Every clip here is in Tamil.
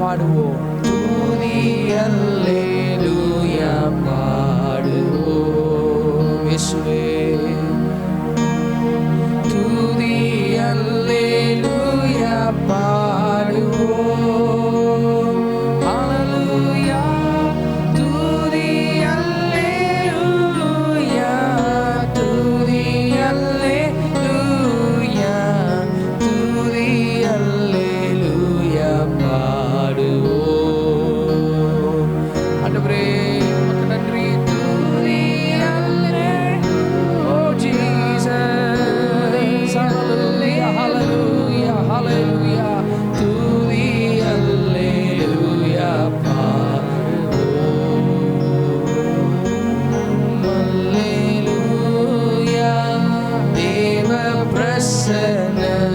பாடுவோம். துதி அல்லேலூயா பாடுவோம். இயேசுவே துதி அல்லேலூயா பாடுவோம். ஹல்லேலூயா துதி அல்லேலூயா துதி அல்லேலூயா துதி அல்லேலூயா பாடுவோம். ஆண்டவரே உமக்கு நன்றி. துதி அல்லே ஓ ஜீசஸ் ஹல்லேலூயா ஹல்லேலூயா ஹல்லேலூயா துதி அல்லேலூயா பாடுவோம். அல்லேலூயா தேவ பிரசன்னம்.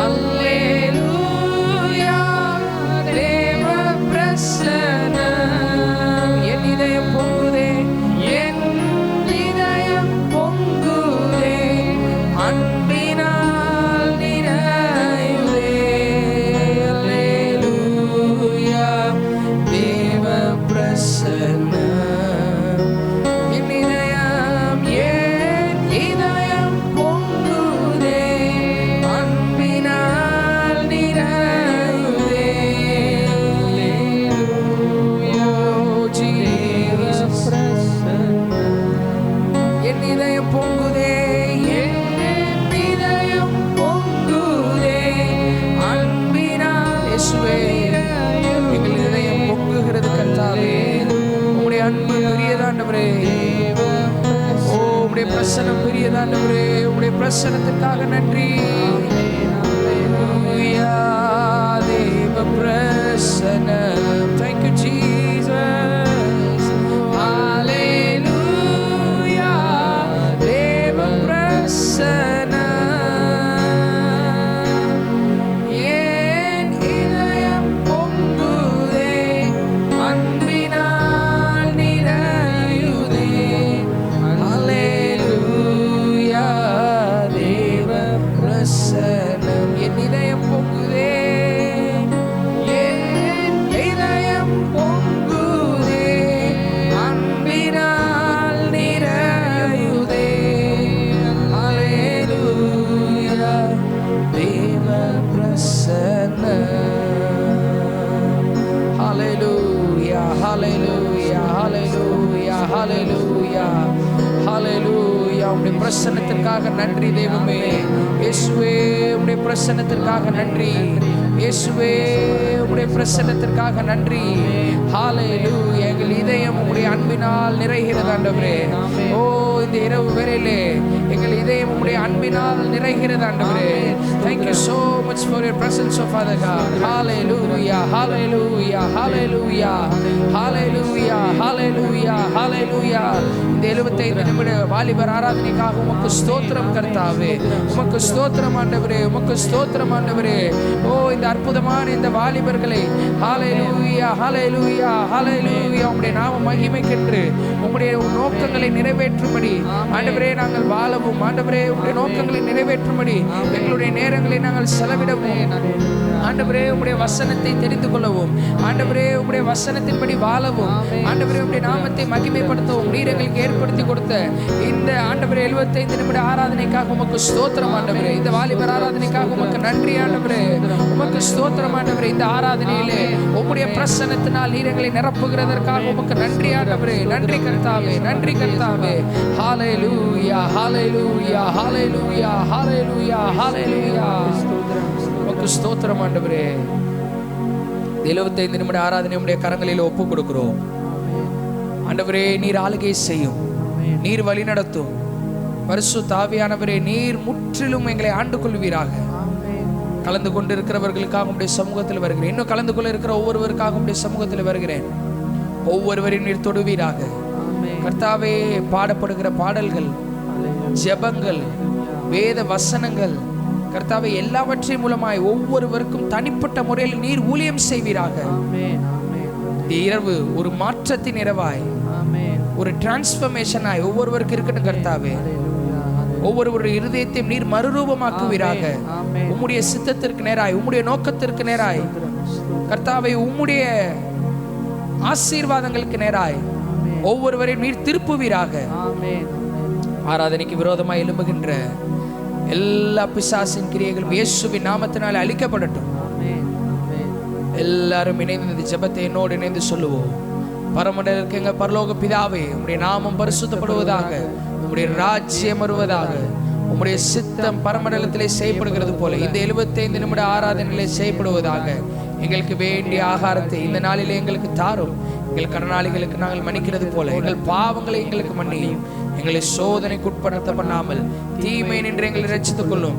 அல்லேலூயா தேவ பிரசன்னம். என் இதயம் பொங்குதே, என் இதயம் பொங்குதே, அன்பினால் நிறையுதே. அல்லேலூயா தேவ பிரசன்னம். என் இதயம் பொங்குதே, அன்பினால் நிறையுதே. அல்லேலூயா ஜீசஸ் என் இதயம் பொங்குதே, என் இதயம் பொங்குதே, அன்பினால். இயேசுவே எங்கள் இதயம் பொங்குகிறது கர்த்தாவே. உம்முடைய அன்பு பெரியதாண்டவரே. ஓ உம்முடைய பிரசன்னம் பெரியதாண்டவரே. உம்முடைய பிரசன்னத்துக்காக நன்றி. அல்லேலூயா தேவ பிரசன்னம். Thank you Jesus. அல்லேலூயா தேவ பிரசன்னம். என் இதயம் பொங்குதே, அன்பினால் நிறையுதே. அல்லேலூயா தேவ பிரசன்னம். என் இதயம் பொங்குதே, என் இதயம் பொங்குதே, அன்பினால் நிறையுதே. அல்லேலூயா தேவ பிரசன்னம். ஹல்லேலூயா ஹல்லேலூயா ஹல்லேலூயா ஹல்லேலூயா ஹல்லேலூயா. உம்முடைய பிரசன்னத்திற்காக நன்றி தெய்வமே. இயேசுவே உம்முடைய பிரசன்னத்திற்காக நன்றி. இயேசுவே உம்முடைய பிரசன்னத்திற்காக நன்றி. ஹல்லேலூயா. எங்கள் இதயம் உம்முடைய அன்பினால் நிறைகிறது ஆண்டவரே. ஓ இந்த இரவு வேளையிலே எங்கள் இதயம் உம்முடைய அன்பினால் நிறைகிறது ஆண்டவரே. Thank you so much for your presence, oh Father God. Hallelujah, hallelujah, hallelujah, hallelujah, hallelujah, hallelujah. இந்த 75 நிமிட வாலிபர் ஆராதனைக்காக உமக்கு ஸ்தோத்திரம் கர்த்தாவே. உமக்கு ஸ்தோத்திரம் ஆண்டவரே. உமக்கு ஸ்தோத்திரம் ஆண்டவரே. ஓ இந்த அற்புதமான இந்த வாலிபர்களை ஹல்லேலூயா ஹல்லேலூயா ஹல்லேலூயா உம்முடைய நாம மகிமைக்கென்று உம்முடைய நோக்கங்களை நிறைவேற்றும்படி ஆண்டவரே நாங்கள் வாழவும், ஆண்டவரே உம்முடைய நோக்கங்களை நிறைவேற்றும்படி எங்களுடைய நேரங்களை நாங்கள் செலவிடவும், ஆண்டவரே உம்முடைய வசனத்தை தெரிந்து கொள்ளவும், ஆண்டவரே உம்முடைய வசனத்தின்படி வாழவும், ஆண்டவரே உம்முடைய நாமத்தை மகிமைப்படுத்தவும் நீர் எங்களுக்கு ஏற்படுத்தி கொடுத்த இந்த ஆண்டவரே 75 நிமிட ஆராதனைக்காக உமக்கு ஸ்தோத்திரம் ஆண்டவரே. இந்த வாலிபர் ஆராதனைக்காக உமக்கு நன்றி ஆண்டவரே. உமக்கு ஸ்தோத்திரம் ஆண்டவரே. இந்த ஆராதனையிலே உம்முடைய பிரசன்னத்தினால் நீர் எங்களை நிரப்புகிறதற்காக உமக்கு நன்றி ஆண்டவரே. நன்றி கர்த்தாவே, நன்றி கர்த்தாவே. ஹல்லேலூயா ஹல்லேலூயா ஹல்லேலூயா ஹல்லேலூயா ஹல்லேலூயா. உமக்கு ஸ்தோத்திரம் ஆண்டவரே. 75 நிமிட ஆராதனை உம்முடைய கரங்களில் ஒப்பு கொடுக்கிறோம் ஆண்டவரே. நீர் ஆளுகை செய்யும், நீர் வழி நடத்தும். பரிசுத்த ஆவியானவரே நீர் முற்றிலும் எங்களை ஆண்டு கொள்வீராக. கலந்து கொண்டிருக்கிறவர்களுக்காக உம்முடைய சமூகத்தில் வருகிறேன். இன்னும் கலந்து கொள்ள இருக்கிற ஒவ்வொருவருக்காக உம்முடைய சமூகத்தில் வருகிறேன். ஒவ்வொருவரையும் நீர் தொடுவீராக கர்த்தாவே. பாடப்படுகிற பாடல்கள், ஜெபங்கள், வேத வசனங்கள் கர்த்தாவே எல்லாவற்றின் மூலமாய் ஒவ்வொருவருக்கும் தனிப்பட்ட முறையில் நீர் ஊழியம் செய்வீராக. இந்த இரவு ஒரு மாற்றத்தின் இரவாய், ஒரு டிரான்ஸ்ஃபர்மேஷனாய் ஒவ்வொருவருக்கும் இருக்கட்டும் கர்த்தாவே. ஒவ்வொருவருடைய இருதயத்தையும் நீர் மறுரூபமாக்குவீராக. உம்முடைய சித்தத்திற்கு நேராய், உம்முடைய நோக்கத்திற்கு நேராய் கர்த்தாவை, உம்முடைய ஆசீர்வாதங்களுக்கு நேராய் ஒவ்வொருவரையும் நீர் திருப்புவீராக. ஆராதனைக்கு விரோதமாய் எழும்புகின்ற எல்லா பிசாசின் கிரியைகளும் இயேசுவின் நாமத்தினால் அழிக்கப்படட்டும். எல்லாரும் இணைந்து இந்த ஜெபத்தை என்னோடு இணைந்து சொல்லுவோம். பரமண்டல இருக்க பரலோக பிதாவே, உம்முடைய நாமம் பரிசுத்தப்படுவதாக, உம்முடைய ராஜ்யம் வருவதாக, உம்முடைய சித்தம் பரமண்டலத்திலே செய்யப்படுகிறது போல இந்த 75 நிமிட ஆராதனையிலே செய்யப்படுவதாக. எங்களுக்கு வேண்டிய ஆகாரத்தை இந்த நாளிலே எங்களுக்கு தாரும். எங்கள் கடனாளிகளுக்கு நாங்கள் மன்னிக்கிறது போல எங்கள் பாவங்களை எங்களுக்கு மன்னியும். எங்களை சோதனைக்கு உட்படுத்த பண்ணாமல் தீமை நின்று எங்களை ரட்சித்துக் கொள்ளும்.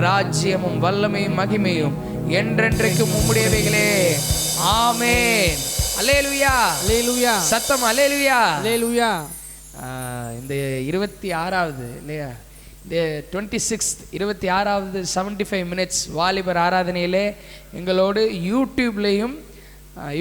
ராஜ்யமும் வல்லமையும் மகிமையும் என்றென்றைக்கும் உம்முடையவைகளே. ஆமென். அல்லேலூயா, அல்லேலூயா. சத்தம் அல்லேலூயா, அல்லேலூயா. இந்த 26வது இல்லையா, இந்த 26th 26வது 75 மினிட்ஸ் வாலிபர் ஆராதனையிலே எங்களோடு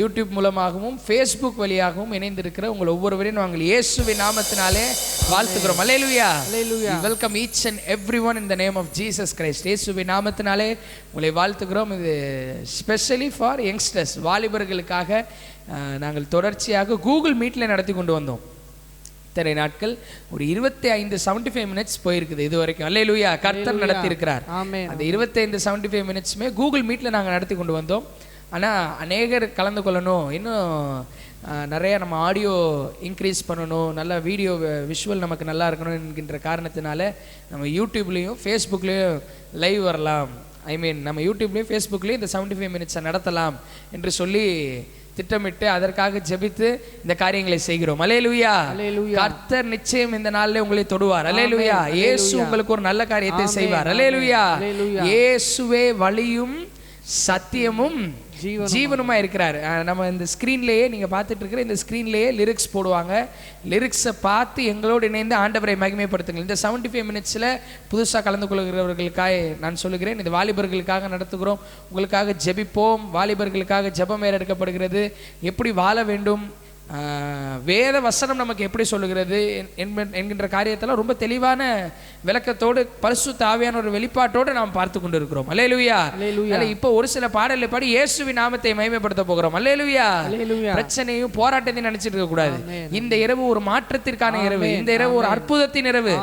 யூடியூப் மூலமாகவும் ஃபேஸ்புக் வழியாகவும் இணைந்திருக்கிற உங்கள் ஒவ்வொருவரையும் நாங்கள் இயேசுவின் நாமத்தினாலே வாழ்த்துக்கிறோம். அல்லேலூயா, அல்லேலூயா. Welcome each and everyone in the name of Jesus Christ. இயேசுவின் நாமத்தினாலே உங்களை வாழ்த்துக்கிறோம். இது ஸ்பெஷலி ஃபார் யங்ஸ்டர்ஸ், வாலிபர்களுக்காக நாங்கள் தொடர்ச்சியாக கூகுள் மீட்டில் நடத்தி கொண்டு வந்தோம். இத்தனை நாட்கள் ஒரு 75 மினிட்ஸ் போயிருக்குது இது வரைக்கும். அல்லேலூயா. கர்த்தர் நடத்தி இருக்கிறார். அந்த 25 75 மினிட்ஸுமே கூகுள் மீட்டில் நாங்கள் நடத்தி கொண்டு வந்தோம். ஆனால் அநேகர் கலந்து கொள்ளணும், இன்னும் நிறையா நம்ம ஆடியோ இன்க்ரீஸ் பண்ணணும், நல்லா வீடியோ விஷுவல் நமக்கு நல்லா இருக்கணும் என்கின்ற காரணத்தினால நம்ம யூடியூப்லேயும் ஃபேஸ்புக்லேயும் லைவ் வரலாம். நம்ம யூடியூப்லேயும் ஃபேஸ்புக்லேயும் இந்த 75 மினிட்ஸை நடத்தலாம் என்று சொல்லி திட்டமிட்டு அதற்காக ஜெபித்து இந்த காரியங்களை செய்கிறோம். அல்லேலூயா. கர்த்தர் நிச்சயம் இந்த நாளிலே உங்களை தொடுவார். அல்லேலூயா. இயேசு உங்களுக்கு ஒரு நல்ல காரியத்தை செய்வார். அல்லேலூயா. இயேசுவே வழியும் சத்தியமும் ஜீவனுமா இருக்கிறார். நம்ம இந்த ஸ்க்ரீன்லேயே நீங்கள் பார்த்துட்டு இருக்கிற இந்த ஸ்க்ரீன்லேயே லிரிக்ஸ் போடுவாங்க. லிரிக்ஸை பார்த்து எங்களோடு இணைந்து ஆண்டவரை மகிமைப்படுத்துங்கள். இந்த 75 மினிட்ஸில் புதுசாக கலந்து கொள்கிறவர்களுக்காக நான் சொல்லுகிறேன், இந்த வாலிபர்களுக்காக நடத்துகிறோம். உங்களுக்காக ஜெபிப்போம். வாலிபர்களுக்காக ஜெபம் ஏறெடுக்கப்படுகிறது. எப்படி வாழ வேண்டும், வேத வசனம் நமக்கு எப்படி சொல்லுகிறது என்கின்ற காரியத்தில் ரொம்ப தெளிவான விளக்கத்தோடு பரிசுத்த ஆவியான ஒரு வெளிப்பாட்டோடு நாம் பார்த்து கொண்டு இருக்கிறோம். அல்லேலூயா. இப்போ ஒரு சில பாடலை பாடி இயேசுவின் நாமத்தை மகிமைப்படுத்த போகிறோம். அல்லேலூயா. பிரச்சனையும் போராட்டத்தையும் நினைச்சிட்டு இருக்க கூடாது. இந்த இரவு ஒரு மாற்றத்திற்கான இரவு, இந்த இரவு ஒரு அற்புதத்தின் இரவு.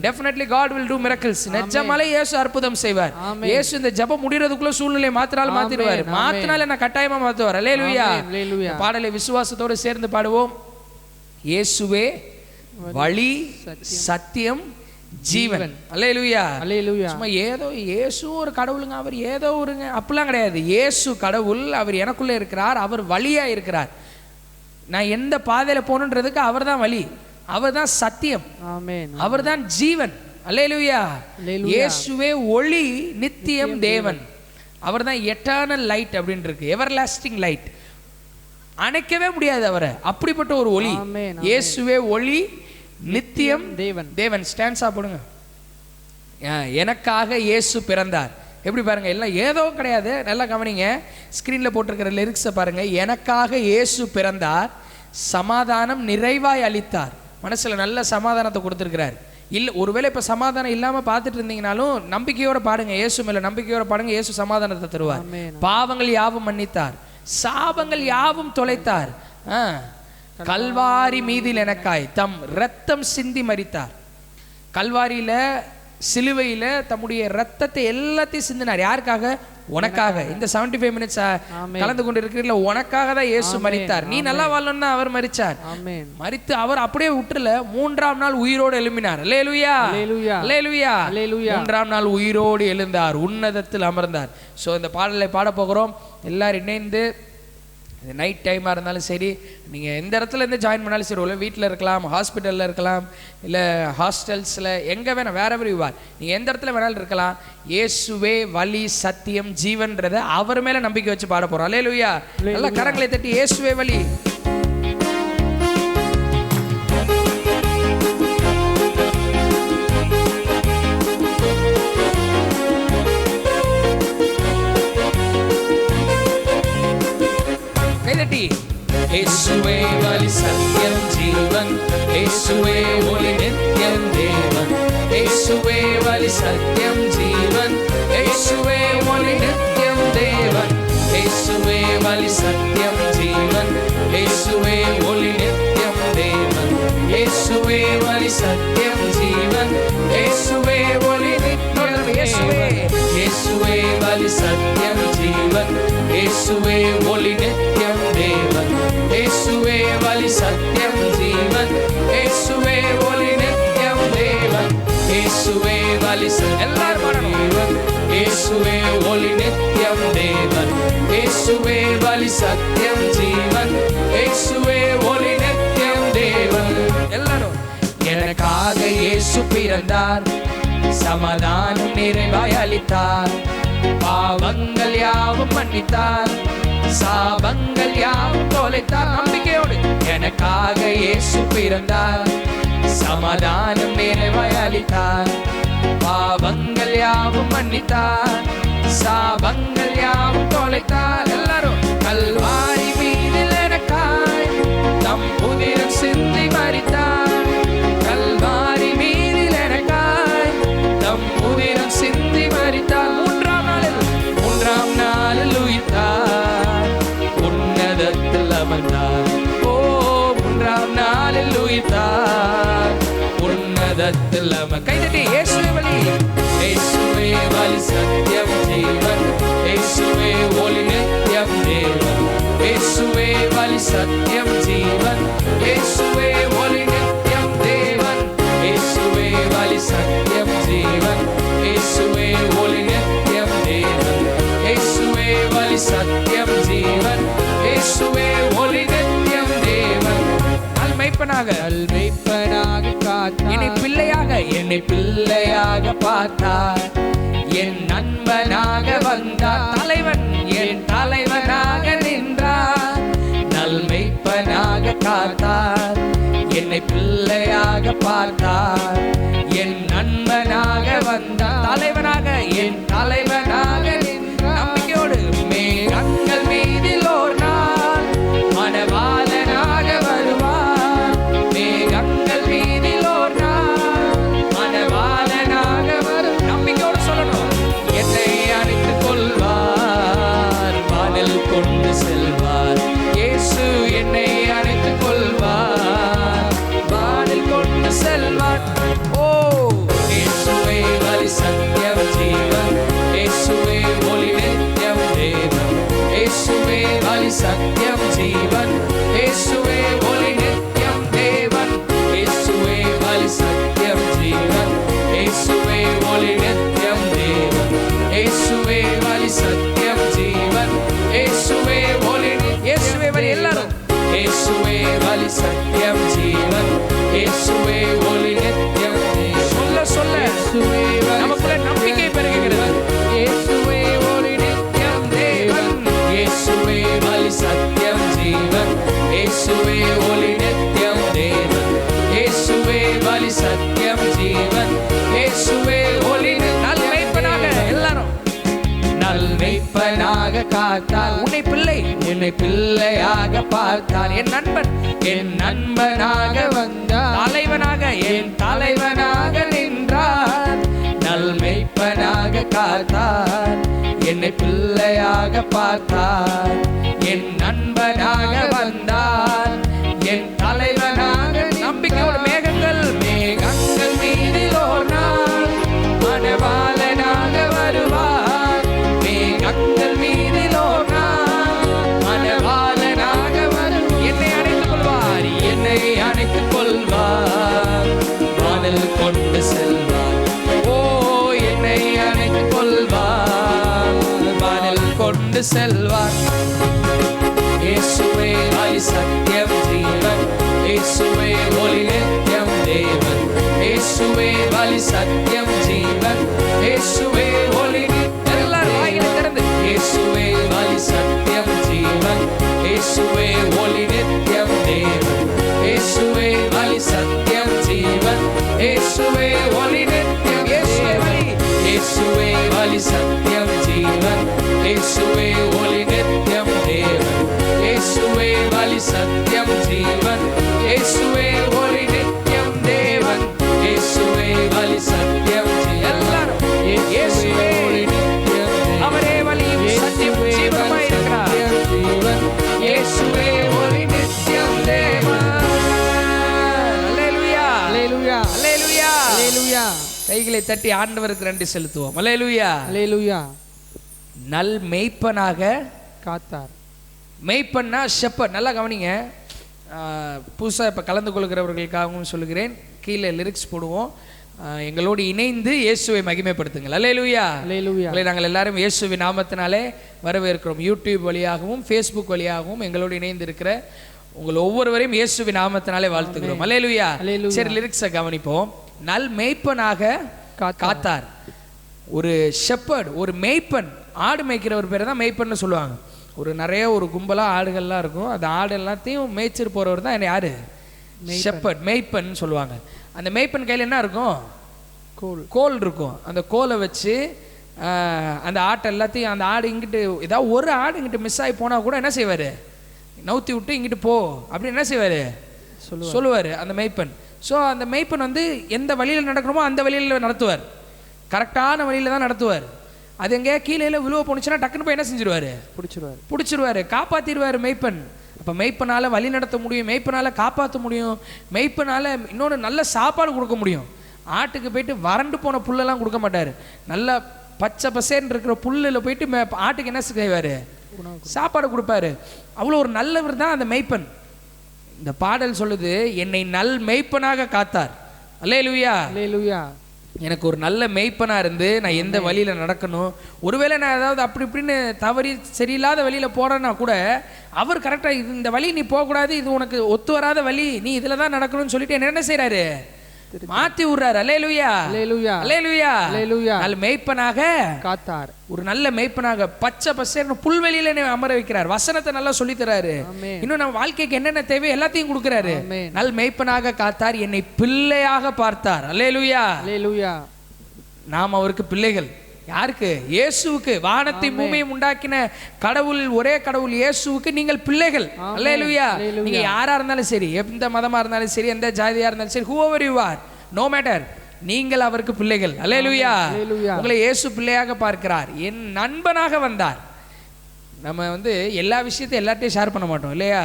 Definitely God will do miracles. நிஜமாலே இயேசு அற்புதம் செய்வார். இயேசு இந்த ஜெபம் முடிகிறதுக்குள்ள சூழ்நிலை மாத்தினாலும் மாத்திடுவார். மாத்தினால என்ன கட்டாயமா மாத்துவார். அல்லேலூயா. பாடலை விசுவாசத்தோடு சேர்ந்து பாடுவோம். இயேசுவே வழி, சத்தியம், ஜீவன். அல்லேலூயா, அல்லேலூயா. சும்மா ஏதோ இயேசு ஒரு கடவுளுங்க, அவர் ஏதோ ஒருங்க அப்படிலாம் கிடையாது. இயேசு கடவுள், அவர் எனக்குள்ளே இருக்கிறார், அவர் வழியா இருக்கிறார். நான் எந்த பாதையில போகணுன்றதுக்கு அவர் தான் வழி, அவர் தான் சத்தியம், அவர் தான் ஜீவன். அல்லேலூயா. இயேசுவே ஒளி, நித்தியம், தேவன். அவர் தான் எட்டர்னல் லைட் அப்படின்னு இருக்கு, எவர்லாஸ்டிங் லைட். அணைக்கவே முடியாது அவரை, அப்படிப்பட்ட ஒரு ஒளி. இயேசுவே ஒளி, நித்தியம், தேவன். ஸ்டாண்ட்ஸா போடுங்க. எனக்காக இயேசு பிறந்தார். எப்படி பாருங்க, எல்லாம் ஏதோ கிடையாது. நல்லா கவனிங்க, ஸ்கிரீன்ல போட்டிருக்கிற லிரிக்ஸை பாருங்க. எனக்காக இயேசு பிறந்தார், சமாதானம் நிறைவாய் அளித்தார். மனசுல நல்ல சமாதானத்தை கொடுத்திருக்கிறார். இல்லை, ஒருவேளை இப்போ சமாதானம் இல்லாமல் பார்த்துட்டு இருந்தீங்கனாலும் நம்பிக்கையோட பாடுங்க, இயேசு மேல நம்பிக்கையோட பாடுங்க. இயேசு சமாதானத்தை தருவார். பாவங்கள் யாவும் மன்னித்தார், சாபங்கள் யாவும் தொலைத்தார். கல்வாரி மீதில் எனக்காய் தம் இரத்தம் சிந்தி மரித்தார். கல்வாரியில, சிலுவையில தம்முடைய இரத்தத்தை எல்லாத்தையும் சிந்தினார். யாருக்காக? உனக்காக. இந்த 75 மினிட்ஸ் கலந்து கொண்டு இருக்கிறீங்களா, உனக்காக தான் இயேசு மரித்தார். நீ நல்லா வாழணும்னா அவர் மரிச்சார். மரித்து அவர் அப்படியே விட்டுல 3ஆம் நாள் உயிரோடு எழும்பினார். அல்லேலூயா, அல்லேலூயா, அல்லேலூயா. 3ஆம் நாள் உயிரோடு எழுந்தார், உன்னதத்தில் அமர்ந்தார். ஸோ இந்த பாடலை பாட போகிறோம். எல்லாரும் இணைந்து, நைட் டைமாக இருந்தாலும் சரி, நீங்கள் எந்த இடத்துல இருந்து ஜாயின் பண்ணாலும் சரி, உள்ள வீட்டில் இருக்கலாம், ஹாஸ்பிட்டலில் இருக்கலாம், இல்லை ஹாஸ்டல்ஸில், எங்கே வேணால், வேறவர் யூ ஆர், நீங்கள் எந்த இடத்துல வேணாலும் இருக்கலாம். இயேசுவே வழி, சத்தியம், ஜீவன்றதை அவர் மேலே நம்பிக்கை வச்சு பாட போகிறோம். அல்லேலூயா. நல்லா கரங்களை தட்டி இயேசுவே வழி. இயேசுவே வழி, சத்தியம், ஜீவன். இயேசுவே ஒளி, நித்தியம், தேவன். இயேசுவே வழி சத்தியம் ஜீவன் இயேசுவே ஒளி நித்தியம் தேவன் இயேசுவே வழி சத்தியம் ஜீவன் இயேசுவே ஒளி நித்தியம் தேவன் இயேசுவே வழி சத்தியம் ஜீவன் இயேசுவே ஒளி நித்தியம் இயேசுவே இயேசுவே வழி சத்தியம் ஜீவன் இயேசுவே ஒளி நித்தியம் தேவன் இயேசுவே வழி சத்தியம் ஜீவன் இயேசுவே ஒளி நித்தியம் தேவன் இயேசுவே வழி எல்லாரும் பாடணும் இயேசுவே ஒளி நித்தியம் தேவன் இயேசுவே வழி சத்தியம் ஜீவன் இயேசுவே ஒளி நித்தியம் தேவன் எல்லாரும் எனக்காக இயேசு பிறந்தார் சமாதானம் நிறைவாய் அளித்தார் பாவங்கள் யாவும் மன்னித்தார் சாபங்கள் யாவும் தொலைத்தார் நம்பிக்கையோடு எனக்காக இயேசு பிறந்தார் சமாதானம் நிறைவாய் அளித்தார் பாவங்கள் யாவும் மன்னித்தார் சாபங்கள் யாவும் தொலைத்தார் எல்லாரும் கல்வாரி மீதில் எனக்காய் தம் உதிரம் சிந்தி மரித்தார் கல்வாரி மீதில் எனக்காய் தம் உதிரம் சிந்தி மரித்தார் மூன்றாம் நாளில் உயிர்த்தார் உன்னதத்தில் அமர்ந்தார் ஓ மூன்றாம் நாளில் உயிர்த்தார் உன்னதத்தில் அமர் கைதட்டி இயேசுவே வழி இயேசுவே வழி சத்தியம் ஜீவன் இயேசுவே ஒளி நித்தியம் தேவன் இயேசுவே வழி சத்தியம் ஜீவன் இயேசுவே ஒளி நித்தியம் தேவன் இயேசுவே வழி சத்தியம் ஜீவன் இயேசுவே ஒளி நித்தியம் தேவன் இயேசுவே வழி சத்தியம் ஜீவன் இயேசுவே ஒளி நித்தியம் தேவன் அல்மைப்பனாக காத்தார் என்னை பிள்ளையாக பார்த்தார் என் நண்பனாக வந்தார் தலைவன் என் தலைவனாக நின்றார் நல்மைப்பனாக காத்தார் என்னை பிள்ளையாக பார்த்தார் என் நண்பனாக வந்தார் தலைவனாக என் தலைவனாக நின்றார் நம்பிக்கையோடு மேகங்கள் மீதில் ஓர் நாள் மணவாளனாக வருவார் மேகங்கள் மீதில் ஓர் நாள் மணவாளனாக வரும் நம்பிக்கையோடு சொல்லணும் என்னை அணைத்துக் கொள்வார் வானில் கொண்டு செல்வார் இயேசு என்னை அணைத்துக் கொள்வார் வானில் கொண்டு செல்வார் ஓ இயேசுவே வழி சத்தியம் ஜீவன் இயேசுவே ஒளி நித்தியம் தேவன் இயேசுவே வழி சத்தியம் ஜீவன் இயேசுவே ஒளி நித்தியம் தேவன் இயேசுவே வழி சத்தியம் ஜீவன் இயேசுவே ஒளி நித்தியம் தேவன் இயேசுவே வழி சத்தியம் ஜீவன் இயேசுவே ஒளி இயேசுவே வழி எல்லாரும் இயேசுவே வழி சத்தியம் ஜீவன் இயேசுவே ஒளி நித்தியம் சொல்ல சொல்ல நமக்குள்ள நம்பிக்கை பெருகுகிறது இயேசுவே ஒளி நித்தியம் தேவன் இயேசுவே வழி சத்தியம் ஜீவன் இயேசுவே ஒளி நித்தியம் தேவன் இயேசுவே வழி சத்தியம் ஜீவன் இயேசுவே ஒளி நல்மைப்பனாக எல்லாரும் நல்மைப்பனாக காத்தார் உன்னை பிள்ளையாக பார்த்தார் என் நண்பனாக வந்தார் தலைவனாக என் தலைவனாக நின்றார் நல்மைப்பனாக காத்தார் என்னை பிள்ளையாக பார்த்தார் என் நண்பனாக வந்தார் என் தலைவனாக நம்பிக்கையோட மேகங்கள் மீதில் ஓர் நாள் மணவாளனாக வருவார் மேகங்கள் மீதில் ஓர் நாள் மணவாளனாக வருவார் என்னை அணைத்துக் கொள்வார் வானில் கொண்டு செல்வார் ஓ என்னை அணைத்துக் கொள்வார் வானில் கொண்டு செல்வார் இயேசுவே வழி சத்தியம் ஜீவன் இயேசுவே ஒளி நித்தியம் தேவன் இயேசுவே வழி சத்தியம் ஜீவன் இயேசுவே ஒளி எல்லாரும் வாயில திறந்து இயேசுவே வழி சத்தியம் ஜீவன் இயேசுவே ஒளி நித்தியம் தேவன் இயேசுவே வழி சத்தியம் ஜீவன் இயேசுவே ஒளி நித்தியம் இயேசுவே வழி இயேசுவே வழி சத்தியம் ஜீவன் இயேசுவே ஒளி நித்தியம் தேவன் இயேசுவே வழி சத்தியம் ஜீவன் இயேசுவே ஒளி நித்தியம் தேவன் இயேசுவே வழி சத்தியம் அல்லேலூயா. அல்லேலூயா. கைகளை தட்டி ஆண்டவருக்கு நன்றி செலுத்துவோம். அல்லேலூயா. அல்லேலூயா. நல் மேய்ப்பனாக காத்தார். மேய்ப்பன்னா ஷெப்பர்ட். நல்லா கவனிங்க. புதுசாக இப்போ கலந்து கொள்கிறவர்களுக்காகவும் சொல்லுகிறேன். கீழே லிரிக்ஸ் போடுவோம். எங்களோடு இணைந்து இயேசுவை மகிமைப்படுத்துங்கள். அல்லேலூயா. அல்லேலூயா. நாங்கள் எல்லாரும் இயேசுவின் நாமத்தினாலே வரவேற்கிறோம். யூடியூப் வழியாகவும் ஃபேஸ்புக் வழியாகவும் எங்களோடு இணைந்து இருக்கிற உங்கள் ஒவ்வொருவரையும் இயேசுவின் நாமத்தினாலே வாழ்த்துகிறோம். அல்லேலூயா. சரி, லிரிக்ஸை கவனிப்போம். நல் மேய்ப்பனாக காத்தார். ஒரு ஷெப்பர்ட், ஒரு மேய்ப்பன், ஆடு மேய்க்கிற ஒரு பேர் தான் மேய்ப்பன்னு சொல்லுவாங்க. நிறைய ஒரு கும்பலாக ஆடுகள்லாம் இருக்கும். அந்த ஆடு எல்லாத்தையும் மேய்ச்சிட்டு போகிறவர் தான் யாரு? ஷெப்பர்ட், மேய்ப்பன் சொல்லுவாங்க. அந்த மேய்ப்பன் கையில் என்ன இருக்கும்? கோல் இருக்கும். அந்த கோலை வச்சு அந்த ஆட்டை எல்லாத்தையும், அந்த ஆடு இங்கிட்டு ஏதாவது ஒரு ஆடு இங்கிட்டு மிஸ் ஆகி போனால் கூட என்ன செய்வார்? நவுத்தி விட்டு இங்கிட்டு போ அப்படின்னு என்ன செய்வார்? சொல்லுவார் அந்த மேய்ப்பன். ஸோ அந்த மேய்ப்பன் எந்த வழியில் நடக்கணுமோ அந்த வழியில் நடத்துவார். கரெக்டான வழியில் தான் நடத்துவார். அது எங்கேயா கீழே விழுவ போனுச்சுன்னா டக்குன்னு போய் என்ன செஞ்சிருவாரு? பிடிச்சிருவாரு, காப்பாற்றிடுவார் மேய்ப்பன். அப்போ மெய்ப்பனால் வழி நடத்த முடியும், மெய்ப்பனால் காப்பாற்ற முடியும், மெய்ப்பனால் இன்னொன்று நல்ல சாப்பாடு கொடுக்க முடியும். ஆட்டுக்கு போயிட்டு வறண்டு போன புல்லெல்லாம் கொடுக்க மாட்டார். நல்லா பச்சை பசேன்னு இருக்கிற புல்லில் போயிட்டு ஆட்டுக்கு என்ன செய்வார்? சாப்பாடு கொடுப்பாரு. அவ்வளோ ஒரு நல்லவர் தான் அந்த மெய்ப்பன். இந்த பாடல் சொல்லுது, என்னை நல் மெய்ப்பனாக காத்தார். அல்லேலூயா. அல்லேலூயா. எனக்கு ஒரு நல்ல மெய்ப்பனாக இருந்து நான் எந்த வழியில் நடக்கணும், ஒருவேளை நான் ஏதாவது அப்படி இப்படின்னு தவறி சரியில்லாத வழியில் போகிறேன்னா கூட அவர் கரெக்டாக இந்த வழி நீ போகக்கூடாது, இது உனக்கு ஒத்து வராத வழி, நீ இதில் தான் நடக்கணும்னு சொல்லிட்டு என்ன செய்கிறாரு? மாற்றி விடுறாரு. அல்லேலூயா. அல்லேலூயா. அல்லேலூயா. அல்லேலூயா. நல்ல மெய்ப்பனாக காத்தார். ஒரு நல்ல மெய்ப்பனாக பச்சை பசேர்னு புல்வெளியில அமர வைக்கிறார். வசனத்தை நல்லா சொல்லி தராரு. இன்னும் நம்ம வாழ்க்கைக்கு என்னென்ன தேவை எல்லாத்தையும் கொடுக்கிறாரு. நல் மெய்ப்பனாக காத்தார், என்னை பிள்ளையாக பார்த்தார். அல்லேலூயா. அல்லேலூயா. நாம் அவருக்கு பிள்ளைகள். யாருக்கு? இயேசுவுக்கு. வானத்தை பூமியும் உண்டாக்கின கடவுள், ஒரே கடவுள் இயேசுவுக்கு நீங்கள் பிள்ளைகள். அல்லேலூயா. நீங்க யாரா இருந்தாலும் சரி, எந்த மதமா இருந்தாலும் சரி, எந்த ஜாதியா இருந்தாலும் சரி, whoever you are, no matter, நீங்கள் அவருக்கு பிள்ளைகள். அல்லேலூயா. உங்களை இயேசு பிள்ளையாக பார்க்கிறார். என் நண்பனாக வந்தார். நம்ம எல்லா விஷயத்தையும் எல்லாத்தையும் ஷேர் பண்ண மாட்டோம் இல்லையா?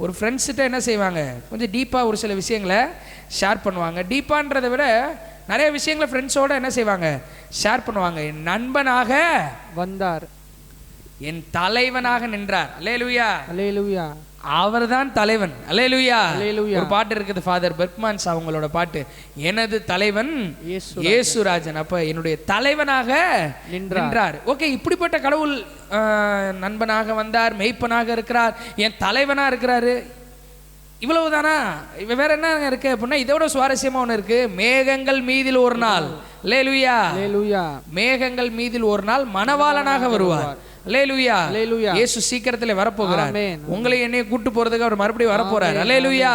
ஒரு ஃப்ரெண்ட்ஸ்கிட்ட என்ன செய்வாங்க? கொஞ்சம் டீப்பாக ஒரு சில விஷயங்களை ஷேர் பண்ணுவாங்க. டீப்பான்றதை விட நிறைய விஷயங்களை ஃப்ரெண்ட்ஸோட என்ன செய்வாங்க? ஷேர் பண்ணுவாங்க. என் நண்பனாக வந்தார், என் தலைவனாக நின்றார். அல்லேலூயா. அல்லேலூயா. அவர்தான் தலைவன். அல்லேலூயா. அல்லேலூயா. ஒரு பாட்டு இருக்குது, ஃபாதர் பெர்க்மான்ஸ் அவங்களோட பாட்டு, எனது தலைவன் இயேசுராஜன். அப்ப என்னுடைய தலைவனாக நின்றார். ஓகே, இப்படிப்பட்ட கடவுள் நண்பனாக வந்தார், மெய்ப்பனாக இருக்கிறார், என் தலைவனா இருக்கிறாரு. இவ்வளவுதானா? வேற என்ன இருக்கு அப்படின்னா, இதோட சுவாரஸ்யமா ஒண்ணு இருக்கு. மேகங்கள் மீதில் ஒரு நாள், அல்லேலூயா, அல்லேலூயா, மேகங்கள் மீதில் ஒரு நாள் மணவாளனாக வருவார். அல்லேலூயா. அல்லேலூயா. இயேசு சீக்கிரத்திலே வரப்போகிறார். உங்களை என்னைய கூட்டு போறதுக்கு அவர் மறுபடியும் வரப்போறார். அல்லேலூயா.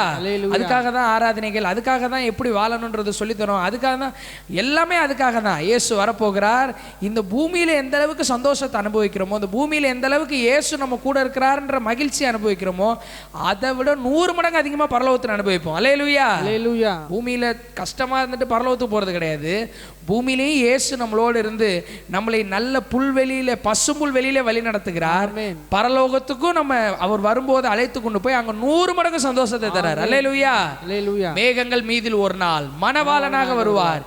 அதுக்காக தான் ஆராதனைகள், அதுக்காக தான் எப்படி வாழணும்ன்றது சொல்லி தரோம், அதுக்காக தான் எல்லாமே, அதுக்காக தான் இயேசு வரப்போகிறார். இந்த பூமியில எந்த அளவுக்கு சந்தோஷத்தை அனுபவிக்கிறோமோ, இந்த பூமியில எந்த அளவுக்கு இயேசு நம்ம கூட இருக்கிறார்ன்ற மகிழ்ச்சி அனுபவிக்கிறோமோ, அதை விட 100 மடங்கு அதிகமா பரலோகத்தில் அனுபவிப்போம். அல்லேலூயா. அல்லேலூயா. பூமியில கஷ்டமா இருந்துட்டு பரலோகத்துக்கு போறது கிடையாது. பூமியிலேயே இயேசு நம்மளோடு இருந்து நம்மளை நல்ல புல்வெளியில, பசும்புல் வெளியில வழி நடத்துகிறார். பரலோகத்துக்கும் நம்ம அவர் வரும்போது அழைத்து கொண்டு போய் அங்க 100 மடங்கு சந்தோஷத்தை தரார். அல்லேலூயா. அல்லேலூயா. மேகங்கள் மீதில் ஒரு நாள் மணவாளனாக வருவார்,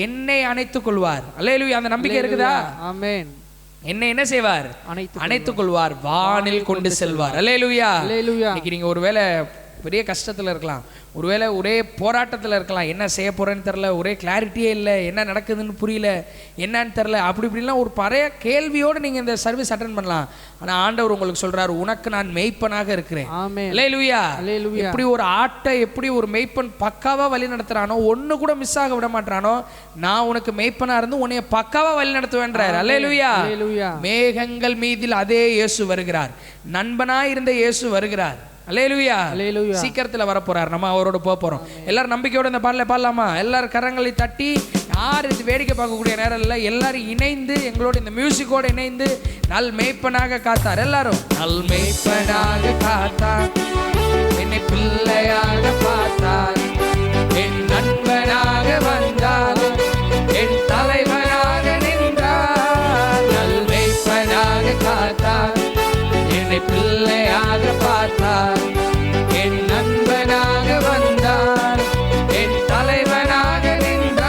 என்னை அணைத்துக் கொள்வார். அல்லேலூயா. அந்த நம்பிக்கை இருக்குதா? ஆமென். என்னை என்ன செய்வார்? அணைத்துக் கொள்வார், வானில் கொண்டு செல்வார். அல்லேலூயா. அல்லேலூயா. இன்னைக்கு நீங்க ஒருவேளை பெரிய கஷ்டத்துல இருக்கலாம், ஒருவேளை ஒரே போராட்டத்தில் இருக்கலாம், என்ன செய்ய போறேன்னு தெரில, ஒரே கிளாரிட்டியே இல்லை, என்ன நடக்குதுன்னு புரியல, என்னன்னு தெரில, அப்படி இப்படிலாம் ஒரு பழைய கேள்வியோடு நீங்கள் இந்த சர்வீஸ் அட்டென்ட் பண்ணலாம். ஆனால் ஆண்டவர் உங்களுக்கு சொல்றாரு, உனக்கு நான் மெய்ப்பனாக இருக்கிறேன். அல்லேலூயா. எப்படி ஒரு ஆட்டை எப்படி ஒரு மெய்ப்பன் பக்காவா வழி நடத்துறானோ, ஒன்று கூட மிஸ் ஆக விட மாட்டானோ, நான் உனக்கு மெய்ப்பனா இருந்து உன்னைய பக்காவா வழி நடத்துவேன்றார். அல்லேலூயா. மேகங்கள் மீதில் அதே இயேசு வருகிறார், நண்பனாய் இருந்த இயேசு வருகிறார். அல்லேலூயா. அல்லேலூயா. சீக்கிரத்தில் வர போறார், நம்ம அவரோட போக போறோம். எல்லாரும் நம்பிக்கையோட இந்த பாடலை பாடலாமா? எல்லாரும் கரங்களை தட்டி, யார் இது வேடிக்கை பார்க்கக்கூடிய நேரம் இல்லை, எல்லாரும் இணைந்து எங்களோட இந்த மியூசிக்கோட இணைந்து நல் மேய்ப்பனாக காத்தார். எல்லாரும் நல் மேய்ப்பனாக காத்தார், என்னை பிள்ளையாக பார்த்தார், என் நண்பனாக வந்தார், என் தலைவனாக நின்றார். நல் மேய்ப்பனாக காத்தார், என்னை பிள்ளையாக பார்த்தார், என் நண்பனாக வந்தார், என் தலைவனாக நின்றார்.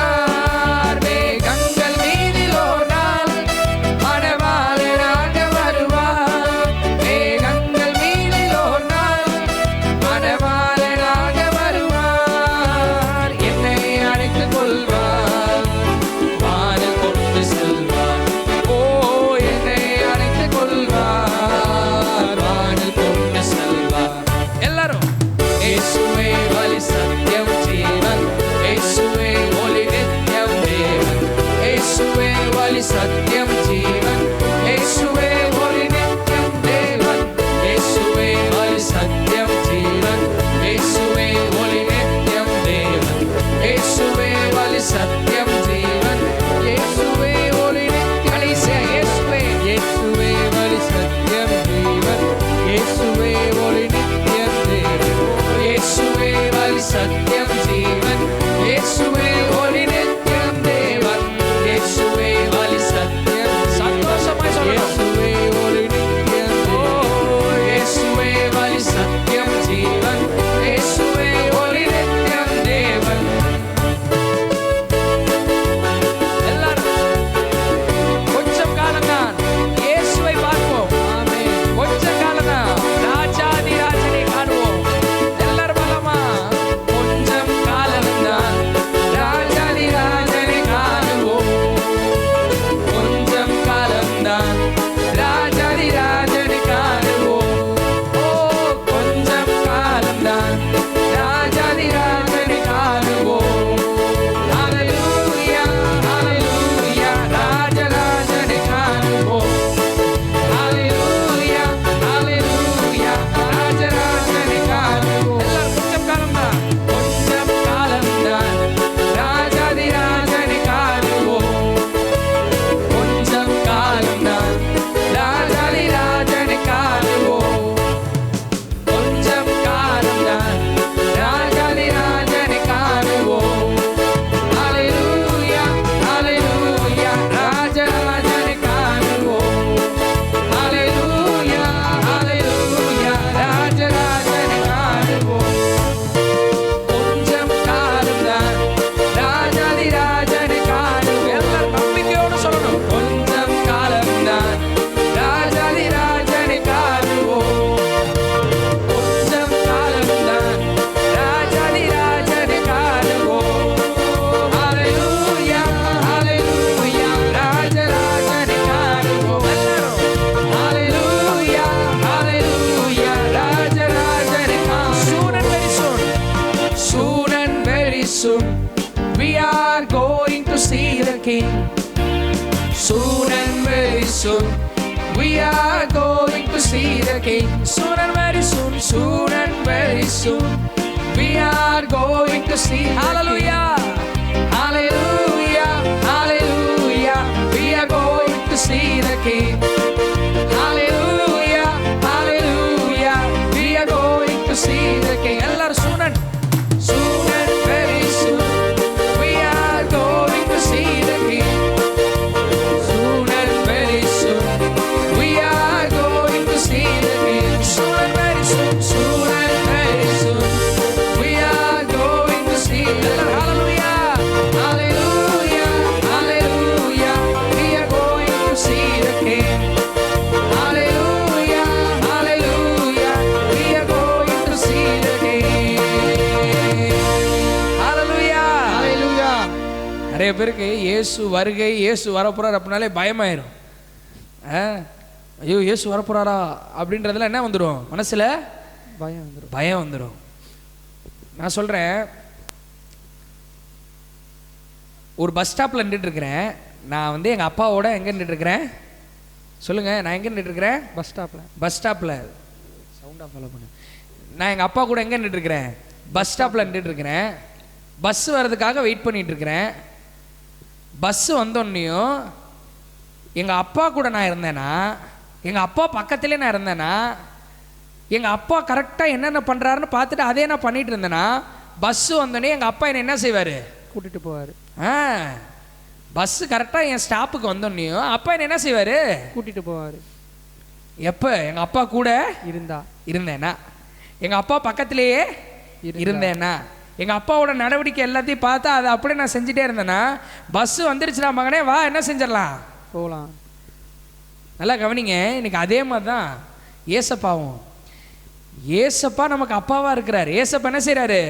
soon we are going to see the King. Soon and very soon we are going to see the King. Soon and very soon, soon and very soon we are going to see. Hallelujah, hallelujah, hallelujah. We are going to see the King. Hallelujah, hallelujah. We are going to see the King. Ellaru soon and very soon we are going to see the King. Soon and very soon we are going to see the King. Soon and very soon, soon and very soon we are going to see the King. Hallelujah, hallelujah, hallelujah. We are going to see the King. Hallelujah, hallelujah. We are going to see the King. Hallelujah, hallelujah. நிறைய பேருக்கு இயேசு வருகை, இயேசு வரப்போறார் அப்படினாலே பயமாயிரும். ஐயோ இயேசு வரப்போறாரா அப்படின்றதுல என்ன வந்துடும், மனசுல பயம் வந்துடும். நான் சொல்றேன், ஒரு பஸ் ஸ்டாப்ல நின்றுட்டு இருக்கிறேன். நான் வந்து எங்க அப்பாவோட எங்க நின்றுட்டு இருக்கிறேன் சொல்லுங்க, நான் எங்க நின்றுட்டு இருக்கிறேன்? பஸ் ஸ்டாப்ல சவுண்டா ஃபாலோ பண்ணு. நான் எங்க அப்பா கூட எங்க நின்றுட்டு இருக்கிறேன்? பஸ் ஸ்டாப்ல நின்றுட்டு இருக்கிறேன். பஸ் வர்றதுக்காக வெயிட் பண்ணிட்டு இருக்கிறேன். பஸ் வந்தோன்னையும் எங்கள் அப்பா கூட நான் இருந்தேன்னா, எங்கள் அப்பா பக்கத்துலேயே நான் இருந்தேன்னா, எங்கள் அப்பா கரெக்டாக என்னென்ன பண்ணுறாருன்னு பார்த்துட்டு அதே நான் பண்ணிட்டு இருந்தேன்னா, பஸ்ஸு வந்தோடனே எங்கள் அப்பா என்னை என்ன செய்வார்? கூட்டிகிட்டு போவார். பஸ்ஸு கரெக்டாக என் ஸ்டாப்புக்கு வந்தோடனையும் அப்பா என்ன செய்வார்? கூட்டிகிட்டு போவார். எப்போ? எங்கள் அப்பா கூட இருந்தேன்னா, எங்கள் அப்பா பக்கத்துலேயே இருந்தேன்னா, எங்கள் அப்பாவோட நடவடிக்கை எல்லாத்தையும் பார்த்தா அதை அப்படியே நான் செஞ்சுட்டே இருந்தேன்னா, பஸ்ஸு வந்துருச்சுடா மகனே வா என்ன செஞ்சிடலாம், போகலாம். நல்லா கவனிங்க, இன்னைக்கு அதே மாதிரி தான் ஏசப்பாவும். ஏசப்பா நமக்கு அப்பாவாக இருக்கிறாரு. ஏசப்பா என்ன செய்கிறாரு?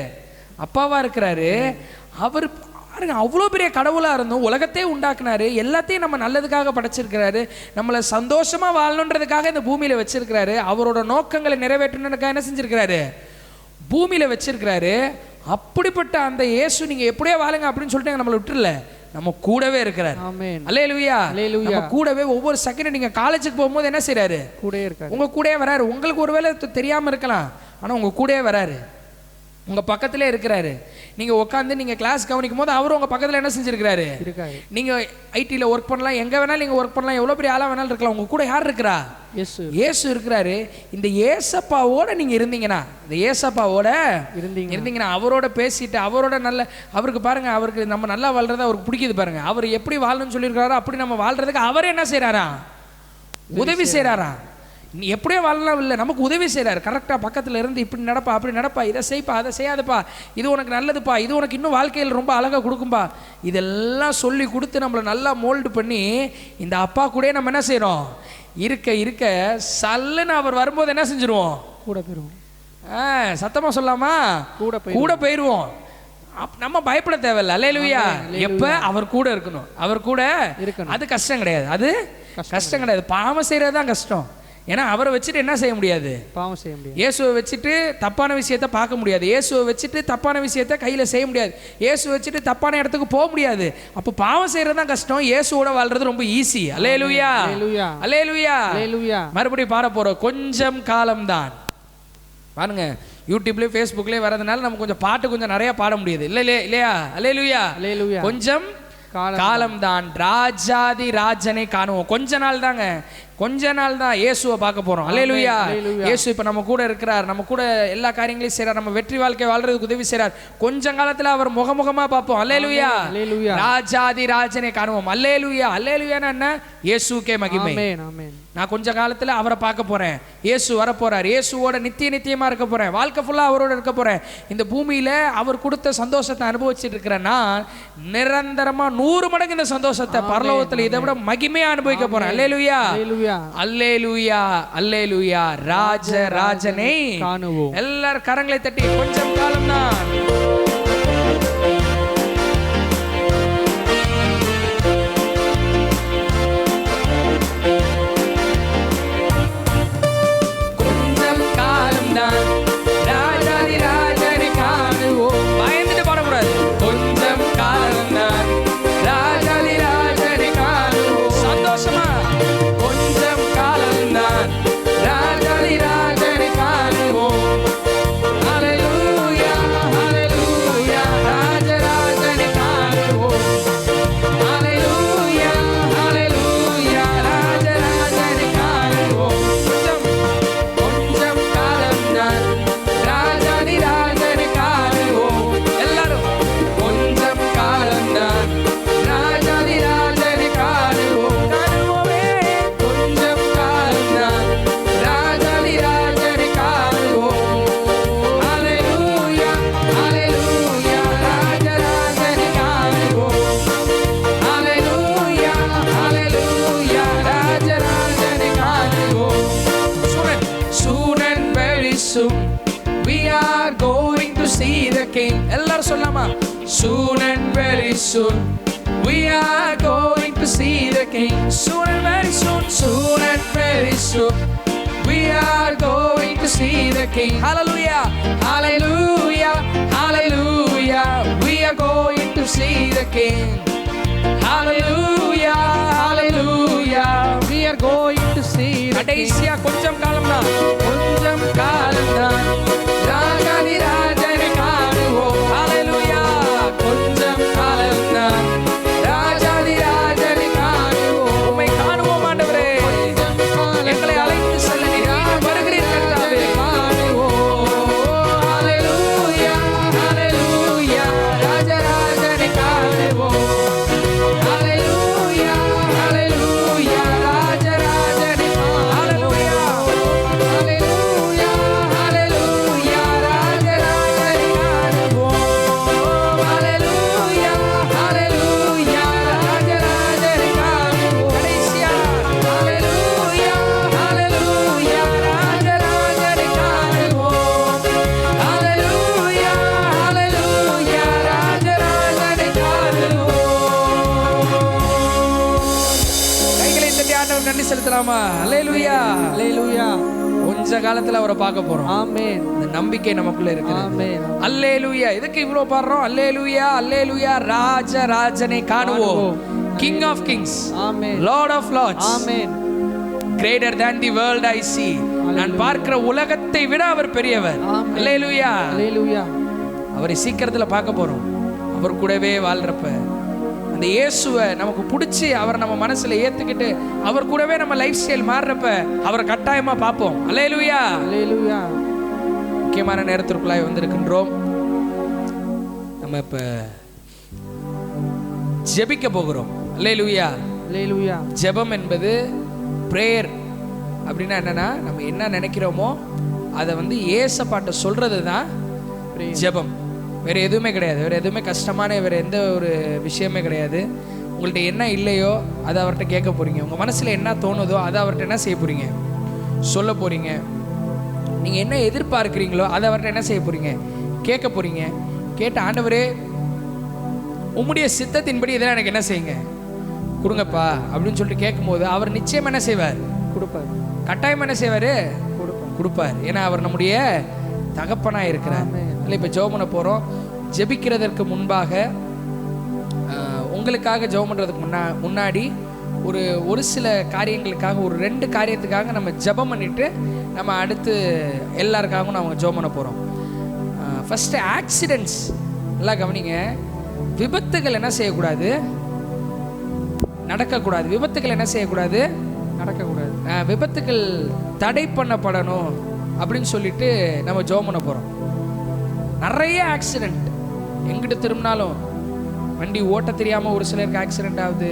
அப்பாவாக இருக்கிறாரு. அவர் பாருங்க, அவ்வளோ பெரிய கடவுளாக இருந்தும் உலகத்தையே உண்டாக்குனாரு. எல்லாத்தையும் நம்ம நல்லதுக்காக படைச்சிருக்கிறாரு. நம்மளை சந்தோஷமாக வாழணுன்றதுக்காக இந்த பூமியில் வச்சிருக்கிறாரு. அவரோட நோக்கங்களை நிறைவேற்றணுன்றதுக்காக என்ன செஞ்சிருக்கிறாரு? பூமியில் வச்சிருக்கிறாரு. அப்படிப்பட்ட அந்த இயேசு நீங்க எப்படியே வாழுங்க அப்படின்னு சொல்லிட்டு நம்மளை விட்டுறல, நம்ம கூடவே இருக்கிறார். அல்லேலூயா, நம்ம கூடவே ஒவ்வொரு செகண்ட். நீங்க காலேஜுக்கு போகும்போது என்ன செய்யறாரு? கூடவே இருக்காரு. உங்க கூடவே வராரு. உங்களுக்கு ஒருவேளை தெரியாம இருக்கலாம், ஆனா உங்க கூடவே வராரு, உங்க பக்கத்திலே இருக்கிறாரு. நீங்க உட்காந்து நீங்க கிளாஸ் கவனிக்கும் போது அவரும் உங்க பக்கத்துல என்ன செஞ்சிருக்கிறாரு? நீங்க ஐடில ஒர்க் பண்ணலாம், எங்க வேணாலும் நீங்க ஒர்க் பண்ணலாம், எவ்வளவு பெரிய ஆளா வேணாலும் இருக்கலாம், உங்க கூட யார் இருக்கிறா? இயேசு இருக்கிறாரு. இந்த ஏசப்பாவோட நீங்க இருந்தீங்கன்னா, இந்த ஏசப்பாவோட இருந்தீங்கன்னா, அவரோட பேசிட்டு அவரோட நல்ல, அவருக்கு பாருங்க, அவருக்கு நம்ம நல்லா வாழ்றது அவருக்கு பிடிக்குது பாருங்க. அவர் எப்படி வாழணும்னு சொல்லியிருக்காரோ அப்படி நம்ம வாழ்றதுக்கு அவரே என்ன செய்யறாரா? உதவி செய்யறாரா? நீ எப்படியே வாழலாம் இல்லை, நமக்கு உதவி செய்கிறார். கரெக்டாக பக்கத்தில் இருந்து இப்படி நடப்பா, அப்படி நடப்பா, இதை செய்ப்பா, அதை செய்யாதப்பா, இது உனக்கு நல்லதுப்பா, இது உனக்கு இன்னும் வாழ்க்கையில் ரொம்ப அழகாக கொடுக்கும்பா, இதெல்லாம் சொல்லி கொடுத்து நம்மளை நல்லா மோல்டு பண்ணி இந்த அப்பா கூட நம்ம என்ன செய்கிறோம்? இருக்க இருக்க சல்லுன்னு அவர் வரும்போது என்ன செஞ்சிருவோம்? கூட போயிடுவோம். சத்தமாக சொல்லாமா? கூட போயிடுவோம். நம்ம பயப்பட தேவையில்லை. அல்லேலூயா. எப்ப அவர் கூட இருக்கணும், அவர் கூட இருக்கணும். அது கஷ்டம் கிடையாது, அது கஷ்டம் கிடையாது. பாவம் செய்கிறது தான் கஷ்டம். ஏன்னா அவரை வச்சுட்டு என்ன செய்ய முடியாது? பாவம் செய்ய முடியாது. இயேசுவை வச்சுட்டு தப்பான விஷயத்த பார்க்க முடியாது. இயேசுவை வச்சுட்டு தப்பான விஷயத்த கையில் செய்ய முடியாது. இயேசுவை வச்சுட்டு தப்பான இடத்துக்கு போக முடியாது. அப்போ பாவம் செய்யறது தான் கஷ்டம், இயேசுவோட வாழ்றது ரொம்ப ஈஸி. அல்லேலூயா, அல்லேலூயா, அல்லேலூயா. மறுபடியும் பாட போறோம், கொஞ்சம் காலம்தான். பாருங்க, யூடியூப்லேயே ஃபேஸ்புக்லேயே வரதுனால நம்ம கொஞ்சம் பாட்டு கொஞ்சம் நிறைய பாட முடியுது. இல்லையா? அல்லேலூயா, அல்லேலூயா. கொஞ்சம் காலம்தான் ராஜாதி ராஜனை காணுவோம். கொஞ்ச நாள் தாங்க, கொஞ்ச நாள் தான் இயேசுவை பார்க்க போறோம். அல்லேலூயா. இயேசு இப்ப நம்ம கூட இருக்கிறார், நம்ம கூட எல்லா காரியங்களையும் செய்றார், நம்ம வெற்றி வாழ்க்கை வாழ்றதுக்கு உதவி செய்றார். கொஞ்ச காலத்துல அவர் முகமுகமா பார்ப்போம். அல்லேலூயா, ராஜாதி ராஜனை காணுவோம். அல்லேலூயா. அல்லேலூயானா என்ன? இயேசுக்கே மகிமை. நான் கொஞ்ச காலத்துல அவரை பார்க்க போறேன். இயேசு வர போறார். இயேசுவோட நித்தியமா இருக்க போறேன். வாழ்க்கை ஃபுல்லா அவரோட இருக்க போறேன். இந்த பூமியில அவர் கொடுத்த சந்தோஷத்தை அனுபவிச்சுட்டு இருக்கிறேன்னா நிரந்தரமா 100 மடங்கு இந்த சந்தோஷத்தை பரலோகத்துல இதை விட மகிமையா அனுபவிக்க போறேன். அல்லேலூயா, அல்லேலூயா, அல்லேலூயா. ராஜ ராஜனை காணுவோம். எல்லாரும் கரங்களை தட்டி கொஞ்சம் காலம் தான். கொஞ்சம் காலம் தான் ராஜாதி ராஜனை காணுவோம். பயந்துட்டு பாடக்கூடாது. Soon and very soon we are going to see the King. Soon and very soon, soon and very soon we are going to see the King. Hallelujah, hallelujah, hallelujah. We are going to see the King. Hallelujah, hallelujah. We are going to see the King. கடைசியா கொஞ்சம் காலம்தான், கொஞ்சம் காலம்தான் ராஜாதி ராஜனை காணுவோம். Hallelujah, கொஞ்சம் காலம்தான் ராஜாதி ராஜனை காணுவோம். உம்மை காணுவோம் ஆண்டவரே, எங்களை அழைத்து செல்ல நீர் வருகிறீர் கர்த்தாவே. Hallelujah, hallelujah, ராஜராஜனை காணுவோம். Hallelujah, hallelujah, ராஜராஜனை காணுவோம். Hallelujah, hallelujah, hallelujah, ராஜராஜனை காணுவோம். Hallelujah, hallelujah, ராஜராஜனை காணுவோம். கடைசியா Hallelujah, hallelujah, ராஜராஜனை காணுவோம். Hallelujah, hallelujah, ராஜராஜனை காணுவோம். கைகளை தட்டி ஆண்டவருக்கு நன்றி செலுத்தலாமா? அல்லேலூயா, அல்லேலூயா. கொஞ்ச காலத்துல அவரை பார்க்க போறோம். ஆமென். இந்த நம்பிக்கை நமக்குள்ள இருக்கு. ஆமென். அல்லேலூயா. இதுக்கு இவ்வளவு பாடுறோம். அல்லேலூயா, அல்லேலூயா, ராஜராஜனை காணுவோம். கிங் ஆஃப் கிங்ஸ், ஆமென். லார்ட் ஆஃப் லார்ட்ஸ், ஆமென். greater than the world I see. நான் பார்க்கிற உலகத்தை விட அவர் பெரியவர். ஆமென். அல்லேலூயா. அல்லேலூயா. அவரை சீக்கிரத்துல பார்க்க போறோம். அவர் கூடவே வாழ்றப்ப அந்த இயேசுவை நமக்கு பிடிச்சி அவர் நம்ம மனசுல ஏத்துக்கிட்டு அவர் கூடவே நம்ம லைஃப் ஸ்டைல் மாறுறப்ப அவரை கட்டாயமா பார்ப்போம். அல்லேலூயா. அல்லேலூயா. முக்கியமான நேரத்திற்குள்ளாய் வந்திருக்கின்றோம். நம்ம இப்ப ஜெபிக்க போகிறோம். அல்லேலூயா. அல்லேலூயா. ஜெபம் என்பது பிரேயர் அப்படின்னா என்னன்னா, நம்ம என்ன நினைக்கிறோமோ அதை வந்து ஏசப்பாட்ட சொல்றது தான் ஜெபம். வேற எதுவுமே கிடையாது. வேற எதுவுமே கஷ்டமான வேற எந்த ஒரு விஷயமே கிடையாது. உங்கள்கிட்ட என்ன இல்லையோ அதை அவர்கிட்ட கேட்க போறீங்க. உங்க மனசுல என்ன தோணுதோ அதை அவர்கிட்ட என்ன செய்ய போறீங்க? சொல்ல போறீங்க. நீங்க என்ன எதிர்பார்க்கிறீங்களோ அதை அவர்கிட்ட என்ன செய்ய போறீங்க? கேட்க போறீங்க. கேட்ட ஆண்டவரே உம்முடைய சித்தத்தின்படி இதெல்லாம் எனக்கு என்ன செய்யுங்க, கொடுங்கப்பா அப்படின்னு சொல்லிட்டு கேட்கும்போது அவர் நிச்சயம் என்ன செய்வார்? கொடுப்பார். கட்டாயம் என்ன செய்வாரு? கொடுப்பார். கொடுப்பார். ஏன்னா அவர் நம்முடைய தகப்பனா இருக்கிறார். இல்லை, இப்போ ஜெபம் பண்ண போறோம். ஜெபிக்கிறதற்கு முன்பாக உங்களுக்காக ஜெபம் பண்றதுக்கு முன்னாடி ஒரு சில காரியங்களுக்காக, ஒரு 2 காரியத்துக்காக நம்ம ஜெபம் பண்ணிட்டு நம்ம அடுத்து எல்லாருக்காகவும் நம்ம ஜெபம் பண்ண போறோம். ஃபர்ஸ்ட் ஆக்சிடென்ட்ஸ் எல்லாம் கவனிங்க. விபத்துகள் என்ன செய்யக்கூடாது? நடக்கக்கூடாது. விபத்துகள் என்ன செய்யக்கூடாது? நடக்கக்கூடாது. விபத்துகள் தடை பண்ணப்படணும் அப்படின்னு சொல்லிட்டு நம்ம ஜெபம் பண்ண போறோம். நிறைய ஆக்சிடென்ட் எங்கிட்ட திரும்பினாலும், வண்டி ஓட்ட தெரியாம ஒரு சிலருக்கு ஆக்சிடென்ட் ஆகுது,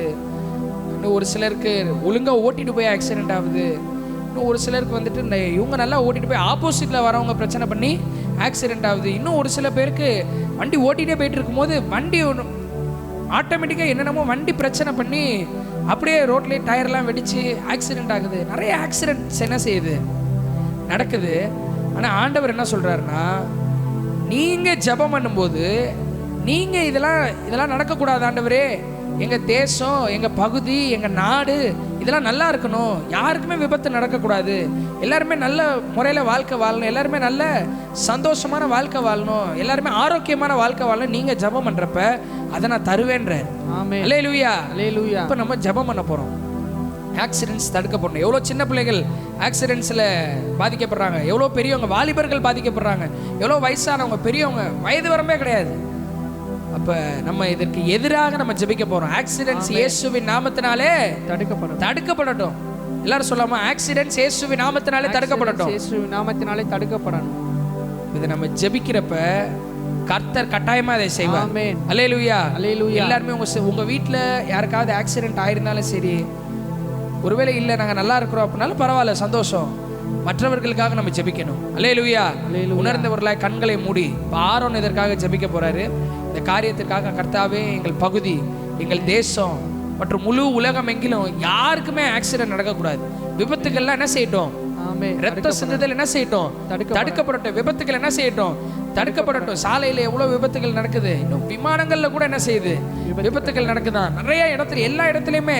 இன்னும் ஒரு சிலருக்கு ஒழுங்கா ஓட்டிட்டு போய் ஆக்சிடென்ட் ஆகுது, இன்னும் ஒரு சிலருக்கு வந்துட்டு இவங்க நல்லா ஓட்டிட்டு போய் ஆப்போசிட்ல வரவங்க பிரச்சனை பண்ணி ஆக்சிடென்ட் ஆகுது. இன்னும் ஒரு சில பேருக்கு வண்டி ஓட்டிகிட்டே போயிட்டு இருக்கும்போது வண்டி ஆட்டோமேட்டிக்காக என்னென்னமோ வண்டி பிரச்சனை பண்ணி அப்படியே ரோட்லேயே டயர்லாம் வெடிச்சு ஆக்சிடென்ட் ஆகுது. நிறைய ஆக்சிடென்ட்ஸ் என்ன செய்யுது? நடக்குது. ஆனால் ஆண்டவர் என்ன சொல்கிறாருன்னா, நீங்கள் ஜெபம் பண்ணும்போது நீங்கள் இதெல்லாம் நடக்கக்கூடாது ஆண்டவரே. எங்கள் தேசம், எங்கள் பகுதி, எங்கள் நாடு இதெல்லாம் நல்லா இருக்கணும். யாருக்குமே விபத்து நடக்கக்கூடாது. எல்லாருமே நல்ல முறையில் வாழ்க்கை வாழணும். எல்லாருமே நல்ல சந்தோஷமான வாழ்க்கை வாழணும். எல்லாருமே ஆரோக்கியமான வாழ்க்கை வாழணும். நீங்கள் ஜெபம் பண்ணுறப்ப அதை நான் தருவேன்றேன். ஆமென். அல்லேலூயா. அல்லேலூயா. இப்போ நம்ம ஜெபம் பண்ண போகிறோம். ஆக்சிடென்ட்ஸ் தடுக்கப்படணும். எவ்வளோ சின்ன பிள்ளைகள் ஆக்சிடென்ட்ஸில் பாதிக்கப்படுறாங்க, எவ்வளோ பெரியவங்க வாலிபர்கள் பாதிக்கப்படுறாங்க, எவ்வளோ வயசானவங்க, பெரியவங்க, வயது வரம்பே கிடையாது. அப்போ நம்ம இதற்கு எதிராக நம்ம ஜெபிக்க போகிறோம். ஆக்சிடென்ட்ஸ் இயேசுவின் நாமத்தினாலே தடுக்கப்படட்டும். எல்லாரும் சொல்லாமா? ஆக்சிடென்ட்ஸ் இயேசுவின் நாமத்தினாலே தடுக்கப்படட்டும். இயேசுவின் நாமத்தினாலே தடுக்கப்படணும். இதை நம்ம ஜெபிக்கிறப்ப கர்த்தர் கட்டாயமா அதை செய்வார். ஆமென். அல்லேலூயா. அல்லேலூயா. எல்லாருமே உங்க வீட்டில் யாருக்காவது ஆக்சிடென்ட் ஆயிருந்தாலும் சரி, ஒருவேளை இல்லை நாங்கள் நல்லா இருக்கிறோம் அப்படின்னாலும் பரவாயில்ல, சந்தோஷம். மற்றவர்களுக்காக நம்ம ஜெபிக்கணும். அல்லேலூயா. உணர்ந்தவர்களாய் கண்களை மூடி ஆரோன் இதற்காக ஜெபிக்க போறாரு. இந்த காரியத்திற்காக கர்த்தாவே, எங்கள் பகுதி, எங்கள் தேசம் மற்றும் முழு உலகம் எங்கிலும் யாருக்குமே ஆக்சிடென்ட் நடக்கக்கூடாது. விபத்துக்கள்லாம் என்ன செய்யட்டும்? ஆமென். ரத்த சிந்துதல் என்ன செய்யட்டும்? தடுக்கப்படட்டும். விபத்துகள் என்ன செய்யட்டும்? தடுக்கப்படட்டும். சாலையில எவ்வளவு விபத்துகள் நடக்குது, இன்னும் விமானங்கள்ல கூட என்ன செய்யுது? விபத்துகள் நடக்குதான். நிறைய இடத்துல, எல்லா இடத்துலயுமே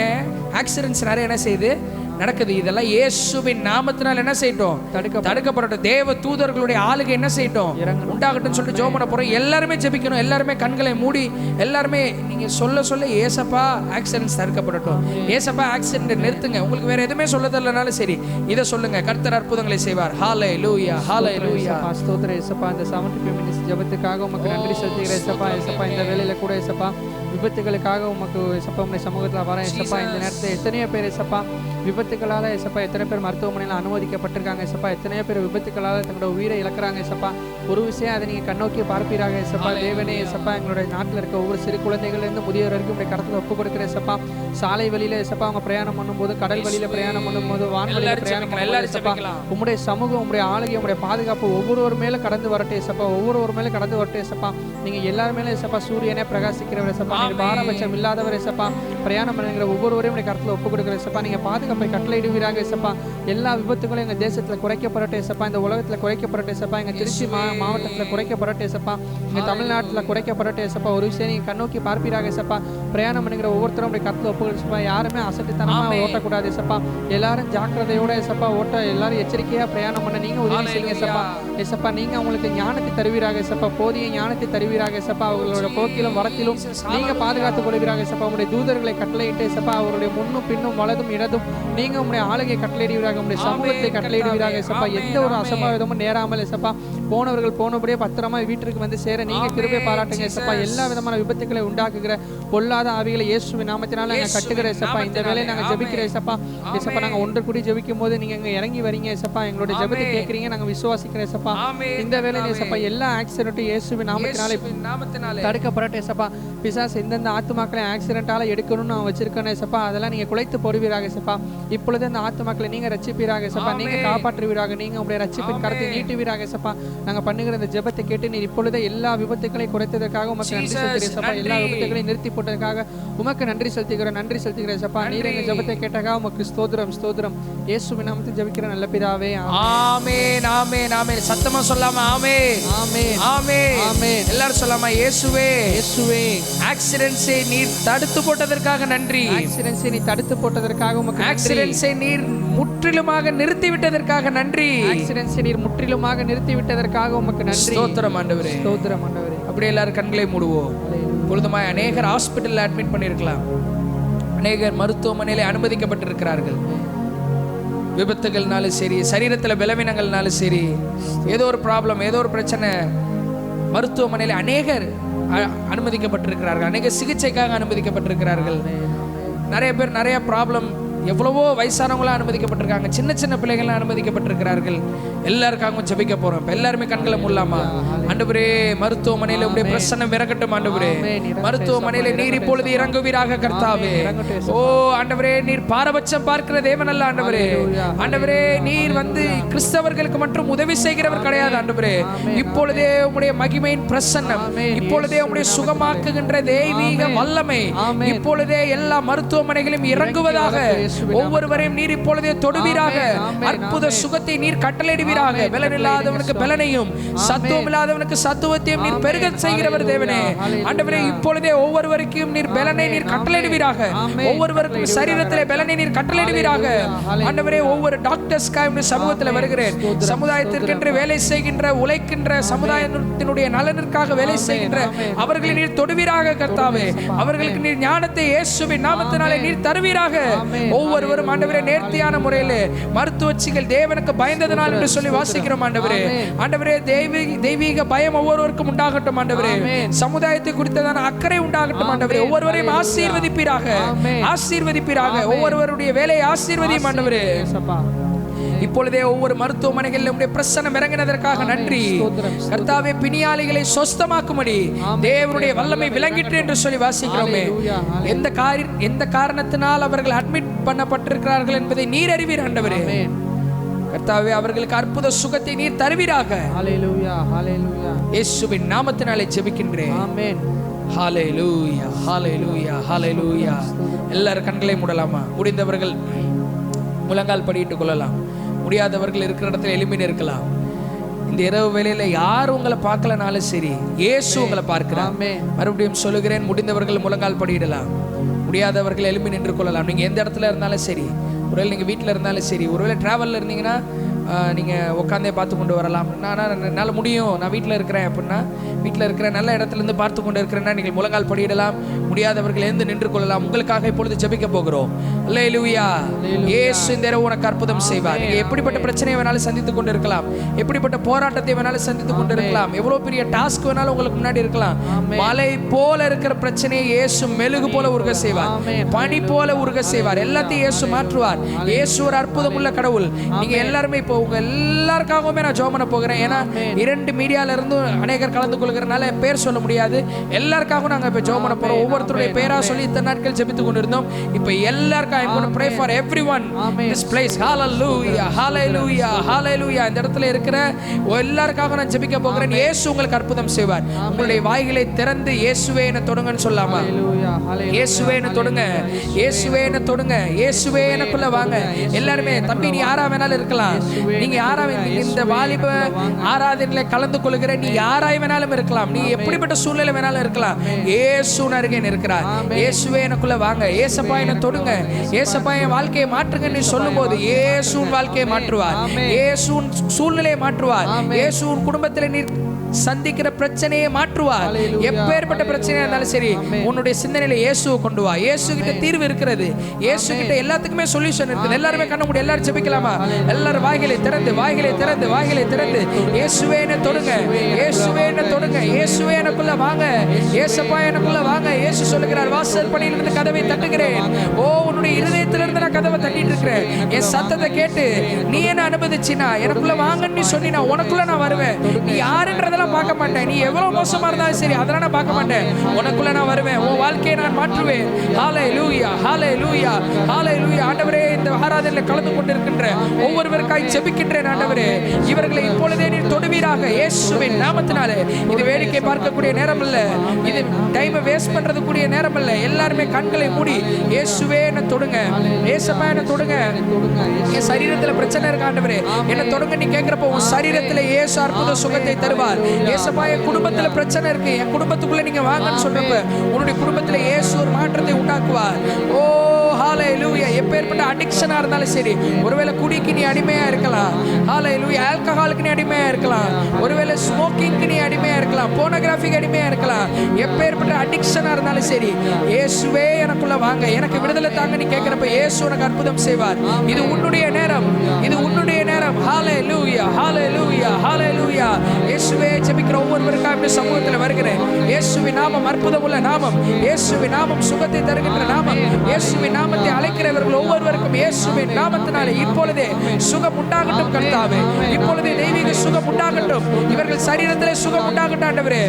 ஆக்சிடென்ட்ஸ் நிறைய என்ன செய்யுது? நடக்குது. இதெல்லாம் இயேசுவின் நாமத்தினால் என்ன செய்யட்டும்? தடுக்கப்படட்டும். தேவ தூதர்களுடைய ஆளுகை என்ன செய்யட்டும்? உண்டாகட்டும் சொல்லிட்டு ஜெபம் பண்ண போறோம். எல்லாருமே ஜெபிக்கணும். எல்லாருமே கண்களை மூடி எல்லாருமே நீங்க சொல்ல சொல்ல ஏசப்பா ஆக்சிடென்ட்ஸ் தடுக்கப்படட்டும், ஏசப்பா ஆக்சிடென்ட் நிறுத்துங்க. உங்களுக்கு வேற எதுவுமே சொல்ல தெரியலனாலும் சரி இதை சொல்லுங்க. கர்த்தர் அற்புதங்களை செய்வார். ஹalleluya ஹalleluya. ஸ்தோத்திரம் ஏசப்பா. இந்த 75 மினிட்ஸ் ஜெபத்துக்காக உமக்கு நன்றி செலுத்துகிறேன் ஏசப்பா. ஏசப்பா இந்த வேளையில கூட ஏசப்பா விபத்துகளுக்காக உமக்கு ஏசப்பா உம்முடைய சமூகத்தில் வரேன் ஏசப்பா. இந்த நேரத்தில் எத்தனையோ பேர் ஏசப்பா விபத்துகளால் ஏசப்பா எத்தனை பேர் மருத்துவமனையில் அனுமதிக்கப்பட்டிருக்காங்க ஏசப்பா. எத்தனையோ பேர் விபத்துகளால் தங்களோட உயிரை இழக்கிறாங்க ஏசப்பா. ஒரு விஷயம் அதை நீங்கள் கண்ணோக்கி பார்ப்பீராக ஏசப்பா. தேவனே ஏசப்பா எங்களுடைய நாட்டில் இருக்க ஒவ்வொரு சிறு குழந்தைகளிலிருந்து முதியோர் வரைக்கும் உடைய கடத்தில் ஒப்பு கொடுக்குற ஏசப்பா. சாலை வழியில் ஏசப்பா அவங்க பிரயாணம் பண்ணும்போது, கடல் வழியில் பிரயாணம் பண்ணும்போது, வான்வழியில் பிரயாணம் பண்ணும்போது ஏசப்பா உம்முடைய சமூகம், உம்முடைய ஆளுகை, உம்முடைய பாதுகாப்பு ஒவ்வொருவர் மேலே கடந்து வரட்டும் ஏசப்பா. ஒவ்வொருவர் மேலே கடந்து வரட்டும் ஏசப்பா. நீங்கள் எல்லார் மேலே ஏசப்பா சூரியனே பிரகாசிக்கிறவர் ஏசப்பா. நீங்கள் பாரபட்சம் இல்லாதவர் ஏசப்பா. பிரயாணம் பண்ணுங்கிற ஒவ்வொருவரையும் உடைய கடத்தில் ஒப்பு கொடுக்குற ஏசப்பா. நீங்கள் பாதுகாப்பை கட்டளையிடுவீராக ஏசப்பா. எல்லா விபத்துகளும் எங்கள் தேசத்தில் குறைக்கப்படட்டும் ஏசப்பா. இந்த உலகத்தில் குறைக்கப்படட்டும் ஏசப்பா. எங்கள் திருச்சி மாவட்டத்தில் குறைக்கப்படட்டும் ஏசப்பா. எங்கள் தமிழ்நாட்டில் குறைக்கப்படட்டும் ஏசப்பா. ஒரு விஷயம் நீங்கள் கண்ணோக்கி பார்ப்பீராக ஏசப்பா. பிரயாணம் பண்ணுங்கிற ஒவ்வொருத்தரும் உடைய கடத்தில் ஒப்பு கொடுப்பா. யாருமே அசட்டுத்தனமாக ஓட்டக்கூடாது ஏசப்பா. எல்லாரும் ஜாக்கிரதையோட ஏசப்பா ஓட்ட, எல்லாரும் எச்சரிக்கையாக பிரயாணம் பண்ண நீங்கள் உதவி செய்யுங்க ஏசப்பா. ஏசப்பா நீங்கள் அவங்களுக்கு ஞானத்தை தருவீராக ஏசப்பா. போதிய ஞானத்தை தருவீராக ஏசப்பா. அவங்களோட போக்கிலும் வரத்திலும் நீங்கள் பாதுகாத்துக் கொள்வீராக ஏசப்பா. உங்களுடைய தூதர்களை கட்டளையிட்டு ஏசப்பா அவருடைய முன்னும் பின்னும் வலதும் இடதும் நீங்க உங்களுடைய ஆளுகை கட்டளையிடுவீராக. உங்களுடைய சமூகத்தை கட்டளையிடுவீராக ஏசப்பா. எந்த ஒரு அசம்பாவிதமும் நேராமல் ஏசப்பா. போனவர்கள் போனபடியே பத்திரமா வீட்டிற்கு வந்து சேர நீங்க கிருபை பாராட்டுங்க ஏசப்பா. எல்லா விதமான விபத்துக்களை உண்டாக்குகிற பொல்லாத ஆவிகளை இயேசுவின் நாமத்தினால நாங்கள் கட்டுகிற ஏசப்பா. இந்த வேலையை நாங்கள் ஜெபிக்கிற ஏசப்பா. ஏசப்பா நாங்கள் ஒன்று கூடி ஜெபிக்கும் போது நீங்க இங்க இறங்கி வரீங்க ஏசப்பா. எங்களுடைய ஜெபத்தை கேட்கறீங்க, நாங்கள் விசுவாசிக்கிற ஏசப்பா. இந்த வேலையில ஏசப்பா எல்லா ஆக்சிடென்ட்டும் இயேசுவின் நாமத்தினால தடுக்கப்படட்டும் ஏசப்பா. பிசாசு எந்தெந்த ஆத்துமாக்களை ஆக்சிடென்ட்டால எடுக்கணும்னு நான் வச்சிருக்கேன் ஏசப்பா. அதெல்லாம் நீங்க குலைத்து போடுவீராக ஏசப்பா. இப்பொழுது அந்த ஆத்துமாக்களை நீங்க ரட்சிப்பீராக ஏசப்பா. நீங்க காப்பாற்றுவீராக. நீங்க உங்களுடைய ரட்சிப்பின் கரத்தை நீட்டுவீராக ஏசப்பா. நாங்க பண்ணுகிற இந்த ஜெபத்தை கேட்டு நீர் இப்பொழுது எல்லா விபத்துக்களையும் குறைத்ததற்காக உமக்கு நன்றி செலுத்துகிறேன் ஏசப்பா. எல்லா விபத்துகளையும் நிறுத்தி போட்டதற்காக உமக்கு நன்றி செலுத்துகிறேன் ஏசப்பா. நீர் எங்க ஜெபத்தை கேட்டதாக உமக்கு ஸ்தோத்திரம் ஸ்தோத்திரம். இயேசுவின் நாமத்தில் ஜெபிக்கிற நல்ல பிதாவே, ஆமென் ஆமென் ஆமென். சத்தமா சொல்லாமா? ஆமென் ஆமென் ஆமென் ஆமென். எல்லாரும் சொல்லாமா? இயேசுவே இயேசுவே. ஆக்சிடென்ட்ஸை நீர் தடுத்து போட்டதற்காக நன்றி. ஆக்சிடென்ட்ஸை நீ தடுத்து போட்டதற்காக உமக்கு நன்றி. ஆக்சிடென்ட்ஸை நீர் முற்றிலுமாக நிறுத்தி விட்டதற்காக நன்றி. ஆக்சிடென்ட்ஸை நீர் முற்றிலுமாக நிறுத்தி விட்டதற்காக உமக்கு நன்றி. ஸ்தோத்திரம் ஆண்டவரே, ஸ்தோத்திரம் ஆண்டவரே. அப்படியே எல்லாரும் கண்களை மூடுவோம். பொழுதுமாய் அநேகர் ஹாஸ்பிட்டல்ல அட்மிட் பண்ணியிருக்கலாம், அநேகர் மருத்துவமனையில அனுமதிக்கப்பட்டிருக்கிறார்கள். விபத்துகள்னாலும் சரி, சரீரத்தில் பலவீனங்கள்னாலும் சரி, ஏதோ ஒரு ப்ராப்ளம், ஏதோ ஒரு பிரச்சனை, மருத்துவமனையில் அநேகர் அனுமதிக்கப்பட்டிருக்கிறார்கள். அநேக சிகிச்சைக்காக அனுமதிக்கப்பட்டிருக்கிறார்கள். நிறைய பேர் நிறைய ப்ராப்ளம், எவ்வளவோ வயசானவங்களாம் அனுமதிக்கப்பட்டிருக்காங்க, சின்ன சின்ன பிள்ளைகள்லாம் அனுமதிக்கப்பட்டிருக்கிறார்கள். எல்லாருக்காகவும் ஜெபிக்க போறோம். இப்ப எல்லாருமே கண்களை மூடலாமா? ஆண்டவரே, மருத்துவமனையில உடைய பிரசன்னம் இறங்கட்டும் ஆண்டவரே. மருத்துவமனையில நீர் இப்பொழுது இறங்குவீராக கர்த்தாவே. ஓ ஆண்டவரே, நீர் பாரபட்சம் பார்க்கிற தேவன் அல்ல ஆண்டவரே. ஆண்டவரே, நீர் வந்து கிறிஸ்தவர்களுக்கு மட்டும் உதவி செய்கிறவர் கிடையாது ஆண்டவரே. இப்பொழுதே உம்முடைய மகிமையின் பிரசன்னம், இப்பொழுதே உம்முடைய சுகமாக்குகின்ற தெய்வீக வல்லமை இப்பொழுதே எல்லா மருத்துவமனைகளையும் இறங்குவதாக ஒவ்வொருவரையும் நீர் இப்பொழுதே தொடுவீராக. அற்புத சுகத்தை நீர் கட்டளையிடுவீராக. பலன் இல்லாதவனுக்கு பலனையும், சத்துவம் இல்லாதவனுக்கு சத்துவத்தையும் நீர் பெருக செய்கிறவர் தேவனே. ஆண்டவரே, இப்பொழுதே ஒவ்வொருவருக்கும் நீர் பலனை நீர் கட்டளையிடுவீராக. ஒவ்வொருவருக்கும் சரீரத்திலே பலனை நீர் கட்டளையிடுவீராக. ஆண்டவரே, ஒவ்வொரு டாக்டர்ஸ்க்காக சமூகத்தில் வருகிறேன். சமுதாயத்திற்கென்று வேலை செய்கின்ற, உழைக்கின்ற, சமுதாயத்தினுடைய நலனிற்காக வேலை செய்கின்ற அவர்களை நீர் தொடுவீராக கர்த்தாவே. அவர்களுக்கு நீர் ஞானத்தை இயேசுவின் நாமத்தினாலே நீர் தருவீராக. ஒவ்வொருவரும் ஆண்டவரே நேர்த்தியான முறையில் மருத்துவச்சிகள் தேவனுக்கு பயந்ததனால் என்று சொல்லி வாசிக்கிறோம் ஆண்டவரே. ஆண்டவரே, தெய்வீக பயம் ஒவ்வொருவருக்கும் உண்டாகட்டும் ஆண்டவரே. சமுதாயத்தை குறித்ததான அக்கறை உண்டாகட்டும் ஆண்டவரே. ஒவ்வொருவரையும் ஆசீர்வதிப்பீராக, ஆசீர்வதிப்பீராக. ஒவ்வொருவருடைய வேலையை ஆசீர்வதியும் ஆண்டவரே. இப்பொழுதே ஒவ்வொரு மருத்துவமனைகளில் உடைய பிரசன்னம் இறங்கினதற்காக நன்றி கர்த்தாவே. பிணியாளிகளை சொஸ்தமாக்கும்படி தேவனுடைய வல்லமை விளங்கிற்று என்று சொல்லி வாசிக்கிறோமே. எந்த காரணத்தினால் அவர்கள் அட்மிட் பண்ணப்பட்டிருக்கிறார்கள் என்பதை நீர் அறிவீர் ஆண்டவரே. கர்த்தாவே, அவர்களுக்கு அற்புத சுகத்தை நீர் தருவீராக. ஹல்லேலூயா ஹல்லேலூயா. இயேசுவின் நாமத்தினாலே ஜெபிக்கின்றேன். ஆமென். ஹல்லேலூயா ஹல்லேலூயா ஹல்லேலூயா. எல்லாரும் கண்களை மூடலாமா? முடிந்தவர்கள் முழங்கால் படியிட்டுக் கொள்ளலாம். முடியாதவர்கள் இருக்கிற இடத்துல எளிமைன்னு இருக்கலாம். இந்த இரவு வேளையில யார் உங்களை பார்க்கலனாலும் சரி, இயேசு உங்களை பார்க்கிறார். மறுபடியும் சொல்லுகிறேன், முடிந்தவர்கள் முழங்கால் படியிடலாம், முடியாதவர்கள் எலும்பி நின்று கொள்ளலாம். நீங்க எந்த இடத்துல இருந்தாலும் சரி, ஒருவேளை நீங்க வீட்டில் இருந்தாலும் சரி, ஒருவேளை டிராவல்ல இருந்தீங்கன்னா நீங்கள் உட்காந்தே பார்த்து கொண்டு வரலாம். என்னால் முடியும், நான் வீட்டில் இருக்கிறேன் அப்படின்னா, வீட்டில் இருக்கிற நல்ல இடத்துலேருந்து பார்த்து கொண்டு இருக்கிறேன்னா நீங்கள் முழங்கால் படியிடலாம், முடியாதவர்கள் எழுந்து நின்று கொள்ளலாம். உங்களுக்காக இப்பொழுது ஜெபிக்க போகிறோம். அல்லேலூயா. இயேசு இந்த இரவு உனக்கு அற்புதம் செய்வார். நீங்கள் எப்படிப்பட்ட பிரச்சனையை வேணாலும் சந்தித்து கொண்டு இருக்கலாம், எப்படிப்பட்ட போராட்டத்தை வேணாலும் சந்தித்து கொண்டு இருக்கலாம், எவ்வளோ பெரிய டாஸ்க் வேணாலும் உங்களுக்கு முன்னாடி இருக்கலாம். மலை போல இருக்கிற பிரச்சனையை இயேசு மெழுகு போல உருக செய்வார், பனி போல உருக செய்வார். எல்லாத்தையும் இயேசு மாற்றுவார். இயேசு ஒரு அற்புதம் உள்ள கடவுள். நீங்க எல்லாருமே இப்போ உங்க எல்லாருக்காகவுமே நான் ஜெபம் பண்ண போகிறேன். ஏன்னா 2 மீடியால இருந்து அநேகர் கலந்து கொள்கிறனால பேர் சொல்ல முடியாது. எல்லாருக்காகவும் நாங்கள் இப்போ ஜெபம் பண்ண போறோம். ஒவ்வொருத்தருடைய பேரா சொல்லி இத்தனை நாட்கள் ஜெபித்து கொண்டிருந்தோம். இப்போ எல்லாருக்கும் I'm going to pray for everyone in this place. Hallelujah, hallelujah, hallelujah. இந்த இடத்துல இருக்கிற எல்லாருக்காக நான் ஜெபிக்க போகிறேன். இயேசு உங்களுக்கு அற்புதம் செய்வார். உங்களுடைய வாய்களை திறந்து இயேசுவே என்ன தொடுங்கன்னு சொல்லாமா? இயேசுவே என்ன தொடுங்க, இயேசுவே என்ன தொடுங்க, இயேசுவே எனக்குள்ள வாங்க. எல்லாருமே தம்பி நீ யாரா வேணாலும் இருக்கலாம், நீங்க யாரா இந்த வாலிப ஆராதனையில கலந்து கொள்கிற நீ யாராய் வேணாலும் இருக்கலாம், நீ எப்படிப்பட்ட சூழ்நிலை வேணாலும் இருக்கலாம். இயேசு அருகே இருக்கிறார். இயேசுவே எனக்குள்ள வாங்க, இயேசப்பா என்ன தொடுங்க, இயேசப்பா என் வாழ்க்கையை மாற்றுங்கன்னு சொல்லும் போது இயேசு வாழ்க்கையை மாற்றுவார், இயேசு சூழ்நிலையை மாற்றுவார், இயேசு குடும்பத்தில் நீ சந்திக்கிற பிரச்சனையை மாற்றுவார். எப்பேற்பட்ட பிரச்சனையா இருந்தாலும் சரி, உன்னுடைய சிந்தனையில இயேசுவை கொண்டு வா. இயேசு கிட்ட தீர்வு இருக்கிறது, இயேசு கிட்ட எல்லாத்துக்குமே சொல்யூஷன் இருக்குது. எல்லாருமே கண்ண மூடி எல்லாரும் ஜெபிக்கலாமா? எல்லாரும் வாய்களை திறந்து, வாய்களை திறந்து, வாய்களை திறந்து இயேசுவே என்ன தொடுங்க, இயேசுவே என்ன தொடுங்க, இயேசுவே எனக்குள்ள வாங்க, இயேசப்பா எனக்குள்ள வாங்க. இயேசு சொல்லுகிறார், வாசல் படியிலிருந்து கதவை தட்டுகிறேன். ஓ, உன்னுடைய இருதயத்திலிருந்து நான் கதவை தட்டிட்டு இருக்கிறேன். என் சத்தத்தை கேட்டு நீ என்ன அனுமதிச்சினா எனக்குள்ள வாங்கன்னு நீ சொன்னா உனக்குள்ள நான் வருவேன். நீ யாருன்றத பார்க்க மாட்டேன், நீ எவ்வளவு மோசமா இருந்தாலும் சரி அதெல்லாம் நான் பார்க்க மாட்டேன். உனக்குள்ள நான் வருவேன், உன் வாழ்க்கையை நான் மாற்றுவேன். ஹல்லேலூயா, ஹல்லேலூயா, ஹல்லேலூயா. ஆண்டவரே, இந்த ஆராதனையில் கலந்து கொண்டிருக்கின்ற ஒவ்வொருவருக்காய் ஜெபிக்கின்றேன். ஆண்டவரே, இவர்களை இப்பொழுதே நீர் தொடுவீராக இயேசுவின் நாமத்தினாலே. இது வேடிக்கை பார்க்கக்கூடிய நேரம் இல்ல, இது டைம் வேஸ்ட் பண்றது கூடிய நேரம் இல்ல. எல்லாருமே கண்களை மூடி இயேசுவே என்ன தொடுங்க, இயேசப்பா என்ன தொடுங்க. என் சரீரத்துல பிரச்சனை இருக்கு ஆண்டவரே என்ன தொடுங்க நீ கேட்கிறப்ப உன் சரீரத்துல இயேசு அற்புத சுகத்தை தருவார். இயேசப்பா என் குடும்பத்துல பிரச்சனை இருக்கு, என் குடும்பத்துக்குள்ள நீங்க வாங்கன்னு சொல்றப்ப உன்னுடைய குடும்பத்துல இயேசு ஒரு மாற்றத்தை உண்டாக்குவார். ஓ ஹல்லேலூயா. எப்பேற்பட்ட அடிக்ஷனா இருந்தாலும் சரி, ஒருவேளை குடிக்கு நீ அடிமையா இருக்கலாம், ஹல்லேலூயா, ஆல்கஹாலுக்கு நீ அடிமையா இருக்கலாம், ஒருவேளை ஸ்மோக்கிங்க்கு நீ அடிமையா இருக்கலாம், போனோகிராஃபிக்கு அடிமையா இருக்கலாம். எப்பேற்பட்ட அடிக்ஷனா இருந்தாலும் சரி, இயேசுவே எனக்குள்ள வாங்க, எனக்கு விடுதலை தாங்க நீ கேட்கிறப்ப இயேசு உனக்கு அற்புதம் செய்வார். இது உன்னுடைய நேரம், இது உன்னுடைய நேரம். ஹல்லேலூயா, ஹல்லேலூயா, ஹல்லேலூயா. இயேசுவே ஜெபிக்கிற ஒவ்வொருவருக்காக இந்த சமூகத்தில் வருகிறேன். இயேசுவின் நாமம் அற்புதம் உள்ள நாமம், இயேசுவின் நாமம் சுகத்தை தருகின்ற நாமம். இயேசுவின் நாமத்தை அழைக்கிறவர்கள் ஒவ்வொருவருக்கும் இயேசுவின் நாமத்தினாலே இப்பொழுதே சுகம் உண்டாகட்டும் கர்த்தாவே, இப்பொழுதே தெய்வீக சுகம் உண்டாகட்டும். இவர்கள் சரீரத்திலே சுகம் உண்டாகட்டும் ஆண்டவரே.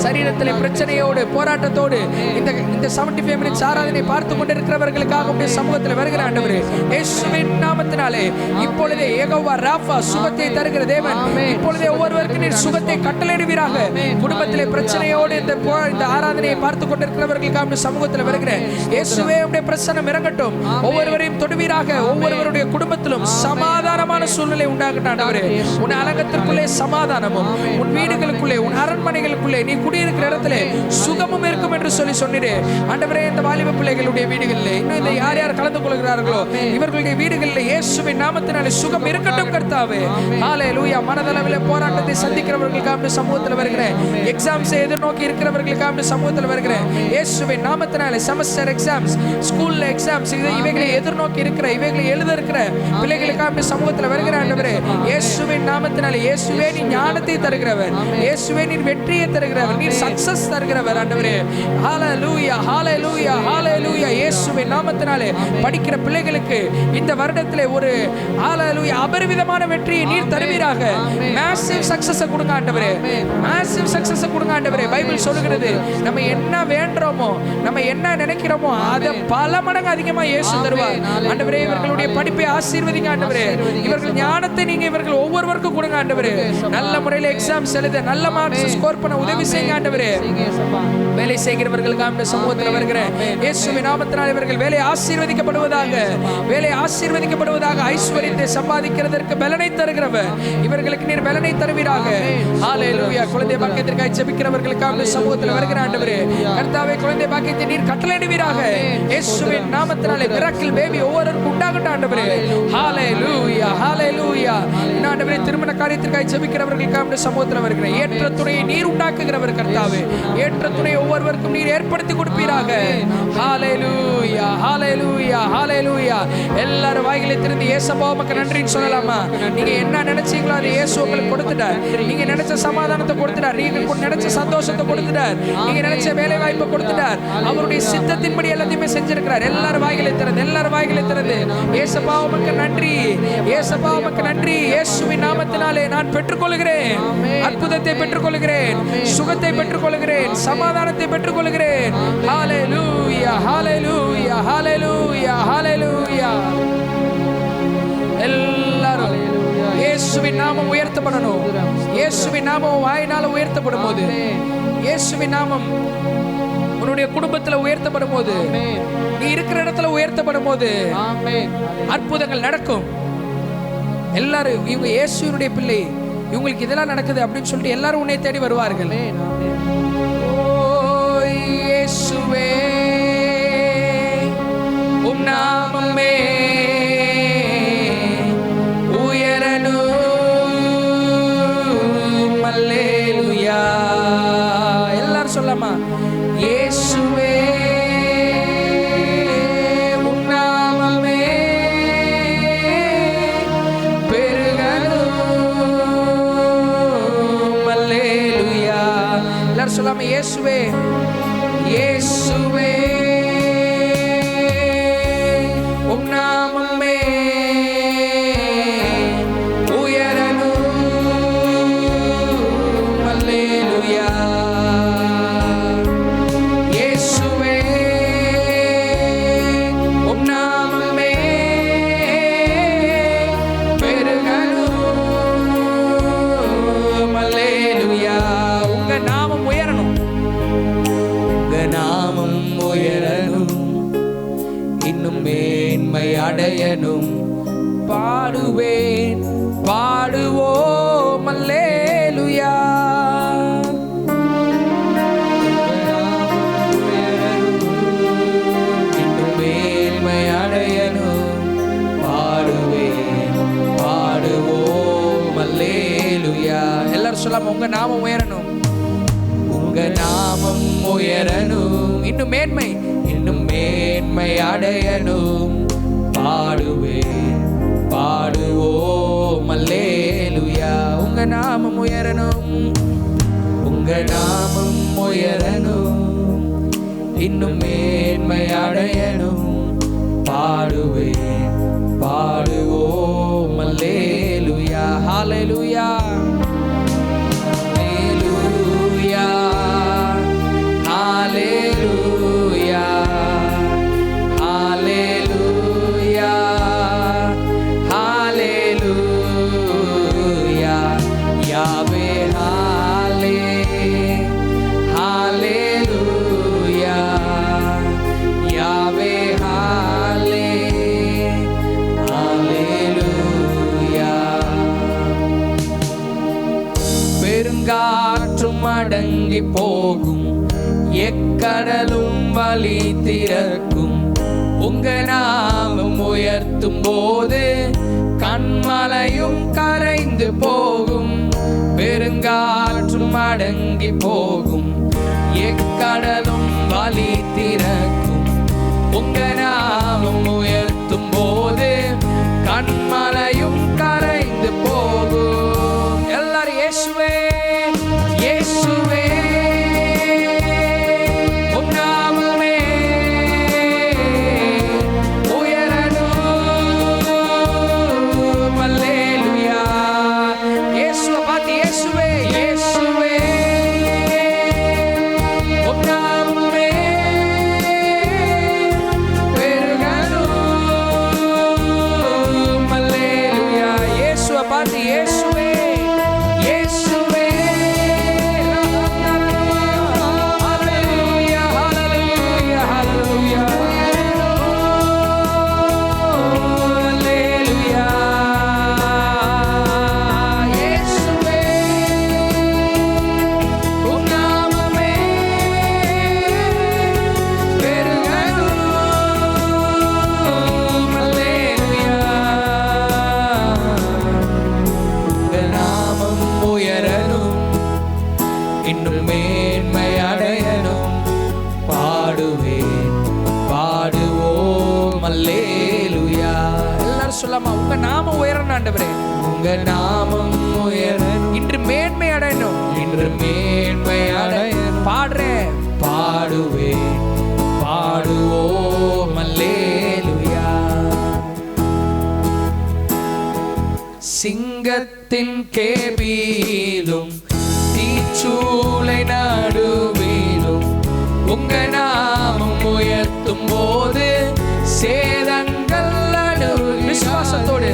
சரீரத்திலே பிரச்சனையோடு போராட்டத்தோடு இந்த 75 மினிட்ஸ் ஆராதனை பார்த்து கொண்டிருக்கிறவர்களுக்காக உடைய சமூகத்தில் வருகிற ஆண்டவரே, இயேசுவின் நாமத்தினாலே இப்பொழுதே யெகோவா ராஃபா சுகத்தை தருகிற தேவன், இப்பொழுதே ஒவ்வொருவருக்கு நீர் சுகத்தை கட்டளையிடுவீராக. குடும்பத்திலே பிரச்சனையோடு இந்த ஆராதனையை பார்த்து கொண்டிருக்கிறவர்களுக்காக சமூகத்தில் வருகிறேன். இயேசுவே உம்முடைய பிரசன்னம் இறங்கட்டும், ஒவ்வொருவரையும் தொடுவீராக. ஒவ்வொருவருடைய குடும்பத்திலும் சமாதானமான சூழ்நிலை உண்டாகட்டும் ஆண்டவரே. உன் அலங்கத்திற்குள்ளே சமாதானமும், உன் வீடுகளுக்குள்ளே, உன் அரண்மனைகளுக்குள்ளே, நீ குடியிருக்கிற இடத்திலே சுகமும் இருக்கும் என்று சொல்லி சொன்னீரே ஆண்டவரே. இந்த வாலிப பிள்ளைகளுடைய வீடுகளிலே, இன்னும் இந்த யார் யார் கலந்து கொள்கிறார்களோ இவர்களுடைய வீடுகளிலே இயேசுவின் நாமத்தினாலே சுகம் இருக்கட்டும் கர்த்தாவே. ஹல்லேலூயா. மனதளவில் போராட்டத்தை சந்திக்கிறவர்களுக்காக சமூகத்தில் வருகிறேன். எக்ஸாம்ஸை எதிர்நோக்கி இருக்கிறவர்களுக்காக சமூகத்தில் வருகிறேன். இயேசுவின் நாமத்தினாலே செமஸ்டர் எக்ஸாம்ஸ், ஸ்கூல்ல எக்ஸாம்ஸ், இவைகளை எதிர்நோக்கி இருக்கிற, இவைகளை எழுத இருக்கிற பிள்ளைகளுக்காக சமூகத்தில் வருகிற ஆண்டவரே, இயேசுவின் நாமத்தினாலே இயேசுவே நீ ஞானத்தை தருகிறவர், இயேசுவே நீ வெற்றியை தருகிறவர், நீ சக்சஸ் தருகிறவர் ஆண்டவரே. ஹல்லேலூயா, ஹல்லேலூயா, ஹல்லேலூயா. இயேசுவின் நாமத்தினாலே படிக்கிற பிள்ளைகளுக்கு இந்த வருடத்திலே ஒரு ஹல்லேலூயா அபரிவிதமான வெற்றியை நீர் தருவீராக. மேசிவ் சக்சஸ் கொடுங்க ஆண்டவரே, மேசிவ் சக்சஸ் கொடுங்க ஆண்டவரே. பைபிள் சொல்லுகிறது, நம்ம என்ன வேண்டுறோமோ, நம்ம என்ன நினைக்கிறோமோ அதை பல மடங்கு அதிகமா இயேசு தருவார். ஆண்டவரே இவர்களுடைய படிப்பை ஆசீர்வதிங்க ஆண்டவரே. இவர்கள் ஞானத்தை நீங்க இவர்கள் ஒவ்வொருவருக்கும் கொடுங்க ஆண்டவரே. நல்ல முறையில் எக்ஸாம்ஸ் எழுத நல்ல மார்க்ஸ் ஸ்கோர் பண்ண உதவி செய்யுங்க ஆண்டவரே. வேலை செய்கிறவர்களுக்கு ஆண்டவரே சமூகத்தில் வருகிறேன் இயேசுவின் நாமத்தினால் இவர்கள் வேலை ஆசீர்வதிக்கப்படுவதாக, வேலை ஆசீர்வதிக்கப்படுவதாக. ஐஸ்வரியத்தை சம்பாதிக்கிறதற்கு பலனை தருகிறவர், இவர்களுக்கு நீர் பலனை தருவீராக. ஹalleluya. குழந்தை பாக்கியத்திற்காக ஜெபிக்கிறவர்களுக்கு ஆண்டவரே சமூகத்தில் வருகிற ஆண்டவரே கர்த்தாவே குழந்தை பாக்கியத்தை நீர் கட்டளையிடுவீராக. இயேசுவின் நாமத்தினாலே மிராக்கிள் பேபி ஒவ்வொருவருக்கும் உண்டாகட்டும் ஆண்டவரே. ஹalleluya ஹalleluya. ஆண்டவரே திருமண காரியத்திற்காக ஜெபிக்கிறவர்களுக்கு ஆண்டவரே சமூகத்தில் வருகிறேன். ஏற்ற துணையை நீர் உண்டாக்குகிறவர் கர்த்தாவே. ஏற்ற துணை ஒவ்வொருவருக்கும் நீர் ஏற்படுத்தி கொடுப்பீராக. ஹalleluya ஹalleluya ஹalleluya. எல்லாரும் வாய்களை திறந்து இயேசுவா உமக்கு நன்றின்னு சொல்லலாமா? நீங்க என்ன நினைச்சீங்களோ அதை இயேசு உங்களுக்கு கொடுத்துட்டார். நீங்க நினைச்ச சமாதானத்தை கொடுத்துட்டார். நீங்க நினைச்ச சந்தோஷத்தை கொடுத்துட்டார். நீங்க நினைச்ச வேலை வாய்ப்பை கொடுத்துட்டார். அவருடைய சித்தத்தின்படி எல்லாத்தையுமே செஞ்சிருக்கிறார். எல்லாரும் வாய்களை திறந்து, எல்லாரும் வாய்களை திறந்து இயேசுவா உமக்கு நன்றி, இயேசுவா உமக்கு நன்றி. இயேசுவின் நாமத்தினாலே நான் பெற்றுக்கொள்கிறேன், அற்புதத்தை பெற்றுக்கொள்கிறேன், சுகத்தை பெற்றுக்கொள்கிறேன், சமாதானத்தை பெற்றுக்கொள்கிறேன். ஹalleluya ஹalleluya ஹalleluya ஹalleluya. எல்லாரும் இயேசுவின் நாமம் உயர்த்தப்படணும். இயேசுவின் நாமம் வாயினால உயர்த்தப்படும் போது, இயேசுவின் நாமம் உன்னுடைய குடும்பத்தில் உயர்த்தப்படும் போது, நீ இருக்கிற இடத்துல உயர்த்தப்படும் போது அற்புதங்கள் நடக்கும். எல்லாரும் இவங்க இயேசுவினுடைய பிள்ளை, இவங்களுக்கு இதெல்லாம் நடக்குது அப்படின்னு சொல்லிட்டு எல்லாரும் உன்னை தேடி வருவார்கள். ஓ இயேசுவே உம் நாமமே சொல்லாமா? இயேசுவே உம் நாமமே பெருகணும். அல்லேலூயா. எல்லாரும் சொல்லாமா? இயேசுவே இயேசுவே உம் நாமமே அடையணும். பாடுவேன் பாடுவோம் அல்லேலூயா. இன்னும் மேன்மை அடையணும். பாடுவேன் பாடுவோம் அல்லேலூயா. எல்லாரும் சொல்லாம? உங்க நாமம் உயரணும், உங்க நாமம் உயரணும். இன்னும் மேன்மை, இன்னும் மேன்மை அடையணும். பாடுவேன் பாடுவோம் அல்லேலூயா. உங்க நாமம் உயரணும், உங்க நாமம் உயரணும். இன்னும் மேன்மை அடையணும். பாடுவேன் பாடுவோம் அல்லேலூயா. ஹalleluya ஹalleluya ஹalleluya ஹalleluya ஹalleluya. யாவே ஹாலே ஹalleluya. யாவே ஹாலே ஹalleluya. பெருங்காற்றும் அடங்கி போகும், எக்கடலும் வழி திறக்கும். உங்க நாமம் உயர்த்தும் போது கண்மலையும் கரைந்து போகும். பெருங்காற்றும் அடங்கி போகும், எக்கடலும் வழி திறக்கும். உங்க நாமம் உயர்த்தும் போது கண்மலையும் கரைந்து போகும். எல்லாரும் இயேசுவே இயேசுவே சொல்லலாமா? உங்க நாமம் உயரணும் ஆண்டவரே, உங்க நாமம் உயரணும், இன்று மேன்மை அடையணும், இன்று மேன்மை அடையணும். பாடுறேன், பாடுவேன், பாடுவோம் அல்லேலூயா. சிங்கத்தின் கேபிலும் தீச்சூளை நடுவிலும் உங்க நாமம் உயர்த்தும் போது சேதங்கள் அணுகு. விசுவாசத்தோடு,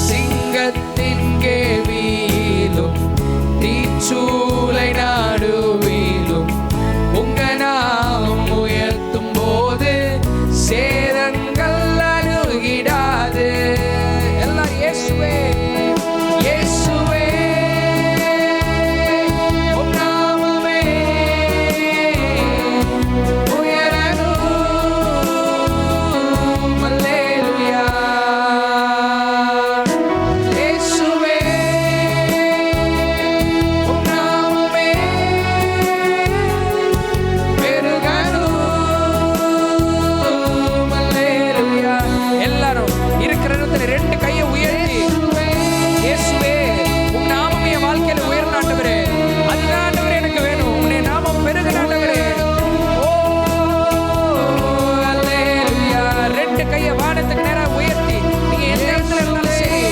சிங்கத்தின் கேபிலும் தீச்சூளை நடுவிலும் உங்க நாமம் உயர்த்தும் போது சேதங்கள் அணுகிடாது. எல்லாம் இயேசுவே, இயேசுவே உம் நாமமே உயரணும் அல்லேலூயா. இயேசுவே உம் நாமமே பெருகணும் அல்லேலூயா. எல்லாரும் இருக்கிற இடத்துல ரெண்டு கையை உயர்த்தி, இயேசுவே உம் நாமம் என் வாழ்க்கையில உயர்ந்த ஆண்டவரே, அதுதான் ஆண்டவரே எனக்கு வேணும். உன்னை நாமம் பெருகிற ஆண்டவரே. ஓ அல்லேலூயா. ரெண்டு கையை வானத்துக்கு நேரா உயர்த்தி, நீங்க எந்த இடத்துல இருந்தாலும் சரி,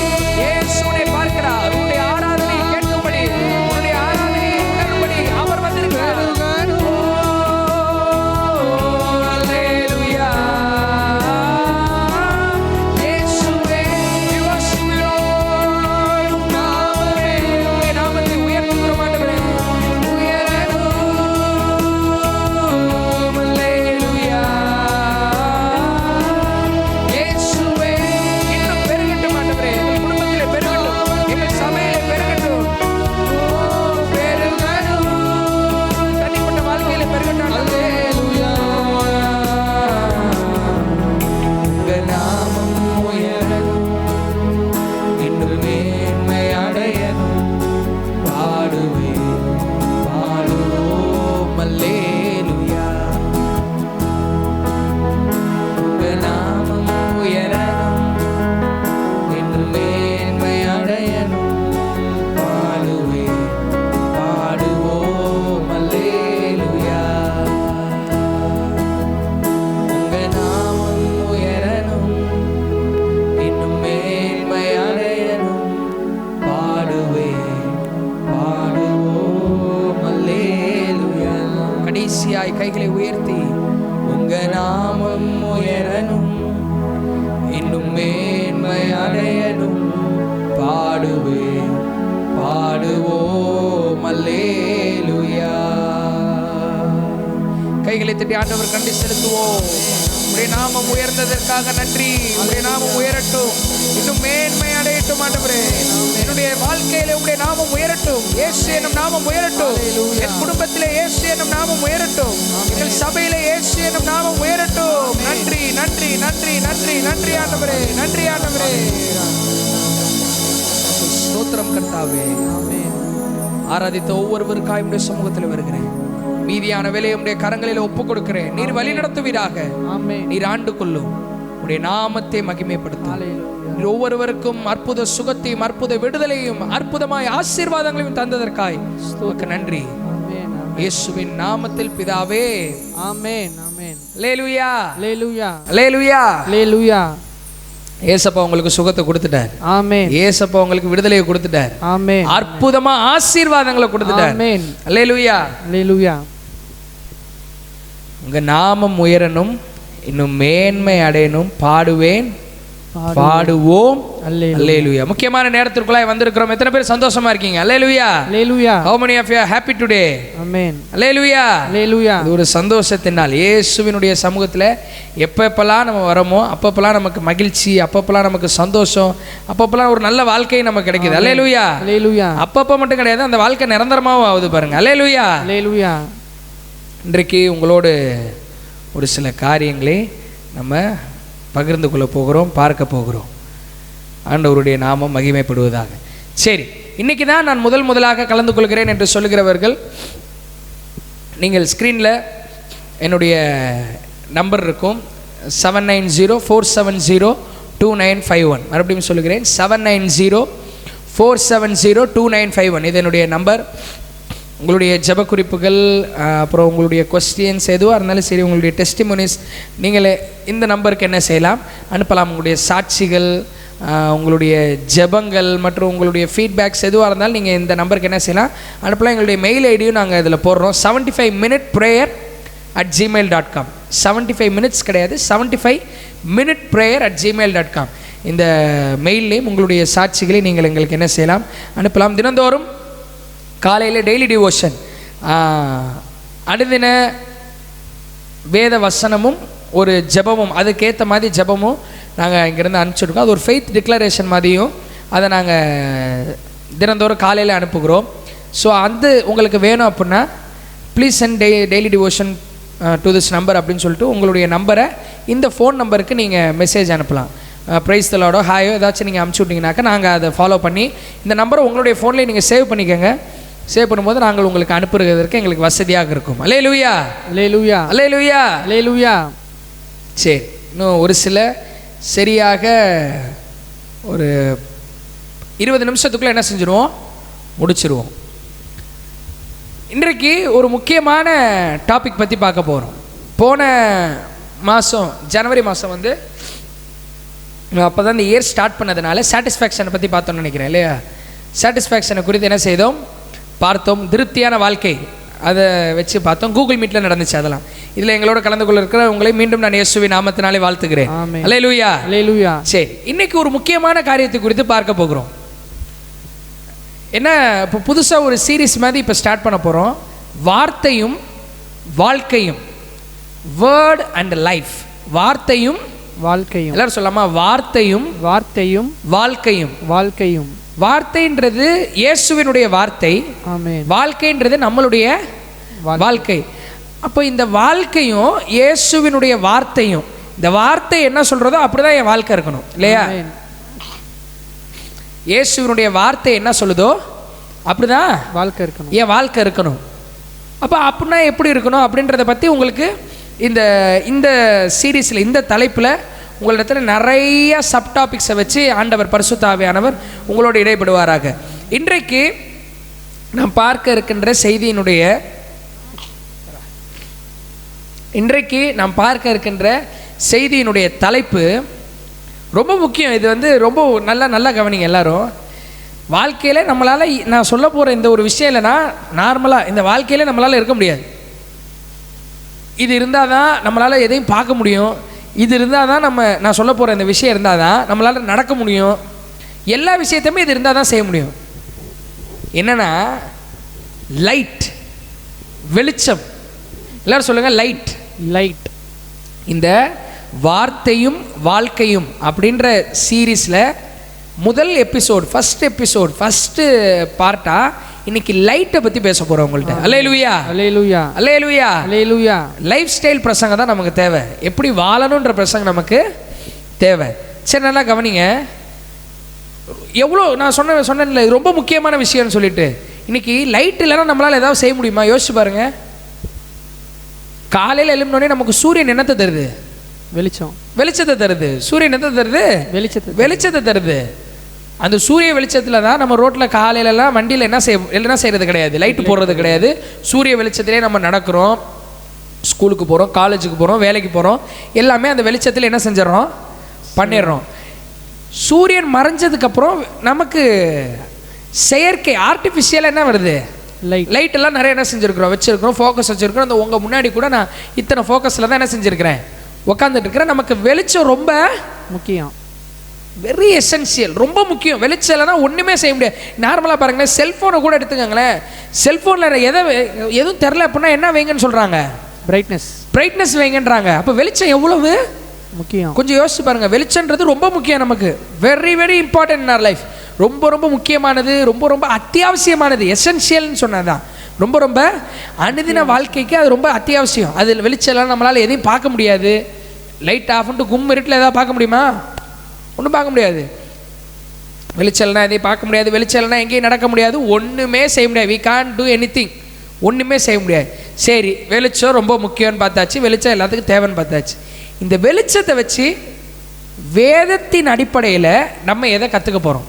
இயேசுவை பார்க்கிறார். உன்னுடைய ஆராதனையை கேட்கும்படி, உன்னுடைய ஆராதனையை உணரும்படி அவர் வந்திருக்கிறார். ஓ அல்லேலூயா. இயேசுவே we worship you Lord. உம் நாமமே, உம்முடைய நாமத்தை உயர்த்துகிறோம் ஆண்டவரே. உயரணும் அல்லேலூயா. இயேசுவே இன்னும் பெருகட்டும் ஆண்டவரே, எங்கள் குடும்பத்திலே பெருகட்டும், எங்கள் சபையிலே பெருகட்டும். ஓ பெருகட்டும், தனிப்பட்ட வாழ்க்கையிலே பெருகட்டும் அல்லேலூயா. உங்க நாமம் உயரணும், இன்னும் மேன்மை அடையணும், பாடுவேன், பாடுவோம் அல்லேலூயா. உங்க நாமம் உயரணும், இன்னும் மேன்மை அடையணும், பாடுவேன், பாடுவோம் அல்லேலூயா. உங்க நாமம் உயரணும், இன்னும் மேன்மை அடையணும், பாடுவேன், பாடுவோம் அல்லேலூயா. கடைசியாய் கைகளை உயர்த்தி, உங்க நாமம் உயரணும், இன்னும் மேன்மை அடையணும், பாடுவேன், பாடுவோம் அல்லேலூயா. கைகளை தட்டி ஆண்டவர் கண்டி செலுத்துவோம். உடைய நாமம் உயர்ந்ததற்காக நன்றி. உடைய நாமம் உயரட்டும், இன்னும் மேன்மை அடையட்டும் ஆண்டவரே. என்னுடைய வாழ்க்கையில உடைய நாமம் உயரட்டும், இயேசு என்னும் நாமம் உயரட்டும். என் குடும்பத்திலே இயேசு என்னும் நாமம் உயரட்டும், எங்கள் சபையிலே இயேசு என்னும் நாமம் உயரட்டும். நன்றி நன்றி நன்றி நன்றி நன்றி ஆண்டவரே, நன்றி ஆண்டவரே. ஸ்தோத்திரம் கர்த்தாவே. ஆராதித்த ஒவ்வொருவருக்காய் உடைய சமூகத்தில் வருகிறேன். மீதியான வேலையை உடைய கரங்களில் ஒப்புக் கொடுக்கிறேன். நீர் வழி நடத்துவீராக. நீர் ஆண்டு கொள்ளும், உடைய நாமத்தை மகிமைப்படுத்தும். நீர் ஒவ்வொருவருக்கும் அற்புத சுகத்தையும் அற்புத விடுதலையும் அற்புதமாய் ஆசீர்வாதங்களையும் தந்ததற்காய் உமக்கு நன்றி. இயேசுவின் நாமத்தில் பிதாவே, ஆமென். ஆமென். அல்லேலூயா, அல்லேலூயா, அல்லேலூயா, அல்லேலூயா. ஏசப்பா உங்களுக்கு சுகத்தை கொடுத்துட்டார். ஆமென். ஏசப்பா உங்களுக்கு விடுதலையை கொடுத்துட்டார். ஆமென். அற்புதமா ஆசீர்வாதங்களை கொடுத்துட்டார். ஆமென். அல்லேலூயா, அல்லேலூயா. உங்க நாமம் உயரணும், இன்னும் மேன்மை அடையணும், பாடுவேன், பாடுவோம் அல்லேலூயா. முக்கியமான நேரத்திற்குள்ளாய் வந்திருக்கிறோம். எத்தனை பேர் சந்தோஷமா இருக்கீங்க? அல்லேலூயா, அல்லேலூயா. How many of you are happy today? ஆமென். அல்லேலூயா, அல்லேலூயா. இது ஒரு சந்தோஷத்தின் நாள். இயேசுவினுடைய சமூகத்தில் எப்பப்பெல்லாம் நம்ம வரமோ அப்பப்பெல்லாம் நமக்கு மகிழ்ச்சி, அப்பப்பெல்லாம் நமக்கு சந்தோஷம், அப்பப்பெல்லாம் ஒரு நல்ல வாழ்க்கை நமக்கு கிடைக்குது. அல்லேலூயா, அல்லேலூயா. அப்பப்போ மட்டும் கிடையாது, அந்த வாழ்க்கை நிரந்தரமாகவும் ஆகுது பாருங்க. அல்லேலூயா, அல்லேலூயா. இன்றைக்கு உங்களோடு ஒரு சில காரியங்களை நம்ம பகிர்ந்து கொள்ள போகிறோம், பார்க்க போகிறோம். ஆண்டவருடைய நாமம் மகிமைப்படுவதாக. சரி, இன்னைக்கு தான் நான் முதலாக கலந்து கொள்கிறேன் என்று சொல்லுகிறவர்கள், நீங்கள் ஸ்க்ரீனில் என்னுடைய நம்பர் இருக்கும், 790470 2951. மறுபடியும் சொல்லுகிறேன், 790-470-2951. இது என்னுடைய நம்பர். உங்களுடைய ஜெப குறிப்புகள், அப்புறம் உங்களுடைய கொஸ்டின்ஸ் எதுவாக இருந்தாலும் சரி, உங்களுடைய டெஸ்டிமோனிஸ் நீங்கள் இந்த நம்பருக்கு என்ன செய்யலாம், அனுப்பலாம். உங்களுடைய சாட்சிகள், உங்களுடைய ஜெபங்கள் மற்றும் உங்களுடைய ஃபீட்பேக்ஸ் எதுவாக இருந்தாலும் நீங்கள் இந்த நம்பருக்கு என்ன செய்யலாம், அனுப்பலாம். எங்களுடைய மெயில் ஐடியும் நாங்கள் இதில் போடுறோம், 75minuteprayer@gmail.com. 75 minutes கிடையாது, 75minuteprayer@gmail.com. இந்த மெயிலையும் உங்களுடைய சாட்சிகளை நீங்கள் எங்களுக்கு என்ன செய்யலாம், அனுப்பலாம். தினந்தோறும் காலையில் டெய்லி டிவோஷன், அனுதின வேத வசனமும் ஒரு ஜெபமும், அதுக்கேற்ற மாதிரி ஜெபமும் நாங்கள் இங்கேருந்து அனுப்பிச்சுட்ருக்கோம். அது ஒரு ஃபெய்த் டிக்ளரேஷன் மாதிரியும் அதை நாங்கள் தினந்தோறும் காலையில் அனுப்புகிறோம். ஸோ அது உங்களுக்கு வேணும் அப்படின்னா please send daily devotion to this number அப்படின்னு சொல்லிட்டு உங்களுடைய நம்பரை இந்த ஃபோன் நம்பருக்கு நீங்கள் மெசேஜ் அனுப்பலாம். ப்ரைஸ் தலோடோ ஹாயோ ஏதாச்சும் நீங்கள் அனுப்பிச்சி விட்டிங்கனாக்கா நாங்கள் அதை ஃபாலோ பண்ணி இந்த நம்பரை உங்களுடைய ஃபோன்லேயே நீங்கள் சேவ் பண்ணிக்கோங்க. சேவ் பண்ணும்போது நாங்கள் உங்களுக்கு அனுப்புறதுக்கு எங்களுக்கு வசதியாக இருக்கும். அல்லேலூயா, அல்லேலூயா, அல்லேலூயா, அல்லேலூயா. சரி, இன்னும் ஒரு சில சரியாக ஒரு 20 நிமிஷத்துக்குள்ளே என்ன செஞ்சுருவோம், முடிச்சிருவோம். இன்றைக்கு ஒரு முக்கியமான டாபிக் பற்றி பார்க்க போகிறோம். போன மாதம் ஜனவரி மாதம் வந்து அப்போ தான் இந்த இயர் ஸ்டார்ட் பண்ணதுனால சாட்டிஸ்ஃபேக்ஷனை பற்றி பார்த்தோம்னு நினைக்கிறேன் இல்லையா. சாட்டிஸ்ஃபேக்ஷனை குறித்து என்ன செய்தோம், பார்த்தோம். திருப்தியான வாழ்க்கை அதை வச்சு பார்த்தோம். கூகுள் மீட்டில் நடந்துச்சு அதெல்லாம். இதில் எங்களோட கலந்து கொள்ள இருக்கிற உங்களை மீண்டும் நான் இயேசுவின் நாமத்தினாலே வாழ்த்துகிறேன். அல்லேலூயா, அல்லேலூயா. சரி, இன்னைக்கு ஒரு முக்கியமான காரியத்தை குறித்து பார்க்க போகிறோம். என்ன, இப்போ புதுசாக ஒரு சீரீஸ் மாதிரி இப்போ ஸ்டார்ட் பண்ண போகிறோம். வார்த்தையும் வாழ்க்கையும், வேர்ட் அண்ட் லைஃப். வார்த்தையும் வாழ்க்கையும். எல்லாரும் சொல்லாமா, வார்த்தையும் வார்த்தையும் வாழ்க்கையும். வாழ்க்கையும். வார்த்தைன்றது இயேசுவினுடைய வார்த்தை, ஆமென். வாழ்க்கைன்றது நம்மளுடைய வாழ்க்கை. அப்போ இந்த வாழ்க்கையும் இயேசுவினுடைய வார்த்தையும், இந்த வார்த்தை என்ன சொல்றதோ அப்படிதான் என் வாழ்க்கை இருக்கணும் இல்லையா. இயேசுவினுடைய வார்த்தை என்ன சொல்லுதோ அப்படிதான் வாழ்க்கை இருக்கணும், என் வாழ்க்கை இருக்கணும். அப்போ அப்படின்னா எப்படி இருக்கணும் அப்படின்றத பற்றி உங்களுக்கு இந்த இந்த சீரீஸில், இந்த தலைப்பில் உங்களிடத்தில் நிறைய சப்டாபிக்ஸை வச்சு ஆண்டவர் பரிசுத்த ஆவியானவர் உங்களோடு இடைப்படுவாராக. இன்றைக்கு நாம் பார்க்க இருக்கின்ற செய்தியினுடைய தலைப்பு ரொம்ப முக்கியம். இது வந்து ரொம்ப நல்லா கவனிங்க எல்லாரும். வாழ்க்கையில் நம்மளால், நான் சொல்ல போகிற இந்த ஒரு விஷயம் இல்லைன்னா, நார்மலாக இந்த வாழ்க்கையில் நம்மளால் இருக்க முடியாது. இது இருந்தால் தான் நம்மளால் எதையும் பார்க்க முடியும். இது இருந்தால் தான் நான் சொல்ல போகிற இந்த விஷயம் இருந்தால் தான் நம்மளால் நடக்க முடியும். எல்லா விஷயத்தையுமே இது இருந்தால் தான் செய்ய முடியும். என்னென்னா லைட், வெளிச்சம். எல்லாரும் சொல்லுங்கள், லைட். லைட். இந்த வார்த்தையும் வாழ்க்கையும் அப்படின்ற சீரீஸில் முதல் எபிசோட், ஃபஸ்ட்டு பார்ட்டாக இன்னைக்கு லைட்டை பற்றி பேச போகிறோம் உங்கள்கிட்ட. அல்லேலூயா, அல்லேலூயா, அல்லேலூயா, அல்லேலூயா. லைஃப் ஸ்டைல் பிரசங்கம் தான் நமக்கு தேவை. எப்படி வாழணுன்ற பிரசங்கம் நமக்கு தேவை. சரி, நல்லா கவனிங்க. எவ்வளோ நான் சொன்னேன்ல, இது ரொம்ப முக்கியமான விஷயம்னு சொல்லிட்டு. இன்னைக்கு லைட் இல்லைன்னா நம்மளால் ஏதாவது செய்ய முடியுமா? யோசிச்சு பாருங்க. காலையில் எழும்பினோடனே நமக்கு சூரியன் என்னத்தை தருது? வெளிச்சத்தை தருது. சூரியன் என்னத்தை தருது? வெளிச்சத்தை தருது. அந்த சூரிய வெளிச்சத்தில் தான் நம்ம ரோட்டில் காலையிலலாம் வண்டியில் என்ன செய்கிறது கிடையாது, லைட்டு போடுறது கிடையாது. சூரிய வெளிச்சத்திலே நம்ம நடக்கிறோம், ஸ்கூலுக்கு போகிறோம், காலேஜுக்கு போகிறோம், வேலைக்கு போகிறோம், எல்லாமே அந்த வெளிச்சத்தில் என்ன செஞ்சிடறோம், பண்ணிடுறோம். சூரியன் மறைஞ்சதுக்கப்புறம் நமக்கு செயற்கை ஆர்டிஃபிஷியலாக என்ன வருது? லைட் எல்லாம் நிறைய என்ன செஞ்சுருக்கிறோம், வச்சுருக்கிறோம், ஃபோக்கஸ் வச்சுருக்கிறோம். அந்த உங்கள் முன்னாடி கூட நான் இத்தனை ஃபோக்கஸில் தான் என்ன செஞ்சுருக்கிறேன், உட்காந்துட்டு இருக்கிறேன். நமக்கு வெளிச்சம் ரொம்ப முக்கியம், வெரி எசென்சியல், ரொம்ப முக்கியம். வெளிச்சம் இல்லைன்னா ஒன்றுமே செய்ய முடியாது. நார்மலாக பாருங்களேன், செல்ஃபோனை கூட எடுத்துக்கோங்களேன். செல்ஃபோனில் எதுவும் தெரில அப்படின்னா என்ன வைங்கன்னு சொல்கிறாங்க? பிரைட்னஸ் வைங்கன்றாங்க. அப்போ வெளிச்சம் எவ்வளவு முக்கியம் கொஞ்சம் யோசிச்சு பாருங்க. வெளிச்சன்றது ரொம்ப முக்கியம் நமக்கு. Very very important in R life. ரொம்ப முக்கியமானது, ரொம்ப அத்தியாவசியமானது. எசென்சியல்னு சொன்னதான் ரொம்ப அனுதின வாழ்க்கைக்கு அது ரொம்ப அத்தியாவசியம். அதில் வெளிச்சம் நம்மளால் எதையும் பார்க்க முடியாது. லைட் ஆஃப் பண்ணிட்டு கும் இருட்டில் எதாவது பார்க்க முடியுமா? ஒன்றும் பார்க்க முடியாது. வெளிச்சல்னா எதையும் பார்க்க முடியாது. வெளிச்சல்னா எங்கேயும் நடக்க முடியாது. ஒன்றுமே செய்ய முடியாது. We can't do anything. ஒன்றுமே செய்ய முடியாது. சரி, வெளிச்சம் ரொம்ப முக்கியம்னு பார்த்தாச்சு, வெளிச்சம் எல்லாத்துக்கும் தேவைன்னு பார்த்தாச்சு. இந்த வெளிச்சத்தை வச்சு வேதத்தின் அடிப்படையில் நம்ம எதை கற்றுக்க போகிறோம்?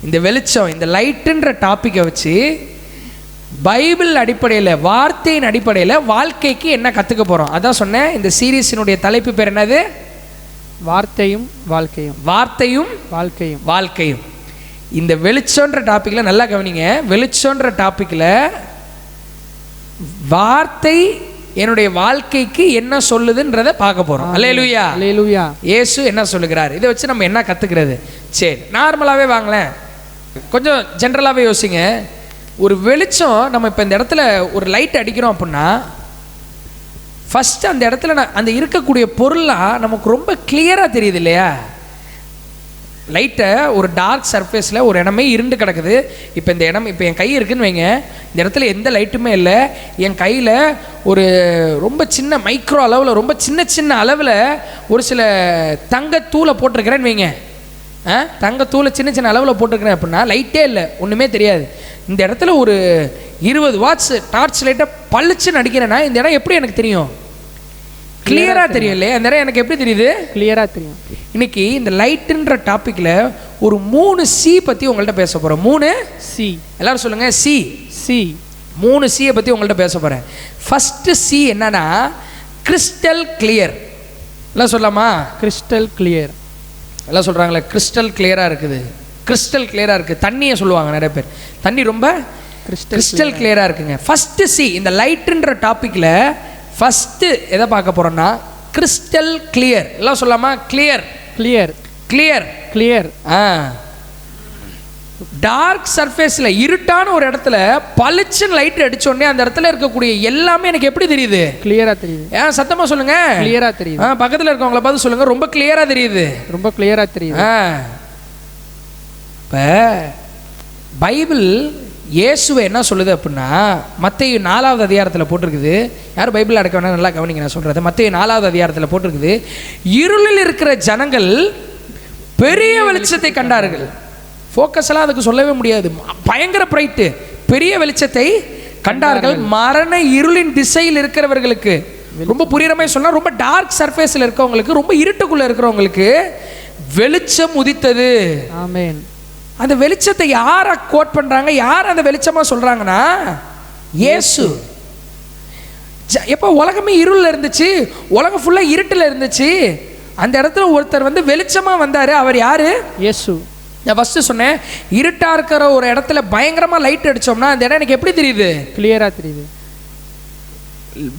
இந்த வெளிச்சம், இந்த லைட்டுன்ற டாப்பிக்கை வச்சு பைபிள் அடிப்படையில், வார்த்தையின் அடிப்படையில் வாழ்க்கைக்கு என்ன கற்றுக்க போகிறோம்? அதான் சொன்னேன். இந்த சீரீஸினுடைய தலைப்பு பேர் என்னது? வார்த்தையும் வாழ்க்கையும். வார்த்தையும் வாழ்க்கையும். வாழ்க்கையும். இந்த வெளிச்சம்ன்ற டாப்பிக்கில் நல்லா கவனிங்க. வெளிச்சம்ன்ற டாப்பிக்கில் வார்த்தை என்னுடைய வாழ்க்கைக்கு என்ன சொல்லுதுன்றதை பார்க்க போகிறோம். அல்லேலூயா, அல்லேலூயா. இயேசு என்ன சொல்லுகிறார், இதை வச்சு நம்ம என்ன கற்றுக்கிறது? சரி, நார்மலாகவே வாங்களேன், கொஞ்சம் ஜென்ரலாகவே யோசிங்க. ஒரு வெளிச்சம், நம்ம இப்போ இந்த இடத்துல ஒரு லைட் அடிக்கிறோம் அப்படின்னா ஃபஸ்ட்டு அந்த இடத்துல அந்த இருக்கக்கூடிய பொருளாக நமக்கு ரொம்ப கிளியராக தெரியுது இல்லையா? லைட்டை ஒரு டார்க் சர்ஃபேஸில் ஒரு இடமே இருண்டு கிடக்குது. இப்போ இந்த இடம், இப்போ என் கை இருக்குதுன்னு வைங்க, இந்த இடத்துல எந்த லைட்டுமே இல்லை. என் கையில் ஒரு ரொம்ப சின்ன மைக்ரோ அளவில், ரொம்ப சின்ன சின்ன அளவில் ஒரு சில தங்கத்தூளை போட்டிருக்கிறேன்னு வைங்க. தங்கத்தூளை சின்ன சின்ன அளவில் போட்டிருக்கிறேன் அப்படின்னா லைட்டே இல்லை, ஒன்றுமே தெரியாது. இந்த இடத்துல ஒரு 20 வாட்ஸ் டார்ச் லைட்டை பளிச்சுன்னு அடிக்கிறேன்னா இந்த இடம் எப்படி எனக்கு தெரியும்? கிளியராக தெரியும் இல்லையா? அந்த இடம் எனக்கு எப்படி தெரியுது? கிளியராக தெரியும். இன்னைக்கு இந்த லைட்டுன்ற டாப்பிக்கில் ஒரு 3 சி பற்றி உங்கள்கிட்ட பேச போகிறோம். 3 சி. எல்லாரும் சொல்லுங்க. சி. சி. 3 சியை பற்றி உங்கள்கிட்ட பேச போகிறேன். ஃபஸ்ட்டு சி என்னன்னா கிறிஸ்டல் கிளியர். எல்லாம் சொல்லலாமா? Crystal clear. எல்லாம் சொல்கிறாங்களே கிறிஸ்டல் கிளியராக இருக்குது, கிறிஸ்டல் கிளியராக இருக்குது. தண்ணியை சொல்லுவாங்க நிறைய பேர், தண்ணி ரொம்ப கிறிஸ்டல் கிளியராக இருக்குங்க. ஃபஸ்ட்டு சி, இந்த லைட்டுன்ற டாப்பிக்கில் ஃபஸ்ட்டு எதை பார்க்க போகிறோன்னா கிறிஸ்டல் கிளியர். எல்லாம் சொல்லாமா? Clear, clear, clear, clear. Dark சர்ஃபேஸில், இருட்டான ஒரு இடத்துல பளிச்சுன்னு லைட் அடிச்சோடனே அந்த இடத்துல இருக்கக்கூடிய எல்லாமே எனக்கு எப்படி தெரியுது? கிளியராக தெரியுது. ஏன் சத்தமாக சொல்லுங்க. கிளியராக தெரியுது. பக்கத்தில் இருக்கவங்கள பார்த்து சொல்லுங்க, ரொம்ப கிளியராக தெரியுது, ரொம்ப கிளியராக தெரியுது. இப்போ பைபிள் இயேசுவை என்ன சொல்லுது அப்படின்னா, மத்தேயு 4வது அதிகாரத்தில் போட்டிருக்குது. யாரும் பைபிள் அடக்க வேணா, நல்லா கவனிங்க நான் சொல்கிறது. மத்தேயு 4வது அதிகாரத்தில் போட்டிருக்குது, இருளில் இருக்கிற ஜனங்கள் பெரிய வெளிச்சத்தை கண்டார்கள். ஃபோக்கஸ் எல்லாம் அதுக்கு சொல்லவே முடியாது, பயங்கர பிரைட்டு. பெரிய வெளிச்சத்தை கண்டார்கள். மரண இருளின் திசையில் இருக்கிறவர்களுக்கு, ரொம்ப புரியுற மாதிரி சொன்னால், ரொம்ப டார்க் சர்ஃபேஸில் இருக்கிறவங்களுக்கு, ரொம்ப இருட்டுக்குள்ளே இருக்கிறவங்களுக்கு வெளிச்சம் உதித்தது. ஆமென். அந்த வெளிச்சத்தை யாரை கோட் பண்ணுறாங்க, யார் அந்த வெளிச்சமாக சொல்கிறாங்கன்னா இயேசு. எப்போ உலகமே இருளில் இருந்துச்சு, உலகம் ஃபுல்லாக இருட்டில் இருந்துச்சு, அந்த இடத்துல ஒருத்தர் வந்து வெளிச்சமாக வந்தார். அவர் யார்? இயேசு. நான் ஃபஸ்ட்டு சொன்னேன், இருட்டாக இருக்கிற ஒரு இடத்துல பயங்கரமாக லைட் அடித்தோம்னா அந்த இடம் எனக்கு எப்படி தெரியுது? கிளியராக தெரியுது.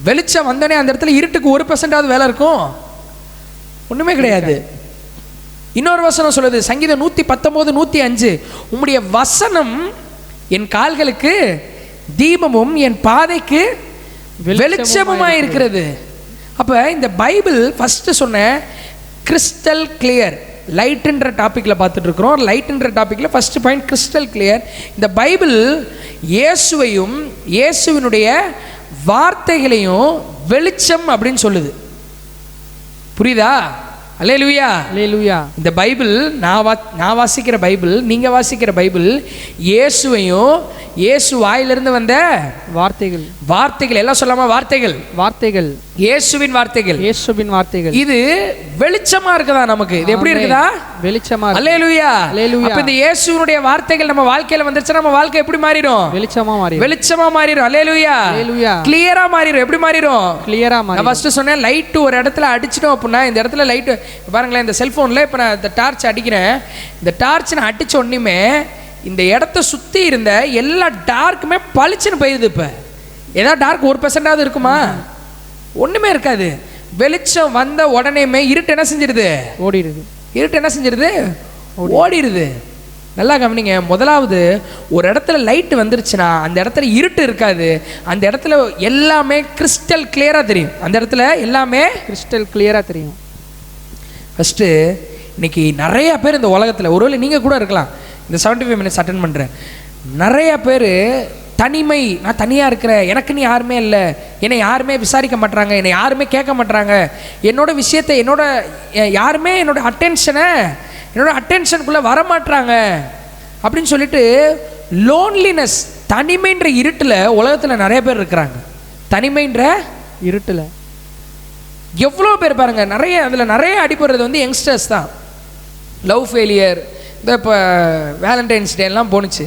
வெளிச்சம் வந்தோடனே அந்த இடத்துல இருட்டுக்கு 1% வேலை இருக்கும்? ஒன்றுமே கிடையாது. இன்னொரு வசனம் சொல்லுது, சங்கீதம் 119, 105, உம்முடைய வசனம் என் கால்களுக்கு தீபமும் என் பாதைக்கு வெளிச்சமுமாய் இருக்கிறது. அப்போ இந்த பைபிள் ஃபஸ்ட்டு சொன்ன கிறிஸ்டல் கிளியர், லைட்டுன்ற டாப்பிக்கில் பார்த்துட்டு இருக்கிறோம். லைட்டுன்ற டாப்பிக்கில் ஃபஸ்ட்டு பாயிண்ட் கிறிஸ்டல் கிளியர். இந்த பைபிள் இயேசுவையும் இயேசுவினுடைய வார்த்தைகளையும் வெளிச்சம் அப்படின்னு சொல்லுது. புரியுதா? அல்லேலூயா, அல்லேலூயா. இந்த பைபிள் நான் வாசிக்கிற பைபிள், நீங்கள் வாசிக்கிற பைபிள் இயேசுவையும் இயேசு வாயிலிருந்து வந்த வார்த்தைகள், வார்த்தைகள் எல்லாம் சொல்லாமா? வார்த்தைகள், வார்த்தைகள், இயேசுவின் வார்த்தைகள், இயேசுவின் வார்த்தைகள். இது வெளிச்சமா இருக்குதா நமக்கு? இது எப்படி இருக்குதா? வெளிச்சமா. அல்லேலூயா, அல்லேலூயா. அப்ப இந்த இயேசுவினுடைய வார்த்தைகள் நம்ம வாழ்க்கையில வந்துருச்சுனா நம்ம வாழ்க்கை எப்படி மாறிடும்? வெளிச்சமா மாறிடும், வெளிச்சமா மாறிடும். அல்லேலூயா, அல்லேலூயா. கிளியரா மாறிடும். எப்படி மாறிடும்? கிளியரா மாறிடும். நான் ஃபர்ஸ்ட் சொன்னேன், லைட் ஒரு இடத்துல அடிச்சிட்டோம் அப்படின்னா, இந்த இடத்துல லைட் பாருங்களேன், இந்த செல்போன்ல இப்ப நான் இந்த டார்ச் அடிக்கிறேன், இந்த டார்ச் நான் அடிச்ச உடனே இந்த இடத்த சுற்றி இருந்த எல்லா டார்க்குமே பளிச்சுன்னு போயிடுது. இப்போ ஏதாவது டார்க் 1% இருக்குமா? ஒன்றுமே இருக்காது. வெளிச்சம் வந்த உடனேமே இருட்டு என்ன செஞ்சிருது? ஓடிடுது. இருட்டு என்ன செஞ்சிருது? ஓடிடுது. நல்லா கவனிங்க. முதலாவது, ஒரு இடத்துல லைட் வந்துருச்சுன்னா அந்த இடத்துல இருட்டு இருக்காது. அந்த இடத்துல எல்லாமே கிறிஸ்டல் கிளியராக தெரியும். அந்த இடத்துல எல்லாமே கிறிஸ்டல் கிளியராக தெரியும். ஃபஸ்ட்டு இன்னைக்கு நிறைய பேர் இந்த உலகத்தில், ஒருவேளை நீங்கள் கூட இருக்கலாம், இந்த 75 மினிட்ஸ் அட்டென்ட் பண்ணுறேன், நிறைய பேர் தனிமை, நான் தனியாக இருக்கிறேன், எனக்குன்னு யாருமே இல்லை, என்னை யாருமே விசாரிக்க மாட்டாங்க, என்னை யாருமே கேட்க மாட்டாங்க, என்னோட விஷயத்தை யாருமே என்னோட அட்டென்ஷனுக்குள்ளே வரமாட்டாங்க அப்படின்னு சொல்லிட்டு லோன்லினஸ், தனிமைன்ற இருட்டில் உலகத்தில் நிறைய பேர் இருக்கிறாங்க. தனிமைன்ற இருட்டில் எவ்வளோ பேர் பாருங்கள், அதில் நிறைய அடிபடுறது வந்து யங்ஸ்டர்ஸ் தான். லவ் ஃபெயிலியர், இந்த இப்போ வேலண்டைன்ஸ் டேலாம் போணுச்சு,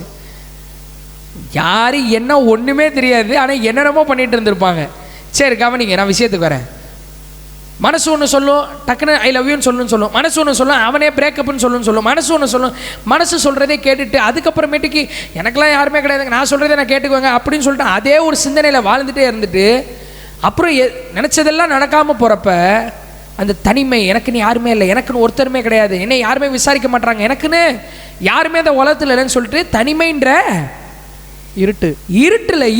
யார் என்ன ஒன்றுமே தெரியாது, ஆனால் என்னென்னமோ பண்ணிகிட்டு இருந்திருப்பாங்க. சரி கவனிங்க, நான் விஷயத்துக்கு வரேன். மனசு ஒன்று சொல்லும், டக்குன்னு ஐ லவ் யூன்னு சொல்லணும்னு சொல்லும். மனசு ஒன்று சொல்லும், அவனே பிரேக்கப்னு சொல்லணும்னு சொல்லும். மனசு ஒன்று சொல்லும், மனசு சொல்கிறதே கேட்டுட்டு அதுக்கப்புறமேட்டுக்கு எனக்கெல்லாம் யாருமே கிடையாதுங்க, நான் சொல்கிறதே நான் கேட்டுக்குவேங்க அப்படின்னு சொல்லிட்டு அதே ஒரு சிந்தனையில் வாழ்ந்துகிட்டே இருந்துட்டு அப்புறம் நினச்சதெல்லாம் நடக்காமல் போகிறப்ப அந்த தனிமை, எனக்குன்னு யாருமே இல்லை, எனக்குன்னு ஒருத்தருமே கிடையாது, என்னை யாருமே விசாரிக்க மாட்டாங்க, எனக்குன்னு யாருமே அந்த உலகத்தில் இல்லைன்னு சொல்லிட்டு தனிமைன்ற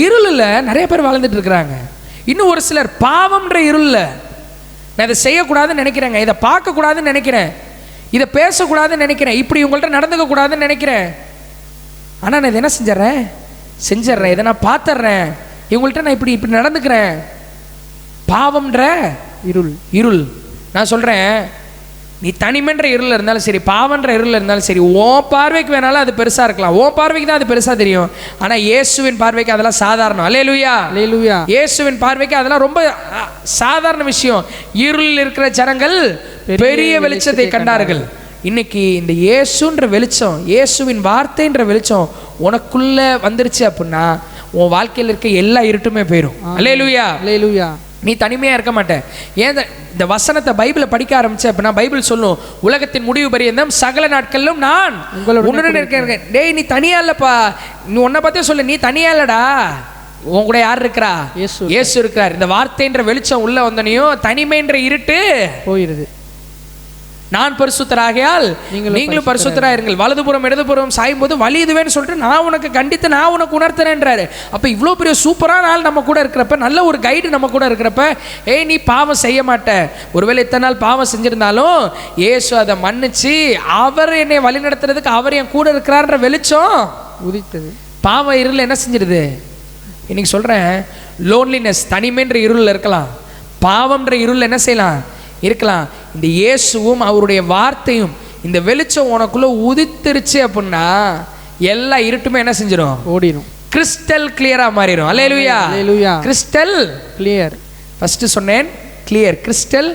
இருளில் நிறைய பேர் வாழ்ந்துட்டு இருக்கிறாங்க. இன்னும் ஒரு சிலர் பாவம்ன்ற இருளில், நான் இதை செய்யக்கூடாதுன்னு நினைக்கிறேங்க, இதை பார்க்கக்கூடாதுன்னு நினைக்கிறேன், இதை பேசக்கூடாதுன்னு நினைக்கிறேன், இப்படி உங்கள்கிட்ட நடந்துக்க கூடாதுன்னு நினைக்கிறேன், ஆனால் நான் இதை என்ன செஞ்சிடறேன், இதை நான் பார்த்துட்றேன், இவங்கள்ட்ட நான் இப்படி நடந்துக்கிறேன். பாவம்ன்ற இருள். நான் சொல்கிறேன், நீ தனிமைன்ற இருளில் இருந்தாலும் சரி, பாவன்ற இருளில் இருந்தாலும் சரி, உன் பார்வைக்கு வேணாலும் அது பெருசாக இருக்கலாம், உன் பார்வைக்கு தான் அது பெருசாக தெரியும், ஆனால் இயேசுவின் பார்வைக்கு அதெல்லாம் சாதாரணம். அல்லேலூயா, அல்லேலூயா. இயேசுவின் பார்வைக்கு அதெல்லாம் ரொம்ப சாதாரண விஷயம். இருளில் இருக்கிற ஜனங்கள் பெரிய வெளிச்சத்தை கண்டார்கள். இன்னைக்கு இந்த இயேசுன்ற வெளிச்சம், இயேசுவின் வார்த்தைன்ற வெளிச்சம் உனக்குள்ள வந்துருச்சு அப்படின்னா உன் வாழ்க்கையில் இருக்க எல்லா இருட்டுமே போயிடும். அல்லேலூயா, அல்லேலூயா. நீ தனிமையாக இருக்க மாட்டேன். ஏன் இந்த வசனத்தை பைபிளை படிக்க ஆரம்பிச்ச அப்படின்னா பைபிள் சொல்லும், உலகத்தின் முடிவு பரியந்தம் சகல நாட்களிலும் நான் உன்னுடன் இருக்கேன். டேய், நீ தனியா இல்லப்பா, நீ உன்னை பார்த்தே சொல்லு, நீ தனியா இல்லடா, உன் கூட யார் இருக்கிறா? இயேசு இருக்கிறார். இந்த வார்த்தைன்ற வெளிச்சம் உள்ள வந்தனையும் தனிமைன்ற இருட்டு போயிருது. நான் பரிசுத்தராகையால் நீங்களும் பரிசுத்தராக இருங்கள், வலதுபுறம் இடதுபுறம் சாயும் போது வலி இதுவேன்னு சொல்லிட்டு நான் உனக்கு கண்டித்து நான் உனக்கு உணர்த்துறேன்றாரு. அப்போ இவ்வளோ பெரிய சூப்பரான ஆள் நம்ம கூட இருக்கிறப்ப, நல்ல ஒரு கைடு நம்ம கூட இருக்கிறப்ப, நீ பாவம் செய்ய மாட்ட, ஒருவேளை இத்தனை நாள் பாவம் செஞ்சிருந்தாலும் இயேசு அதை மன்னிச்சு அவர் என்னை வழி நடத்துறதுக்கு அவர் என் கூட இருக்கிறார்ன்ற வெளிச்சம் உதித்தது. பாவம் இருள் என்ன செஞ்சிருது? இன்னைக்கு சொல்கிறேன், லோன்லினஸ், தனிமைன்ற இருளில் இருக்கலாம், பாவம்ன்ற இருள் என்ன செய்யலாம் இருக்கலாம். இந்த இயேசுவும் அவருடைய வார்த்தையும் இந்த வெளிச்சம் உனக்குள்ள உதித்திருச்சு அப்படின்னா எல்லா இருட்டுமே என்ன செஞ்சிடும்? ஓடிடும். கிறிஸ்டல் கிளியரா மாறிடும். அல்லேலூயா, அல்லேலூயா. Crystal clear. ஃபர்ஸ்ட் சொன்னேன் clear, crystal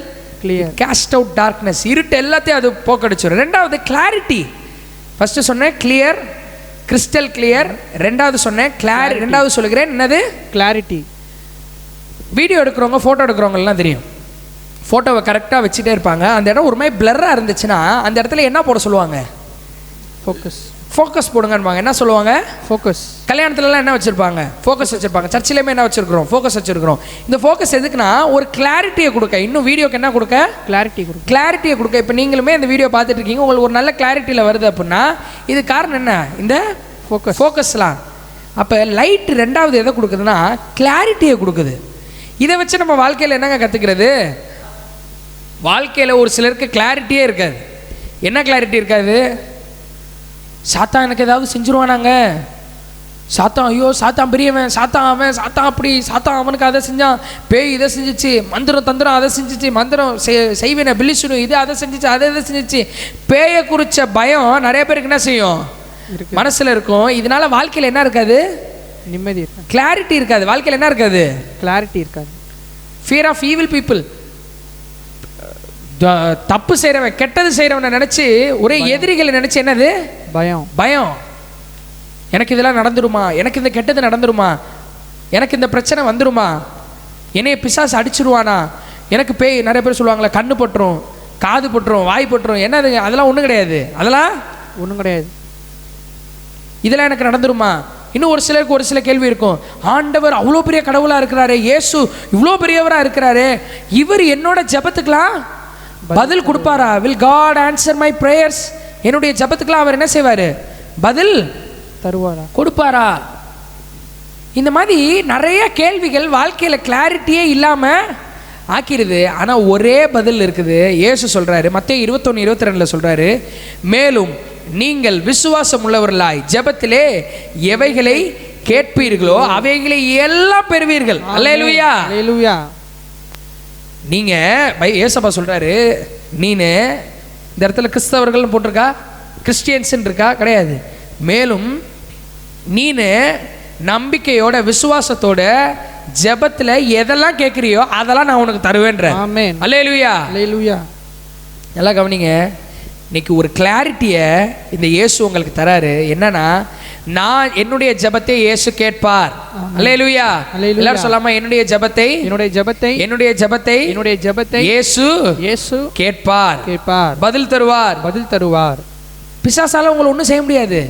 clear. Cast out darkness, இருட்டு எல்லாத்தையும் அது போக்கடிச்சிடும். ரெண்டாவது கிளாரிட்டி. ஃபர்ஸ்ட் சொன்னேன் கிளியர், கிறிஸ்டல் கிளியர். ரெண்டாவது சொன்னேன் கிளாரிட்டி. ரெண்டாவது சொல்லுகிறேன், என்னது? கிளாரிட்டி. வீடியோ எடுக்கிறவங்க, ஃபோட்டோ எடுக்கிறவங்கலாம் தெரியும், ஃபோட்டோவை கரெக்டாக வச்சுட்டே இருப்பாங்க. அந்த இடம் ஒரு மாதிரி பிளர்ராக இருந்துச்சுன்னா அந்த இடத்துல என்ன போட சொல்லுவாங்க? ஃபோக்கஸ் போடுங்கன்னுவாங்க. என்ன சொல்லுவாங்க? ஃபோக்கஸ். கல்யாணத்துலலாம் என்ன வச்சுருப்பாங்க? ஃபோக்கஸ் வச்சுருப்பாங்க. சர்ச்சிலேயுமே என்ன வச்சுருக்கிறோம்? ஃபோக்கஸ் வச்சுருக்கிறோம். இந்த ஃபோக்கஸ் எதுக்குன்னா ஒரு கிளாரிட்டியை கொடுக்க, இன்னும் வீடியோக்கு என்ன கொடுக்க? கிளாரிட்டியை கொடுக்க. இப்போ நீங்களுமே இந்த வீடியோ பார்த்துட்டு இருக்கீங்க, உங்களுக்கு ஒரு நல்ல கிளாரிட்டியில் வருது அப்படின்னா இது காரணம் என்ன? இந்த ஃபோக்கஸ்லாம். அப்போ லைட் ரெண்டாவது எதை கொடுக்குதுன்னா கிளாரிட்டியை கொடுக்குது. இதை வச்சு நம்ம வாழ்க்கையில் என்னங்க கற்றுக்கிறது? வாழ்க்கையில் ஒரு சிலருக்கு கிளாரிட்டியே இருக்காது. என்ன கிளாரிட்டி இருக்காது? சாத்தான் எனக்கு ஏதாவது செஞ்சுருவானாங்க, சாத்தான் ஐயோ சாத்தான் பெரியவன், சாத்தான் அவன், சாத்தான் அப்படி, சாத்தான் அவனுக்கு அதை செஞ்சான், பேய் இதை செஞ்சிச்சு, மந்திரம் தந்திரம் அதை செஞ்சிச்சு, மந்திரம் செய்வேன பில்லிசுனு இது அதை செஞ்சிச்சு, அதை இதை செஞ்சிச்சு. பேயை குறித்த பயம் நிறைய பேருக்கு என்ன செய்யும்? மனசில் இருக்கும். இதனால வாழ்க்கையில் என்ன இருக்காது? நிம்மதி இருக்காது, கிளாரிட்டி இருக்காது. வாழ்க்கையில் என்ன இருக்காது? கிளாரிட்டி இருக்காது. Fear of evil people. தப்பு செய்கிறவன், கெட்டது செய்கிறவனை நினச்சி ஒரே எதிரிகளை நினச்சி என்னது? பயம். பயம். எனக்கு இதெல்லாம் நடந்துருமா, எனக்கு இந்த கெட்டது நடந்துருமா, எனக்கு இந்த பிரச்சனை வந்துருமா, என்னைய பிசாசு அடிச்சிருவானா, எனக்கு பேய், நிறைய பேர் சொல்லுவாங்களே கண்ணு பட்டுரும், காது பட்டுரும், வாய் பட்டுரும். என்னது? அதெல்லாம் ஒன்றும் கிடையாது, அதெல்லாம் ஒன்றும் கிடையாது. இதெல்லாம் எனக்கு நடந்துருமா? இன்னும் ஒரு சிலருக்கு ஒரு சில கேள்வி இருக்கும், ஆண்டவர் அவ்வளோ பெரிய கடவுளாக இருக்கிறாரு, இயேசு இவ்வளோ பெரியவராக இருக்கிறாரு, இவர் என்னோட ஜபத்துக்கெல்லாம் பதில் கொடுப்பாரா? Will God answer my prayers? என்னுடைய ஜபத்துக்கெல்லாம் அவர் என்ன செய்வார்? பதில் தருவாரா, கொடுப்பாரா? இந்த மாதிரி நிறைய கேள்விகள் வாழ்க்கையில் கிளாரிட்டியே இல்லாமல் ஆக்கிடுது. ஆனால் ஒரே பதில் இருக்குது. இயேசு சொல்கிறாரு, மத்தேயு 21:22 சொல்கிறாரு, மேலும் நீங்கள் விசுவாசம் உள்ளவர்களாய் ஜெபத்திலே எவைகளை கேட்பீர்களோ அவைகளை எல்லாம் பெறுவீர்கள். அல்லேலூயா, அல்லேலூயா. நீங்கள் ஏசப்பா சொல்கிறாரு, நீனு இந்த இடத்துல கிறிஸ்தவர்கள்னு போட்டிருக்கா, கிறிஸ்டியன்ஸுன்னு இருக்கா? கிடையாது. மேலும் நீனு நம்பிக்கையோட விசுவாசத்தோட ஜெபத்துல எதெல்லாம் கேட்குறியோ அதெல்லாம் நான் உனக்கு தருவேன்ற. ஆமென். அல்லேலூயா. அல்லேலூயா. எல்லாம் கவனிங்க. இன்னைக்கு ஒரு கிளாரிட்டியை இந்த இயேசு உங்களுக்கு தராரு. என்னன்னா, நான் என்னுடைய ஜெபத்தை இயேசு கேட்பார். அல்லேலூயா. எல்லாரும் சொல்லாமா, என்னுடைய ஜெபத்தை இயேசு கேட்பார், பதில் தருவார். பிசாசால உங்களை ஒன்றும் செய்ய முடியாது.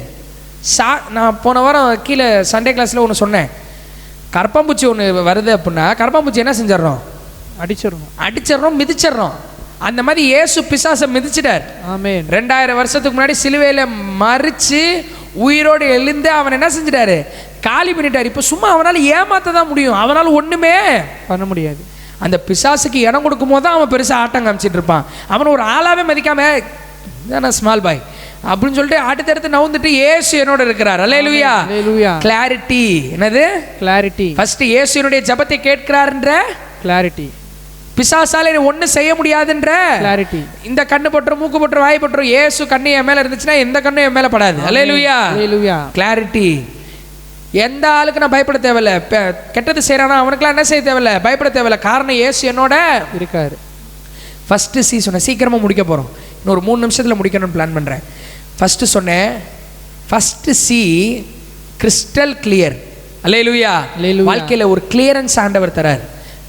நான் போன வாரம் கீழே சண்டே கிளாஸ்ல ஒன்று சொன்னேன். கரப்பாம்பூச்சி ஒன்று வருது அப்படின்னா கரப்பாம்பூச்சி என்ன செஞ்சிடறோம்? அடிச்சிடறோம், மிதிச்சிடறோம். அந்த மாதிரி இயேசு பிசாசை மிதிச்சிட்டார். ஆமென். 2000 வருஷத்துக்கு முன்னாடி சிலுவையில மறிச்சு உயிரோடு எழுந்து அவன் என்ன செஞ்சிட்டாரு? காலி பண்ணிட்டார். இப்போ சும்மா அவனால் ஏமாத்த தான் முடியும், அவனால் ஒண்ணுமே பண்ண முடியாது. அந்த பிசாசுக்கு இடம் கொடுக்கும் போது தான் அவன் பெருசா ஆட்டம் காமிச்சிட்டு இருப்பான். அவன் ஒரு ஆளாவே மதிக்காம ஸ்மால் பாய் அப்படின்னு சொல்லிட்டு அடுத்தடுத்து நவுந்துட்டு இயேசு என்னோட இருக்கிறார். அல்லேலூயா. கிளாரிட்டி. என்னது கிளாரிட்டி? ஃபர்ஸ்ட் இயேசுனுடைய ஜெபத்தை கேட்கிறார்ன்ற கிளாரிட்டி. பிசாசால ஒண்ணு செய்ய முடியாதுன்ற கிளாரிட்டி. இந்த கண்ணு பற்றும், மூக்கு பற்றும், வாய் பற்றும், இயேசு கண்ணு என் மேல இருந்துச்சுன்னா எந்த கண்ணும் என் மேல படாது. அல்லேலூயா. கிளாரிட்டி. எந்த ஆளுக்கு நான் பயப்பட தேவையில்ல. கெட்டது செய்யறானா அவனுக்குலாம் என்ன செய்ய தேவையில்ல, பயப்பட தேவையில்ல. காரணம் இயேசு என்னோட இருக்காரு. ஃபர்ஸ்ட் சி சொன்னேன், சீக்கிரமா முடிக்க போறோம். இன்னொரு 3 நிமிஷத்துல முடிக்கணும்னு பிளான் பண்றேன். ஃபர்ஸ்ட் சொன்னேன், ஃபர்ஸ்ட் சி கிறிஸ்டல் கிளியர். அல்லேலூயா. வாழ்க்கையில ஒரு கிளியரன்ஸ் ஆண்டவர் தரார்.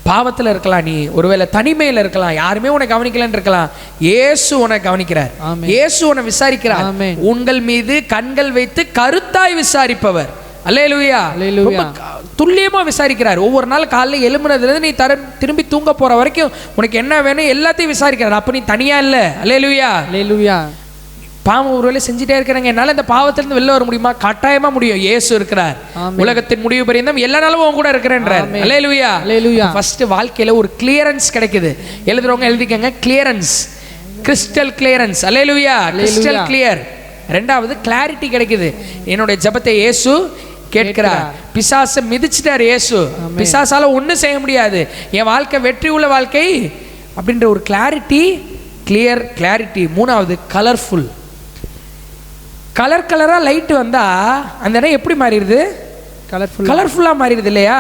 பாவத்தில் இருக்கலாம், நீ ஒருவேளை தனிமையில் இருக்கலாம், யாருமே உன்னை கவனிக்கலன்னு இருக்கலாம். இயேசு உன்னை கவனிக்கிறார். இயேசு உன்னை விசாரிக்கிறார். உங்கள் மீது கண்கள் வைத்து கருத்தாய் விசாரிப்பவர். அல்லேலூயா. துல்லியமா விசாரிக்கிறார். ஒவ்வொரு நாள் காலையில் எழும்புனதுல இருந்து நீ திரும்பி தூங்க போற வரைக்கும் உனக்கு என்ன வேணும் எல்லாத்தையும் விசாரிக்கிறார். அப்ப நீ தனியா இல்ல. அல்லேலூயா. அல்லேலூயா. பாவம் ஒருவேளை செஞ்சுட்டே இருக்கிறாங்க, என்னால இந்த பாவத்திலிருந்து வெளில வர முடியுமா? கட்டாயமா முடியும். இயேசு இருக்கிறார். உலகத்தின் முடிவு பரியந்தம் எல்லா நாளும் உன் கூட இருக்கிறேன்றார். அல்லேலூயா. அல்லேலூயா. ஃபர்ஸ்ட் வாழ்க்கையில ஒரு கிளியரன்ஸ் கிடைக்குது. எழுதுறவங்க எழுதிக்கங்க, கிளியரன்ஸ், கிறிஸ்டல் கிளியரன்ஸ். அல்லேலூயா. Crystal clear. ரெண்டாவது கிளாரிட்டி கிடைக்குது. என்னுடைய ஜெபத்தை இயேசு கேட்கிறார். பிசாசை மிதிச்சிட்டார் இயேசு. பிசாசால ஒன்றும் செய்ய முடியாது. என் வாழ்க்கை வெற்றி உள்ள வாழ்க்கை அப்படின்ற ஒரு கிளாரிட்டி, கிளியர் கிளாரிட்டி. மூணாவது கலர்ஃபுல். கலரா லைட் வந்தா அந்த இடம் எப்படி மாறிடுது? கலர்ஃபுல்லா மாறிடுது இல்லையா?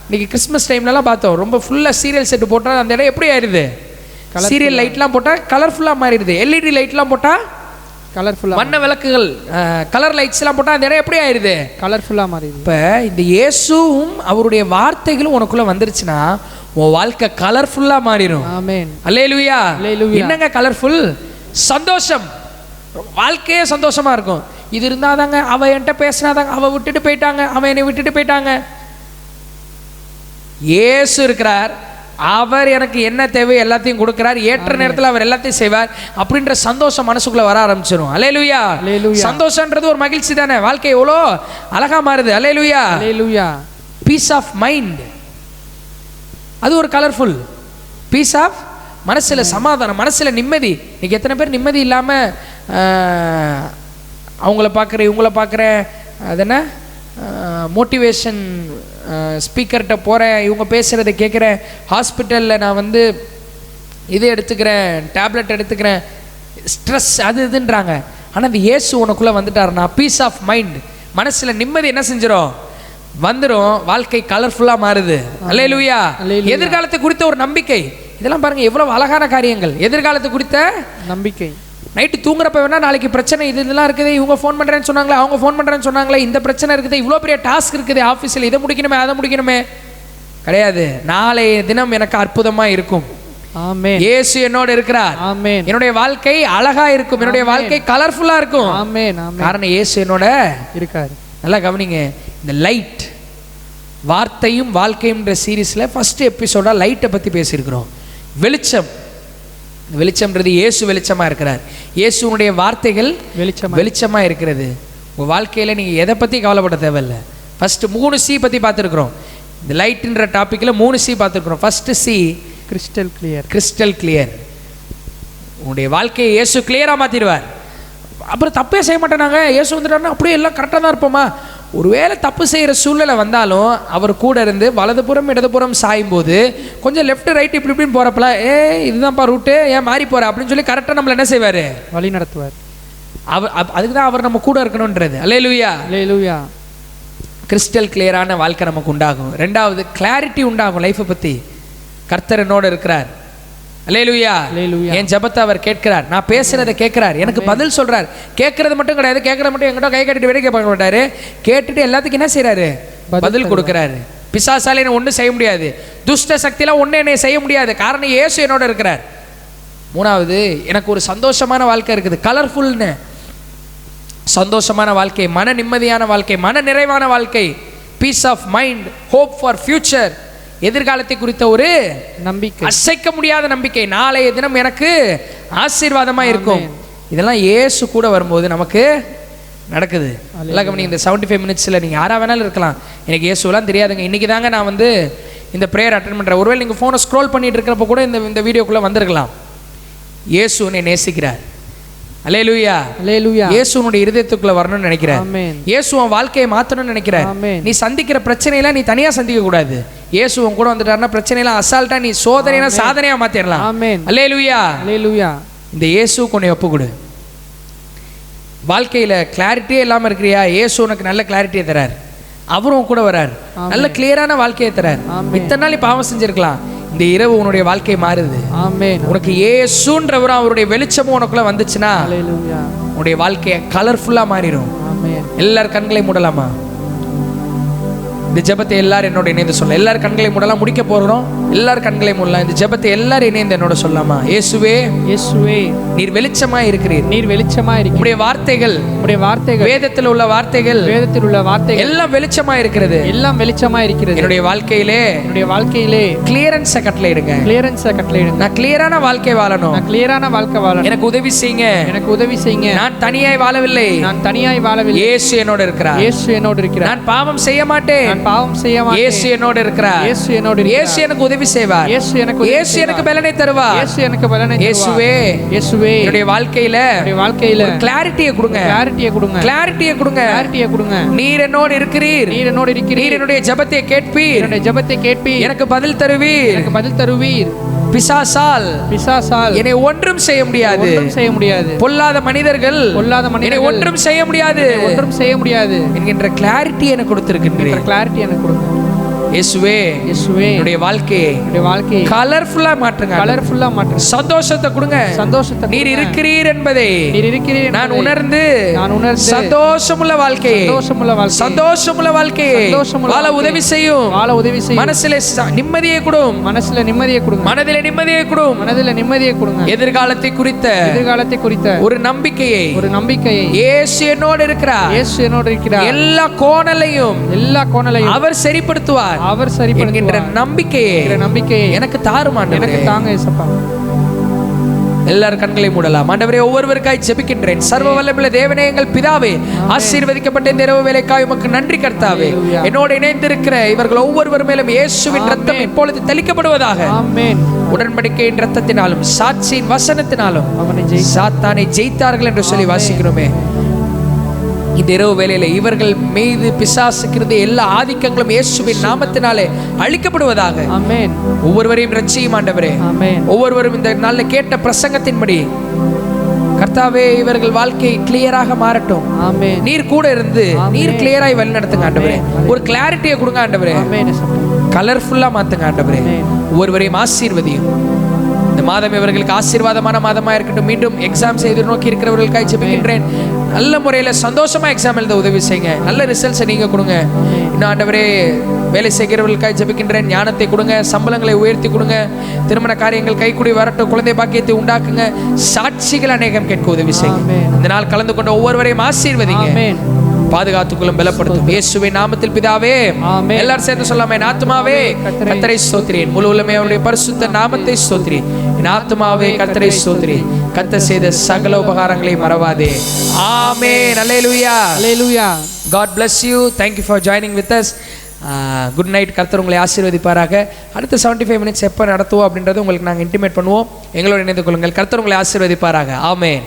இன்னைக்கு கிறிஸ்மஸ் டைம்லலாம் பார்த்தோம், ரொம்ப ஃபுல்லா சீரியல் செட்டு போட்டா அந்த இடம் எப்படி ஆயிடுது? சீரியல் லைட்லாம் போட்டா கலர்ஃபுல்லா மாறிடுது. எல்இடி லைட்லாம் போட்டா கலர்ஃபுல்லா, வண்ண விளக்குகள், கலர் லைட்ஸ் எல்லாம் போட்டா அந்த இடம் எப்படி ஆயிடுது? கலர்ஃபுல்லா மாறிடுது. இப்ப இந்த இயேசுவும் அவருடைய வார்த்தைகளும் உனக்குள்ள வந்துருச்சுன்னா உன் வாழ்க்கை கலர்ஃபுல்லா மாறிடும். ஆமென். அல்லேலூயா. என்னங்க கலர்ஃபுல்? சந்தோஷம். வாழ்க்கையே சந்தோஷமா இருக்கும். இது இருந்தாதாங்க, அவ என்கிட்ட பேசினாதாங்க, அவ விட்டுட்டு போயிட்டாங்க, அவன் என்னை விட்டுட்டு போயிட்டாங்க. இயேசு இருக்கிறார். அவர் எனக்கு என்ன தேவை எல்லாத்தையும் கொடுக்கிறார். ஏற்ற நேரத்தில் அவர் எல்லாத்தையும் செய்வார். அப்படின்ற சந்தோஷம் மனசுக்குள்ள வர ஆரம்பிச்சிடும். அல்லேலூயா. சந்தோஷம்ன்றது ஒரு மகிழ்ச்சி தானே. வாழ்க்கை எவ்வளோ அழகா மாறுது. அல்லேலூயா. அல்லேலூயா. பீஸ் ஆஃப் மைண்ட், அது ஒரு கலர்ஃபுல். பீஸ் ஆஃப், மனசுல சமாதானம், மனசுல நிம்மதி. இன்னைக்கு எத்தனை பேர் நிம்மதி இல்லாம அவங்கள பார்க்குறேன் இவங்கள பார்க்குறேன், அது என்ன மோட்டிவேஷன் ஸ்பீக்கர்கிட்ட போகிறேன், இவங்க பேசுகிறத கேட்குறேன், ஹாஸ்பிட்டலில் நான் வந்து இது எடுத்துக்கிறேன், டேப்லெட் எடுத்துக்கிறேன், ஸ்ட்ரெஸ் அது இதுன்றாங்க. ஆனால் அந்த இயேசு உனக்குள்ளே வந்துட்டாருன்னா பீஸ் ஆஃப் மைண்ட், மனசில் நிம்மதி என்ன செஞ்சிடும்? வந்துடும். வாழ்க்கை கலர்ஃபுல்லாக மாறுது. அல்லேலூயா. எதிர்காலத்தை குறித்த ஒரு நம்பிக்கை. இதெல்லாம் பாருங்க எவ்வளவு அழகான காரியங்கள். எதிர்காலத்தை குறித்த நம்பிக்கை. நைட்டு தூங்குறப்ப வேணா நாளைக்கு பிரச்சனை இதெல்லாம் இருக்குது, இவங்க ஃபோன் பண்ணுறேன்னு சொன்னாங்களே, அவங்க ஃபோன் பண்ணுறேன்னு சொன்னாங்களே, இந்த பிரச்சனை இருக்குது, இவ்வளோ பெரிய டாஸ்க் இருக்குது ஆஃபீஸில், இதை முடிக்கணுமே அதை முடிக்கணுமே. கிடையாது. நாளைய தினம் எனக்கு அற்புதமாக இருக்கும். ஆமென். இயேசு என்னோட இருக்கிறார். ஆமென். என்னுடைய வாழ்க்கை அழகா இருக்கும். என்னுடைய வாழ்க்கை கலர்ஃபுல்லா இருக்கும். ஆமென். காரணம் இயேசு என்னோட இருக்காரு. நல்லா கவனிங்க. இந்த லைட், வார்த்தையும் வாழ்க்கையும்ன்ற சீரீஸ்ல ஃபர்ஸ்ட் எபிசோடா லைட்டை பத்தி பேசியிருக்கிறோம். வெளிச்சம். வெளிச்சம்ன்றது இயேசு வெளிச்சமா இருக்கிறார். இயேசுனுடைய வார்த்தைகள் வெளிச்சமா இருக்கிறது. உங்க வாழ்க்கையில நீங்க எதை பத்தி கவலைப்பட தேவையில்லை. ஃபர்ஸ்ட் 3 C பத்தி பார்த்துருக்கிறோம். இந்த லைட்ன்ற டாபிக்ல 3 C பார்த்துருக்கிறோம். First C crystal clear. Crystal clear. உங்களுடைய வாழ்க்கையை இயேசு கிளியரா மாத்திடுவார். அப்புறம் தப்பே செய்ய மாட்டேனாங்க, இயேசு வந்துட்டாருன்னா அப்படியே எல்லாம் கரெக்டாக தான் இருப்போமா? ஒருவேளை தப்பு செய்கிற சூழ்நிலை வந்தாலும் அவர் கூட இருந்து வலதுபுறம் இடதுபுறம் சாயும் போது கொஞ்சம் லெஃப்ட் ரைட் இப்படி இப்படின்னு போகிறப்பலாம் இதுதான்ப்பா ரூட்டு, ஏன் மாறி போகிற அப்படின்னு சொல்லி கரெக்டாக நம்மளை என்ன செய்வார்? வழி நடத்துவார். அதுக்கு தான் அவர் நம்ம கூட இருக்கணுன்றது. அல்லேலூயா. அல்லேலூயா. கிறிஸ்டல் கிளியரான வாழ்க்கை நமக்கு உண்டாகும். ரெண்டாவது கிளாரிட்டி உண்டாகும் லைஃப்பை பற்றி. கர்த்தர் என்னோடு இருக்கிறார். அல்லேலூயா. என் ஜெபத்தை அவர் கேட்கிறார், நான் பேசுறதை கேட்கிறார், எனக்கு பதில் சொல்றார். கேட்கறது மட்டும் கிடையாது, கேட்கறது மட்டும் எங்கிட்ட கை கட்டிட்டு வேடிக்கை பார்க்க மாட்டாரு. கேட்டுட்டு எல்லாத்துக்கும் என்ன செய்யறாரு? பதில் கொடுக்கிறாரு. பிசாசால என்ன ஒன்றும் செய்ய முடியாது, துஷ்ட சக்தியெல்லாம் ஒன்றும் என்னை செய்ய முடியாது. காரணம் இயேசு என்னோட இருக்கிறார். மூணாவது, எனக்கு ஒரு சந்தோஷமான வாழ்க்கை இருக்குது, கலர்ஃபுல்னு சந்தோஷமான வாழ்க்கை, மன நிம்மதியான வாழ்க்கை, மன நிறைவான வாழ்க்கை, peace of mind, hope for future, எதிர்காலத்தை குறித்த ஒரு நம்பிக்கை, அசைக்க முடியாத நம்பிக்கை, நாளைய தினம் எனக்கு ஆசீர்வாதமாக இருக்கும். இதெல்லாம் இயேசு கூட வரும்போது நமக்கு நடக்குது. எல்லாம் கவனிங்க. இந்த 75 மினிட்ஸில் நீங்கள் யாராக வேணாலும் இருக்கலாம். எனக்கு இயேசுலாம் தெரியாதுங்க, இன்றைக்கி தாங்க நான் வந்து இந்த ப்ரேயர் அட்டென்ட் பண்ணுறேன். ஒருவேளை நீங்கள் ஃபோனை ஸ்க்ரோல் பண்ணிட்டு இருக்கிறப்ப கூட இந்த வீடியோக்குள்ளே வந்திருக்கலாம். இயேசு உன்னை நேசிக்கிறார். அல்லேலூயா. அல்லேலூயா. இயேசுனுடைய இருதயத்துக்குள்ள வரணும்னு நினைக்கிறார். இயேசு உன் வாழ்க்கையை மாற்றணும்னு நினைக்கிறார். நீ சந்திக்கிற பிரச்சனையெல்லாம் நீ தனியாக சந்திக்க கூடாது. இயேசு உன் கூட வந்துட்டாருன்னா பிரச்சனையெல்லாம் அசால்ட்டா நீ சோதனையெல்லாம் சாதனையாக மாற்றிடலாம். அல்லேலூயா. அல்லேலூயா. இந்த இயேசுக்கு உன்னை ஒப்புக்கொடு. வாழ்க்கையில் கிளாரிட்டியே இல்லாமல் இருக்கிறியா? இயேசு உனக்கு நல்ல கிளாரிட்டியை தரார். அவரும் கூட வரார், நல்ல கிளியரான வாழ்க்கையை தரார். இத்தனை நாள் நீ பாவம் செஞ்சிருக்கலாம், இந்த இரவு உன்னுடைய வாழ்க்கை மாறுது. உனக்கு இயேசுன்றவரும் அவருடைய வெளிச்சமும் உனக்குள்ள வந்துச்சுன்னா உன்னுடைய வாழ்க்கையை கலர்ஃபுல்லா மாறிடும். எல்லாரும் கண்களை மூடலாமா? இந்த ஜெபத்தை எல்லாரும் என்னோட இணைந்து சொல்ல. எல்லாரும் கண்களை மூடலாம், முடிக்க போகிறோம். எல்லாரும் கண்களை மூடலாம். இந்த ஜெபத்தை எல்லாரும் இணைந்து என்னோட சொல்லலாமா? இயேசுவே, இயேசுவே, நீர் வெளிச்சமாய் இருக்கிறீர், நீர் வெளிச்சமாய் இருக்கிறீர். உம்முடைய வார்த்தைகள், உம்முடைய வார்த்தைகள், வேதத்தில் உள்ள வார்த்தைகள், வேதத்தில் உள்ள வார்த்தைகள் எல்லாம் வெளிச்சமாய் இருக்கிறது, எல்லாம் வெளிச்சமாய் இருக்கிறது. என்னுடைய வாழ்க்கையிலே கிளியரன்ஸை கட்டளையிடுங்க, கிளியரன்ஸை கட்டளையிடுங்க. நான் கிளியரான வாழ்க்கை வாழணும், நான் கிளியரான வாழ்க்கை வாழணும். எனக்கு உதவி செய்யுங்க, எனக்கு உதவி செய்யுங்க. நான் தனியாய் வாழவில்லை, நான் தனியாய் வாழவில்லை. இயேசு என்னோட இருக்கிறார், இயேசு என்னோட இருக்கிறார். நான் பாவம் செய்ய மாட்டேன், பாவம் செய்ய மாட்டேன். இயேசு என்னோட இருக்கிறார், இயேசு என்னோட இருக்கிறார். இயேசு எனக்கு உதவி செய்வார், இயேசு எனக்கு பலனை தருவார், இயேசு எனக்கு பலனை தருவார். இயேசுவே, இயேசுவே, என்னுடைய வாழ்க்கையில கிளாரிட்டியை கொடுங்க, கிளாரிட்டியை கொடுங்க, கிளாரிட்டியை கொடுங்க, கிளாரிட்டியை கொடுங்க. நீர் என்னோடு இருக்கிறீர், நீர் என்னோடு இருக்கிறீர். நீர் என்னுடைய ஜெபத்தை கேட்பீர், என்னுடைய ஜெபத்தை கேட்பீர். எனக்கு பதில் தருவீர், எனக்கு பதில் தருவீர். பிசாசால் என்னை ஒன்றும் செய்ய முடியாது, செய்ய முடியாது. பொல்லாத மனிதர்கள் என்னை ஒன்றும் செய்ய முடியாது, ஒன்றும் செய்ய முடியாது என்கின்ற கிளாரிட்டி எனக்கு கொடுத்திருக்கின்ற கிளாரிட்டி எனக்கு கொடுங்க. இயேசுவே, இயேசுவே, என்னுடைய வாழ்க்கையை கலர்ஃபுல்லா மாற்றுங்க, கலர்ஃபுல்லா மாற்றுங்க. சந்தோஷத்தை கொடுங்க, சந்தோஷத்தை. நீர் இருக்கிறீர் என்பதை நான் உணர்ந்து சந்தோஷமுள்ள வாழ்க்கையை, சந்தோஷமுள்ள வாழ்க்கையை வாழ உதவி செய்யும், வாழ உதவி செய்யும். மனசிலே நிம்மதியை கொடும், மனசுல நிம்மதியை கொடுங்க, மனதிலே நிம்மதியை கொடும், மனதிலே நிம்மதியை கொடுங்க. எதிர்காலத்தை குறித்த ஒரு நம்பிக்கையை, இயேசு என்னோடு இருக்கிறார், இயேசு என்னோடு இருக்கிறார். எல்லா கோணலையும் அவர் சரிப்படுத்துவார், அவர் சரிப்படுத்துகின்ற நம்பிக்கையை எனக்கு தாரும் ஆண்டவரே, எனக்கு தாங்க இயேசுப்பா. எல்லாரும் கண்களை மூடலாம். ஆண்டவரே, ஒவ்வொருவருக்காய் ஜெபிக்கின்றேன். சர்வ வல்லமையுள்ள தேவனே, எங்கள் பிதாவே, ஆசீர்வதிக்கப்பட்ட இந்த இரவு வேளைக்காய் உமக்கு நன்றி கர்த்தாவே. என்னோடு இணைந்திருக்கிற இவர்கள் ஒவ்வொருவர் மேலும் இயேசுவின் ரத்தம் இப்பொழுது தெளிக்கப்படுவதாக. ஆமென். உடன்படிக்கையின் ரத்தத்தினாலும் சாட்சியின் வசனத்தினாலும் சாத்தானை ஜெயித்தார்கள் என்று சொல்லி வாசிக்கிறோமே. இந்த இரவு வேளையில இவர்கள் மீது பிசாசுக்கிறது எல்லா ஆதிக்கங்களும் இயேசுவின் நாமத்தினாலே அழிக்கப்படுவதாக. ஆமென். ஒவ்வொருவரையும் ரட்சியும் ஆண்டவரே. ஆமென். ஒவ்வொருவரும் இந்த நாளில் கேட்ட பிரசங்கத்தின்படி கர்த்தாவே இவர்கள் வாழ்க்கை கிளியராக மாறட்டும். ஆமென். நீர் கூட இருந்து நீர் கிளியராய் வழி நடத்துங்க ஆண்டவரே. ஒரு கிளாரிட்டியை கொடுங்க ஆண்டவரே. ஆமென். கலர்ஃபுல்லா மாத்துங்க ஆண்டவரே. ஒவ்வொருவரையும் ஆசீர்வதியும். இந்த மாதம் இவர்களுக்கு ஆசீர்வாதமான மாதமாக இருக்கட்டும். மீண்டும் எக்ஸாம்ஸ் எதிர்நோக்கி இருக்கிறவர்களுக்காக ஜெபிக்கின்றேன். நல்ல முறையில் சந்தோஷமா எக்ஸாம் எழுத உதவி செய்யுங்க. நல்ல ரிசல்ட்ஸை நீங்க கொடுங்க. இன்னும் ஆண்டவரே, வேலை செய்கிறவர்களுக்காக ஜெபிக்கின்றேன். ஞானத்தை கொடுங்க, சம்பளங்களை உயர்த்தி கொடுங்க, திருமண காரியங்கள் கைக்கூடி வரட்டும், குழந்தை பாக்கியத்தை உண்டாக்குங்க, சாட்சிகள் அநேகம் கேட்க உதவி செய்யுங்க. இந்த நாள் கலந்து கொண்ட ஒவ்வொருவரையும் ஆசீர்வதிங்க, பாதுகாத்துக்குள்ளும் பலப்படுத்தும். இயேசுவின் நாமத்தில் பிதாவே. எல்லாரும் சேர்ந்து சொல்லாமே. என் ஆத்துமாவே கர்த்தரை ஸ்தோத்திரி, முழு உள்ளமே அவருடைய பரிசுத்த நாமத்தை ஸ்தோத்திரி. என் ஆத்துமாவே கர்த்தரை ஸ்தோத்திரி, கர்த்தர் செய்த சகல உபகாரங்களை மறவாதே. ஆமென். அல்லேலூயா. அல்லேலூயா. God bless you. Thank you for joining with us. Good night. கர்த்தர் உங்களை ஆசீர்வதிப்பாராக. அடுத்த 75 மினிட்ஸ் எப்போ நடத்துவோம் அப்படின்றது உங்களுக்கு நாங்கள் இன்டிமேட் பண்ணுவோம். எங்களோட இணைந்து கொள்ளுங்கள். கர்த்தர் உங்களை ஆசீர்வதிப்பாராக. ஆமென்.